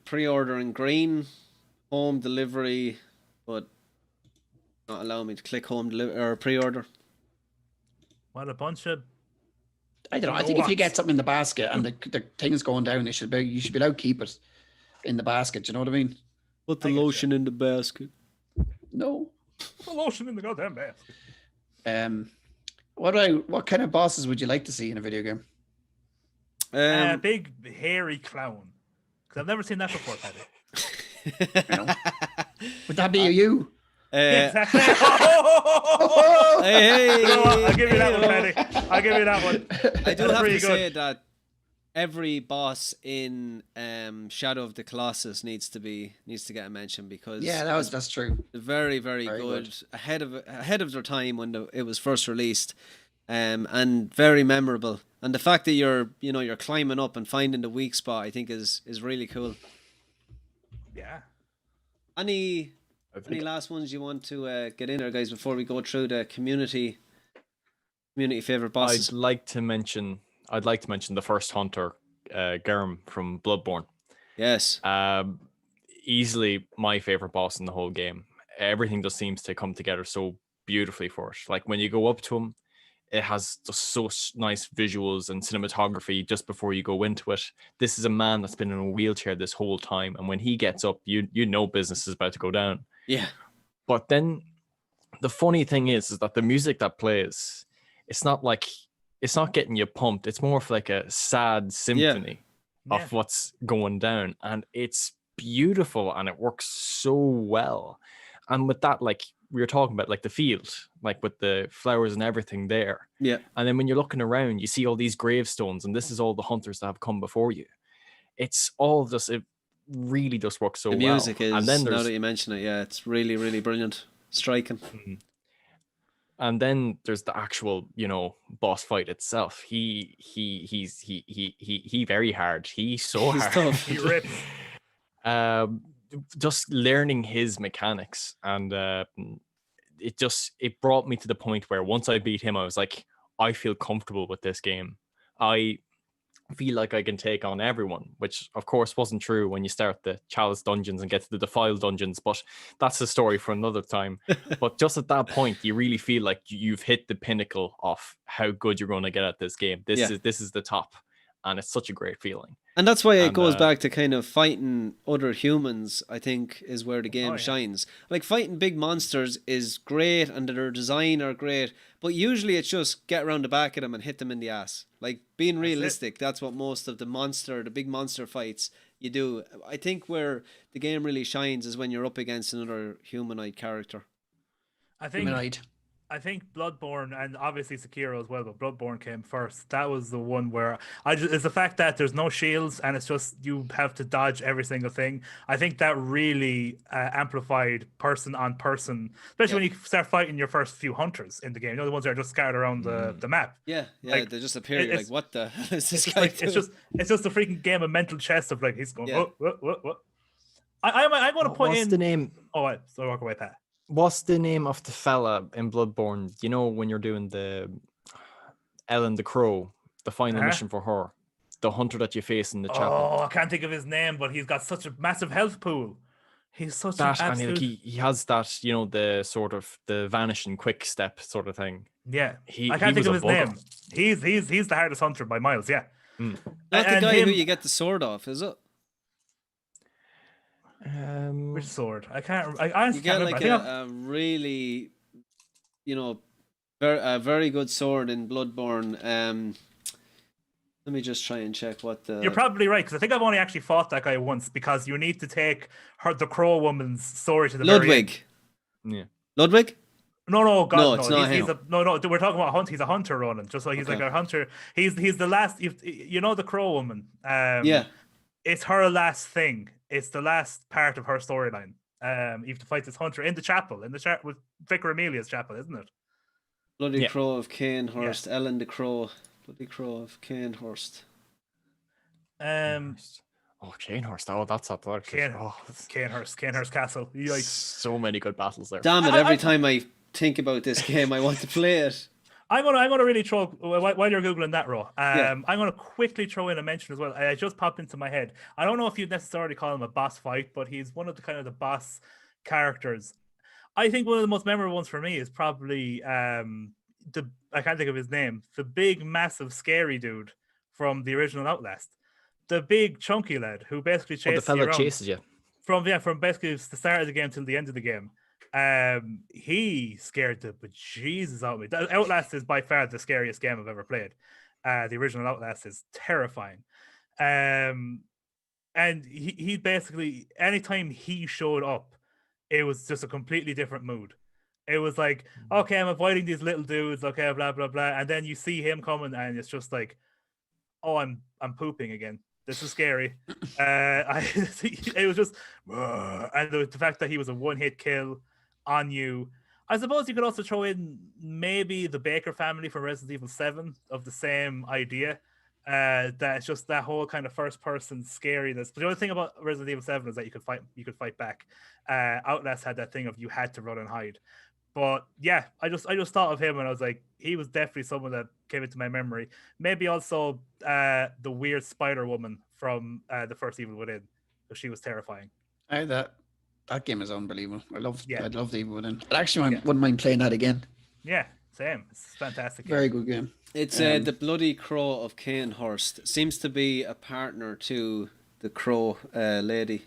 pre-ordering green home delivery, but not allowing me to click home delivery or pre-order. What a bunch of. I don't know. I think if you get something in the basket and the thing's going down, you should be allowed to keep it in the basket. Do you know what I mean? Put the lotion in the basket. No. Put the lotion in the goddamn basket. What kind of bosses would you like to see in a video game? Big hairy clown. Because I've never seen that before, Paddy. Would that be you? Yeah, exactly. Hey, you know what? I'll give you that one, Paddy. I'll give you that one. I do That's have pretty to good. say that every boss in Shadow of the Colossus needs to get a mention because that's true. Very, very good. Ahead of their time when it was first released, and very memorable. And the fact that you're climbing up and finding the weak spot, I think is really cool. Yeah. Any last ones you want to get in there, guys, before we go through the community favorite bosses? I'd like to mention the first hunter, Germ from Bloodborne. Yes. Easily my favorite boss in the whole game. Everything just seems to come together so beautifully for it. Like when you go up to him, it has just so nice visuals and cinematography just before you go into it. This is a man that's been in a wheelchair this whole time, and when he gets up, you know business is about to go down. Yeah. But then the funny thing is that the music that plays, it's not getting you pumped. It's more of like a sad symphony of what's going down, and it's beautiful and it works so well. And with that, like we were talking about, like the field, like with the flowers and everything there. Yeah. And then when you're looking around, you see all these gravestones, and this is all the hunters that have come before you. It's all just, it really just works so well. The music is, and then now that you mention it, it's really, really brilliant. Striking. Mm-hmm. And then there's the actual, boss fight itself. He's very hard. He's so hard. Tough. He rips. Just learning his mechanics, and it brought me to the point where once I beat him, I was like, I feel comfortable with this game. I feel like I can take on everyone, which of course wasn't true when you start the Chalice dungeons and get to the Defiled dungeons, but that's a story for another time. But just at that point, you really feel like you've hit the pinnacle of how good you're going to get at this game. This is the top, and it's such a great feeling. And that's why it goes back to kind of fighting other humans, I think, is where the game shines. Like, fighting big monsters is great and their design are great, but usually it's just get around the back of them and hit them in the ass. Like, being realistic, that's what most of the big monster fights you do. I think where the game really shines is when you're up against another humanoid character. I think Bloodborne, and obviously Sekiro as well, but Bloodborne came first. That was the one where it's the fact that there's no shields and it's just you have to dodge every single thing. I think that really amplified person on person, especially when you start fighting your first few hunters in the game. The ones that are just scattered around the map. Yeah, like, they just appear. You're like, what the hell is this guy like, doing? It's just a freaking game of mental chess of like he's going. What? I'm going to point What's in the name? Oh, so walk away, Pat. What's the name of the fella in Bloodborne? You know, when you're doing the Ellen the Crow, the final mission for her, the hunter that you face in the chapel. Oh, I can't think of his name, but he's got such a massive health pool. He's such an absolute... And he has that, the sort of the vanishing quick step sort of thing. Yeah, I can't think of his name. He's the hardest hunter by miles. Yeah, not the guy who you get the sword off, is it? Which sword? I honestly you get can't like remember. a really, a very good sword in Bloodborne. Let me just try and check what the. You're probably right, because I think I've only actually fought that guy once, because you need to take the Crow woman's sword to the Ludwig. Very end. Yeah. Ludwig? No, God, no. It's not him. We're talking about Hunt. He's a hunter, Ronan. Just so he's like a hunter. He's the last. The Crow woman. Yeah. It's her last thing. It's the last part of her storyline. You have to fight this hunter in the chapel, with Vicar Amelia's chapel, isn't it? Bloody Crow of Canehurst, Ellen the Crow. Bloody Crow of Canehurst. Canehurst. Oh, that's up there. Canehurst Castle. Yikes. So many good battles there. Damn it! Every time I think about this game, I want to play it. I'm gonna really throw while you're googling that, Ro. I'm gonna quickly throw in a mention as well. I just popped into my head. I don't know if you'd necessarily call him a boss fight, but he's one of the kind of the boss characters. I think one of the most memorable ones for me is probably I can't think of his name. The big, massive, scary dude from the original Outlast. The big, chunky lad who basically chases the you fella around chases you from basically the start of the game till the end of the game. He scared the bejesus out of me. Outlast is by far the scariest game I've ever played. The original Outlast is terrifying. And he basically, anytime he showed up, it was just a completely different mood. It was like, okay, I'm avoiding these little dudes, okay, blah blah blah, and then you see him coming, and it's just like, oh, I'm pooping again. This is scary. It was just, and the fact that he was a one-hit kill on you. I suppose you could also throw in maybe the Baker family from Resident Evil 7 of the same idea. That's just that whole kind of first-person scariness. But the only thing about Resident Evil 7 is that you could fight back. Outlast had that thing of you had to run and hide. But yeah, I just thought of him and I was like, he was definitely someone that came into my memory. Maybe also the weird Spider Woman from the first Evil Within, because she was terrifying. That game is unbelievable. I love the Evil Within. But actually, I wouldn't mind playing that again. Yeah, same. It's a fantastic game. Very good game. It's the Bloody Crow of Canehurst. Seems to be a partner to the Crow lady.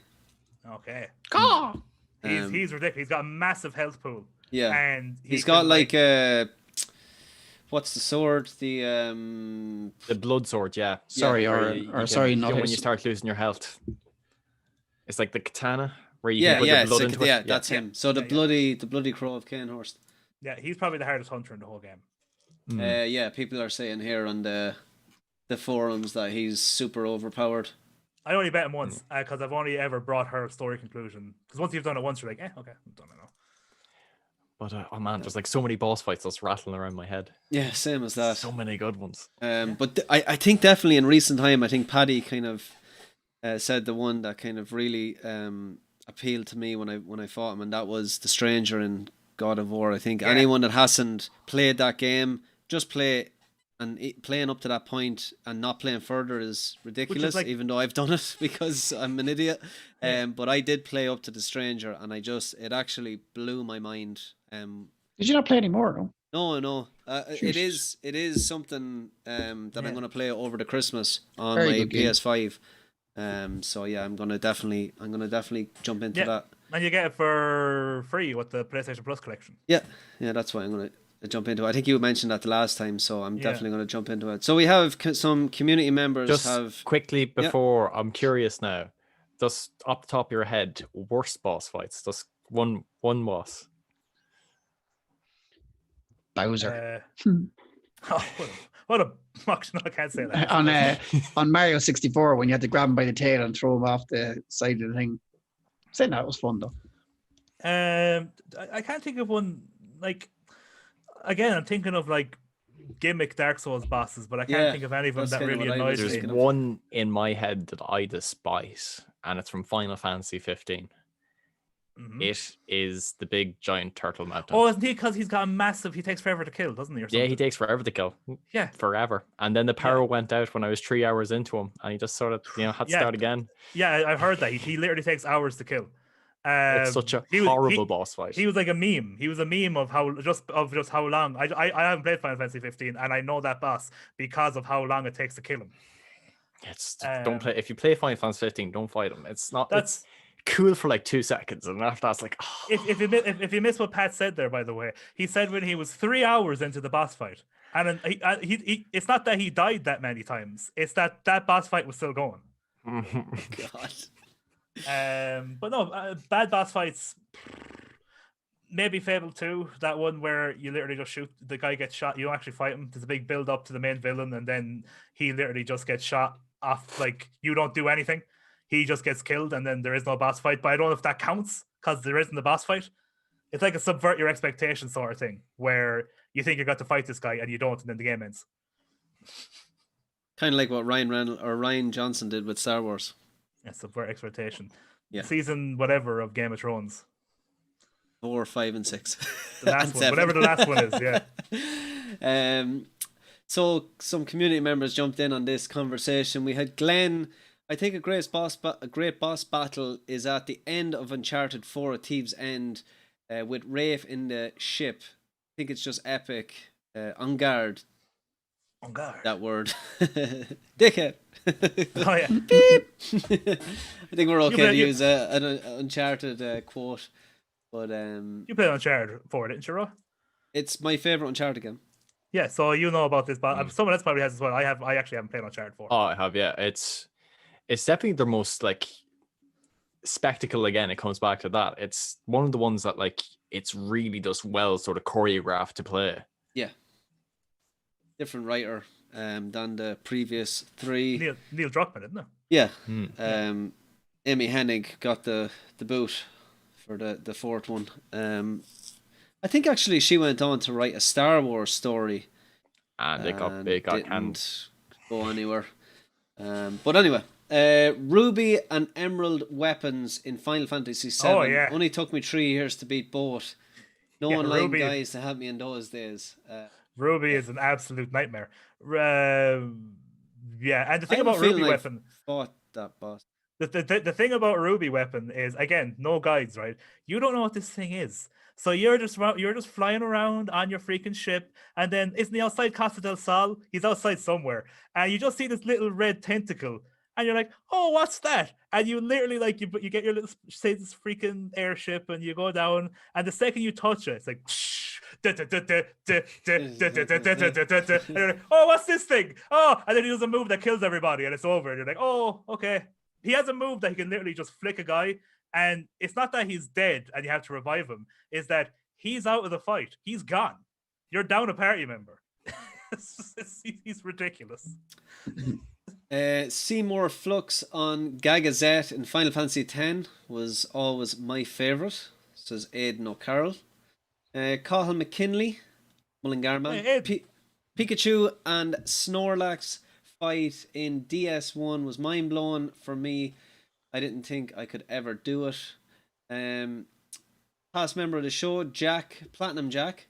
Okay. Caw! He's ridiculous. He's got a massive health pool. Yeah, and he's got like what's the sword? The blood sword. Yeah. Sorry, not when you start losing your health. It's like the katana where you can put the blood into it. That's him. So the bloody Crow of Canehurst. Yeah, he's probably the hardest hunter in the whole game. Yeah, people are saying here on the forums that he's super overpowered. I only bet him once because I've only ever brought her story conclusion. Because once you've done it once, you're like, okay, I've done it now. But oh man, there's like so many boss fights that's rattling around my head. Yeah, same as that. So many good ones. But I think definitely in recent time, I think Paddy kind of said the one that kind of really appealed to me when I fought him, and that was the Stranger in God of War. I think anyone that hasn't played that game, just play. And playing up to that point and not playing further is ridiculous, even though I've done it because I'm an idiot. But I did play up to the Stranger, and it actually blew my mind. Did you not play anymore? No. It is something that I'm going to play over the Christmas on my PS5. So yeah, I'm gonna definitely jump into that. And you get it for free with the PlayStation Plus collection. Yeah, that's why I'm gonna jump into it. I think you mentioned that the last time, so I'm definitely going to jump into it. So we have some community members. Just quickly before, I'm curious now. Just off the top of your head, worst boss fights. Just one boss. Bowser. What a fuck! No, I can't say that. On Mario 64, when you had to grab him by the tail and throw him off the side of the thing. Saying that was fun though. I can't think of one like. Again, I'm thinking of like gimmick Dark Souls bosses, but I can't think of any of them that really annoys me. There's one in my head that I despise, and it's from Final Fantasy 15. Mm-hmm. It is the big giant turtle mountain. Oh, isn't he? Because he's got a massive. He takes forever to kill, doesn't he? Or something? Yeah, he takes forever to kill. Yeah, forever. And then the power went out when I was 3 hours into him, and he just sort of had to start again. Yeah, I've heard that he literally takes hours to kill. It's such a horrible boss fight. He was like a meme. He was a meme of how long. I haven't played Final Fantasy 15, and I know that boss because of how long it takes to kill him. Don't play. If you play Final Fantasy 15, don't fight him. It's not. It's cool for like 2 seconds, and after that's like. Oh. If you miss what Pat said there, by the way, he said when he was 3 hours into the boss fight, and he it's not that he died that many times. It's that boss fight was still going. Oh God. But no, bad boss fights. Maybe Fable 2, that one where you literally just shoot the guy, gets shot. You don't actually fight him. There's a big build up to the main villain, and then he literally just gets shot off. Like you don't do anything. he just gets killed and then there is no boss fight. But I don't know if that counts because there isn't a boss fight. It's like a subvert your expectations sort of thing, where you think you're going to fight this guy and you don't, and then the game ends. Kind of like what Ryan Johnson did with Star Wars. Yeah, subvert expectation. Yeah. Season whatever of Game of Thrones. 4, 5, and 6. The last one, whatever the last one is, yeah. So some community members jumped in on this conversation. We had Glenn. I think a great boss battle is at the end of Uncharted 4 at Thieves' End, with Rafe in the ship. I think it's just epic. On guard. On guard. That word. Dickhead. Oh yeah. Beep. I think we're okay to use an Uncharted quote. But you played Uncharted 4, didn't you, Ro? It's my favorite Uncharted game. Yeah, so you know about this, but someone else probably has as well. I actually haven't played Uncharted 4. Oh, I have, yeah. It's definitely the most like spectacle. Again, it comes back to that. It's one of the ones that like it's really does well sort of choreographed to play. Yeah. Different writer than the previous 3. Neil Druckmann, isn't it? Yeah. Amy Hennig got the boot for the 4th one. I think actually she went on to write a Star Wars story. And it got didn't go anywhere. But anyway, Ruby and Emerald weapons in Final Fantasy VII. Oh, yeah. Only took me 3 years to beat both. No online guys to help me in those days. Ruby is an absolute nightmare. Yeah, and the thing about Ruby weapon, fought that boss. The thing about Ruby weapon is, again, no guides, right? You don't know what this thing is, so you're just flying around on your freaking ship, and then isn't he outside Costa del Sol? He's outside somewhere, and you just see this little red tentacle, and you're like, oh, what's that? And you literally like you get your little say this freaking airship, and you go down, and the second you touch it, it's like. And you're like, oh, what's this thing? Oh, and then he does a move that kills everybody, and it's over. And you're like, oh, okay. He has a move that he can literally just flick a guy, and it's not that he's dead and you have to revive him. It's that he's out of the fight. He's gone. You're down a party member. He's ridiculous. Seymour Flux on Gagazette in Final Fantasy X was always my favourite, says Aidan O'Carroll. Cathal McKinley, Mullingar man. Pikachu and Snorlax fight in DS1 was mind blowing for me. I didn't think I could ever do it. Past member of the show, Platinum Jack.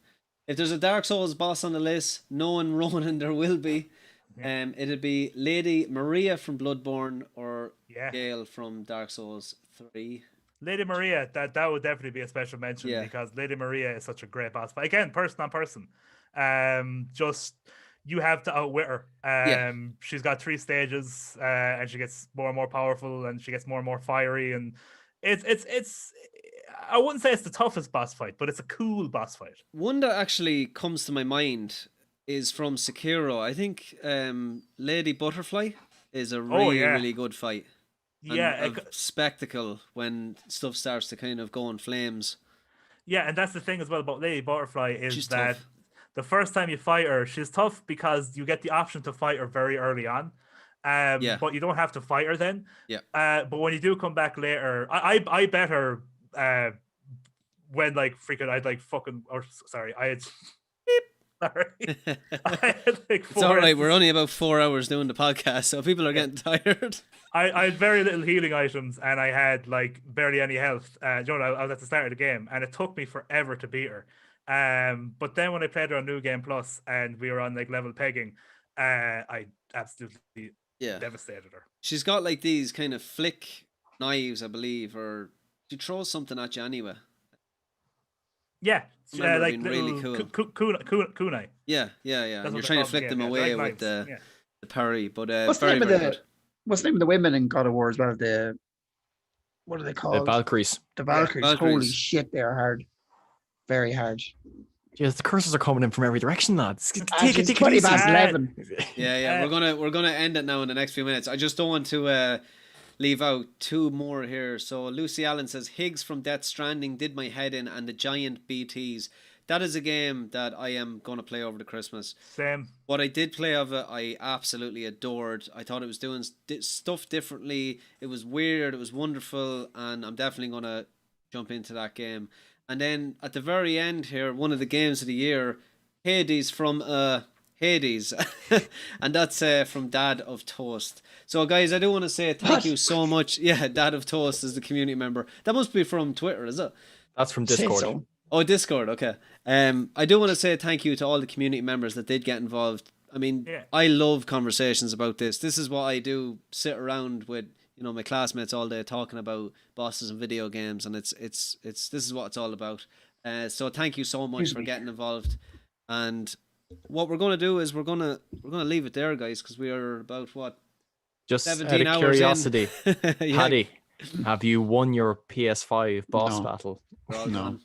If there's a Dark Souls boss on the list, knowing Ronan there will be. It'd be Lady Maria from Bloodborne or Gale from Dark Souls 3. Lady Maria, that would definitely be a special mention because Lady Maria is such a great boss fight. Again, person on person. Just you have to outwit her. She's got 3 stages, and she gets more and more powerful, and she gets more and more fiery, and it's. I wouldn't say it's the toughest boss fight, but it's a cool boss fight. One that actually comes to my mind is from Sekiro. I think Lady Butterfly is a really good fight. A spectacle when stuff starts to kind of go in flames. Yeah, and that's the thing as well about Lady Butterfly is she's that tough. The first time you fight her, she's tough because you get the option to fight her very early on. But you don't have to fight her then. But when you do come back later, I bet her when like freaking I'd like fucking or sorry, I had sorry. I had like it's all right. We're only about 4 hours doing the podcast, so people are getting tired. I had very little healing items, and I had like barely any health. I was at the start of the game, and it took me forever to beat her. But then when I played her on New Game Plus, and we were on like level pegging, I absolutely devastated her. She's got like these kind of flick knives, I believe, or she throws something at you anyway. Yeah, like really cool. kunai. Yeah. And you're trying to flick them away with the parry, but what's very good. What's the name of the women in God of War as well? What are they called? The Valkyries. The Valkyries. Holy shit, they're hard. Very hard. Yes, the curses are coming in from every direction, lads. Take it 20 past 11. Yeah. We're gonna end it now in the next few minutes. I just don't want to leave out 2 more here. So Lucy Allen says Higgs from Death Stranding did my head in, and the giant BTs. that is a game that I am going to play over the Christmas. Same. What I did play of it, I absolutely adored. I thought it was doing stuff differently. It was weird. It was wonderful, and I'm definitely going to jump into that game. And then at the very end here, one of the games of the year, Hades from Hades, and that's from Dad of Toast. So guys, I do want to say thank you so much. Yeah, Dad of Toast is the community member. That must be from Twitter, is it? That's from Discord. So. Oh, Discord, okay. I do want to say thank you to all the community members that did get involved. I mean, I love conversations about this. This is what I do, sit around with, you know, my classmates all day talking about bosses and video games, and it's this is what it's all about. So thank you so much for getting involved. And what we're going to do is we're going to leave it there, guys, because we are about what, just 17 out of hours curiosity, in. Paddy, have you won your PS5 boss battle? No.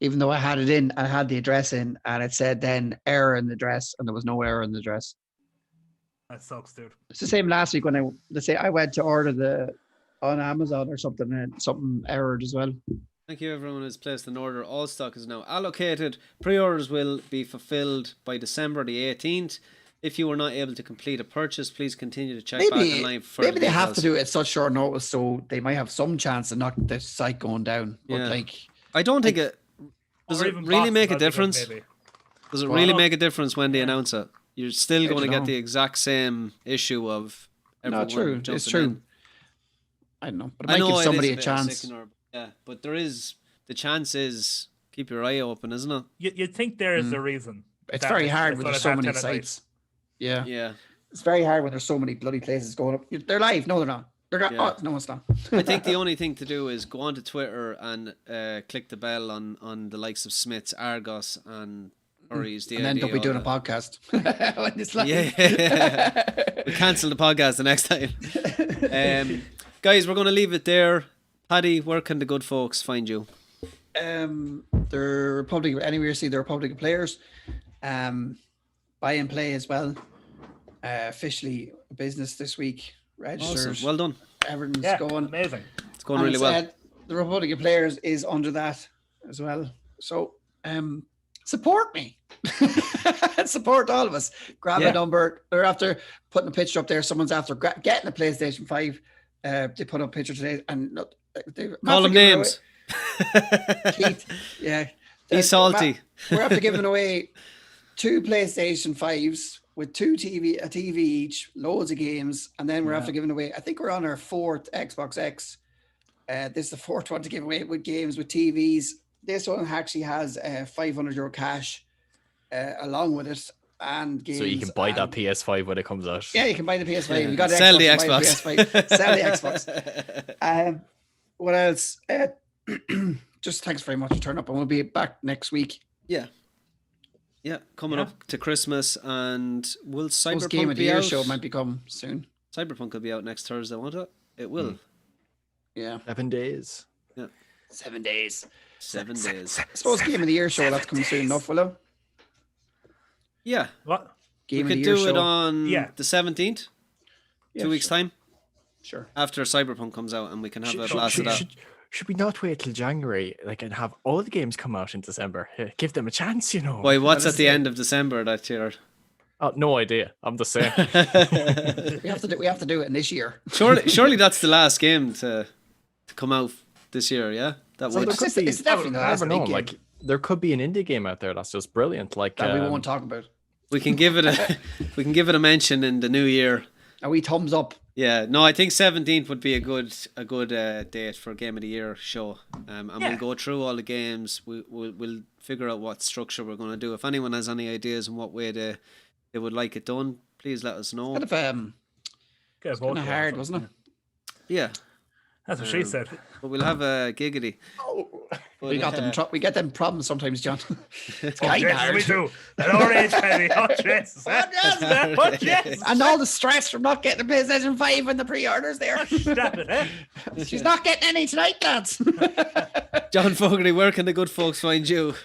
Even though I had it in, I had the address in, and it said then error in the address, and there was no error in the address. That sucks, dude. It's the same last week when I went to order on Amazon or something, and something errored as well. Thank you, everyone who's placed an order. All stock is now allocated. Pre-orders will be fulfilled by December the 18th. If you were not able to complete a purchase, please continue to check back in line for maybe they have to do it at such short notice, so they might have some chance of not the site going down. But I don't think it. Does it really make a difference? Does it really make a difference when they announce it? You're still going to get the exact same issue of everyone. No, true. It's true. In. I don't know, but it might give somebody a chance. Yeah, but the chance is keep your eye open, isn't it? You'd think there is a reason. It's very hard when there's so many sites. Yeah. Yeah. It's very hard when there's so many bloody places going up. They're live. No, they're not. No, it's not. I think the only thing to do is go onto Twitter and click the bell on the likes of Smith's, Argos, and Hurry's. And then they'll be doing a podcast. When it's live. Yeah. We cancel the podcast the next time. Guys, we're going to leave it there. Paddy, where can the good folks find you? The Republic, anywhere you see the Republic of Players. Buy and play as well. Officially a business this week. Registered. Awesome. Well done. Everything's going amazing. It's going really well. The Republic of Players is under that as well. So support me. Support all of us. Grab a number. They're after putting a picture up there. Someone's after getting a PlayStation 5. They put up a picture today and they call them names. Keith. Yeah. He's salty. We're after giving away 2 PlayStation 5s with a TV each, loads of games, and then we're after giving away, I think we're on our 4th Xbox X. This is the 4th one to give away with games, with TVs. This one actually has €500 cash along with it, and games. So you can buy that PS5 when it comes out. Yeah, you can buy the PS5. You got Sell the Xbox. Sell the Xbox. What else? Just thanks very much for turning up, and we'll be back next week. Yeah, coming up to Christmas, and will Cyberpunk Game of the be Year out? show might become soon. Cyberpunk will be out next Thursday, won't it? It will. Yeah. 7 days. Yeah. 7 days. 7 days. I suppose Game of the Year show will have to come soon enough, will it? Yeah. What? Game we of the could Year do it show. on the 17th. 2 weeks' time. Sure. After Cyberpunk comes out, and we can have a blast of that. Should we not wait till January, and have all the games come out in December? Give them a chance, you know. Why? What's at the end of December that year? Oh, no idea. I'm just saying. We have to do it in this year. Surely that's the last game to come out this year. Yeah, that would. It's definitely the last big game. There could be an indie game out there that's just brilliant. That we won't talk about. We can give it a mention in the new year. A wee thumbs up. Yeah, no, I think 17th would be a good date for a Game of the Year show. And we'll go through all the games. We'll figure out what structure we're going to do. If anyone has any ideas on what way they would like it done, please let us know. It's kind of hard, wasn't it? Yeah. That's what she said. But we'll have a giggity. We get them problems sometimes, John. It's kind of hard. We do. At our age, Penny. Oh, Jesus. And all the stress from not getting a PlayStation 5 and the pre-orders there. She's not getting any tonight, lads. John Fogarty, where can the good folks find you?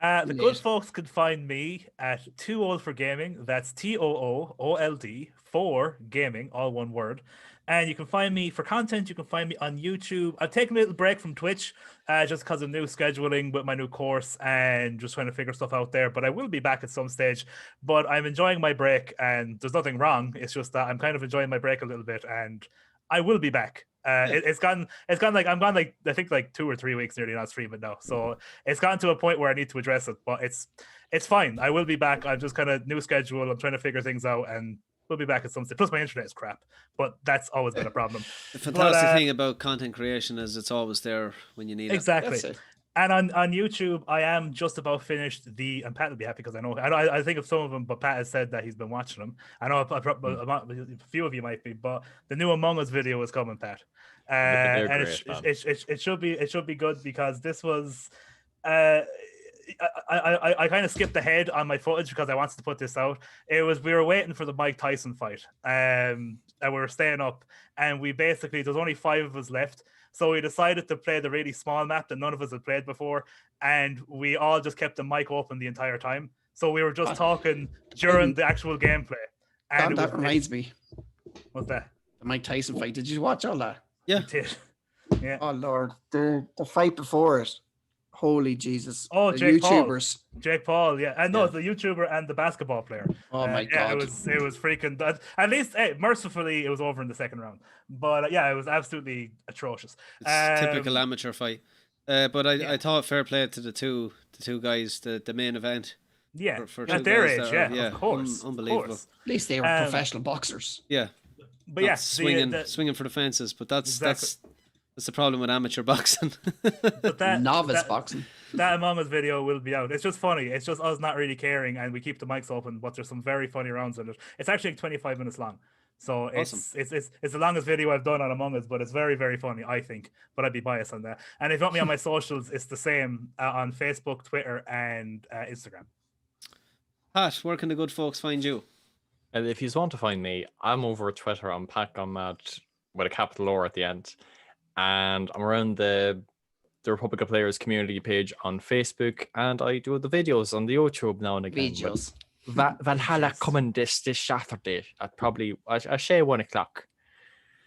The good folks can find me at Too Old for Gaming. That's TOOOLD _gaming, all one word. And you can find me for content. You can find me on YouTube. I've taken a little break from Twitch just because of new scheduling with my new course and just trying to figure stuff out there. But I will be back at some stage. But I'm enjoying my break, and there's nothing wrong. It's just that I'm kind of enjoying my break a little bit, and I will be back. It's gone like I'm gone like I think like 2 or 3 weeks nearly not streaming now. So it's gotten to a point where I need to address it, but it's fine. I will be back. I'm just kind of new schedule. I'm trying to figure things out, and we'll be back at some stage. Plus my internet is crap, but that's always been a problem. The fantastic thing about content creation is it's always there when you need it. Exactly. And on YouTube, I am just about finished and Pat will be happy because I think of some of them, but Pat has said that he's been watching them. I know a few of you might be, but the new Among Us video is coming, Pat. And it should be good because this was I kind of skipped ahead on my footage because I wanted to put this out. We were waiting for the Mike Tyson fight, and we were staying up, and there's only 5 of us left. So we decided to play the really small map that none of us had played before, and we all just kept the mic open the entire time. So we were just talking during the actual gameplay. And that reminds me. What's that? The Mike Tyson fight. Did you watch all that? Yeah. I did. Yeah. Oh Lord, the fight before it. Holy Jesus! Oh, the Jake YouTubers. Paul. Jake Paul, yeah, and no, the YouTuber and the basketball player. Oh my yeah, God! it was freaking. At least, mercifully, it was over in the second round. But yeah, it was absolutely atrocious. It's typical amateur fight. But I thought fair play to the two guys, the main event. Yeah, for at their age, of course, unbelievable. Of course. At least they were professional boxers. Yeah, but yeah, swinging for the fences. But that's the problem with amateur boxing. But novice boxing. That Among Us video will be out. It's just funny. It's just us not really caring, and we keep the mics open. But there's some very funny rounds in it. It's actually 25 minutes long, so awesome. it's the longest video I've done on Among Us. But it's very, very funny, I think. But I'd be biased on that. And if you want me on my socials, it's the same on Facebook, Twitter, and Instagram. Pat, where can the good folks find you? And if you want to find me, I'm over at Twitter. I'm Pat Gone Mad with a capital R at the end. And I'm around the Republic of Players community page on Facebook, and I do the videos on the YouTube now and again. Videos. Valhalla coming this Saturday at probably I say 1 o'clock.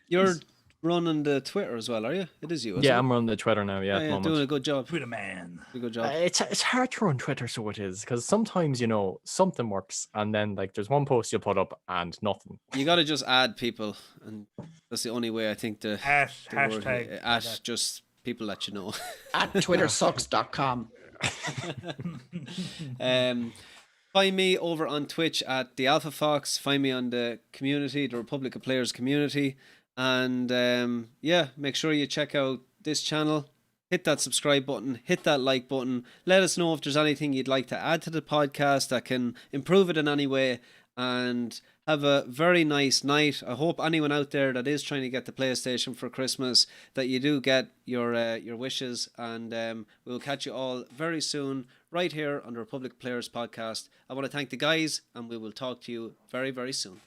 You're running the Twitter as well, are you? It is you. Yeah, I'm running the Twitter now. Yeah, at the moment. Doing a good job. Twitter man. A good job. It's hard to run Twitter, so it is, because sometimes something works, and then like there's one post you'll put up and nothing. You got to just add people, and that's the only way I think the hashtag at just people that you know. At twittersucks.com. Find me over on Twitch at the Alpha Fox. Find me on the community, the Republic of Players community. And make sure you check out this channel. Hit that subscribe button, hit that like button. Let us know if there's anything you'd like to add to the podcast that can improve it in any way. And have a very nice night. I hope anyone out there that is trying to get the PlayStation for Christmas, that you do get your wishes. And we'll catch you all very soon right here on the Republic Players podcast. I want to thank the guys, and we will talk to you very, very soon.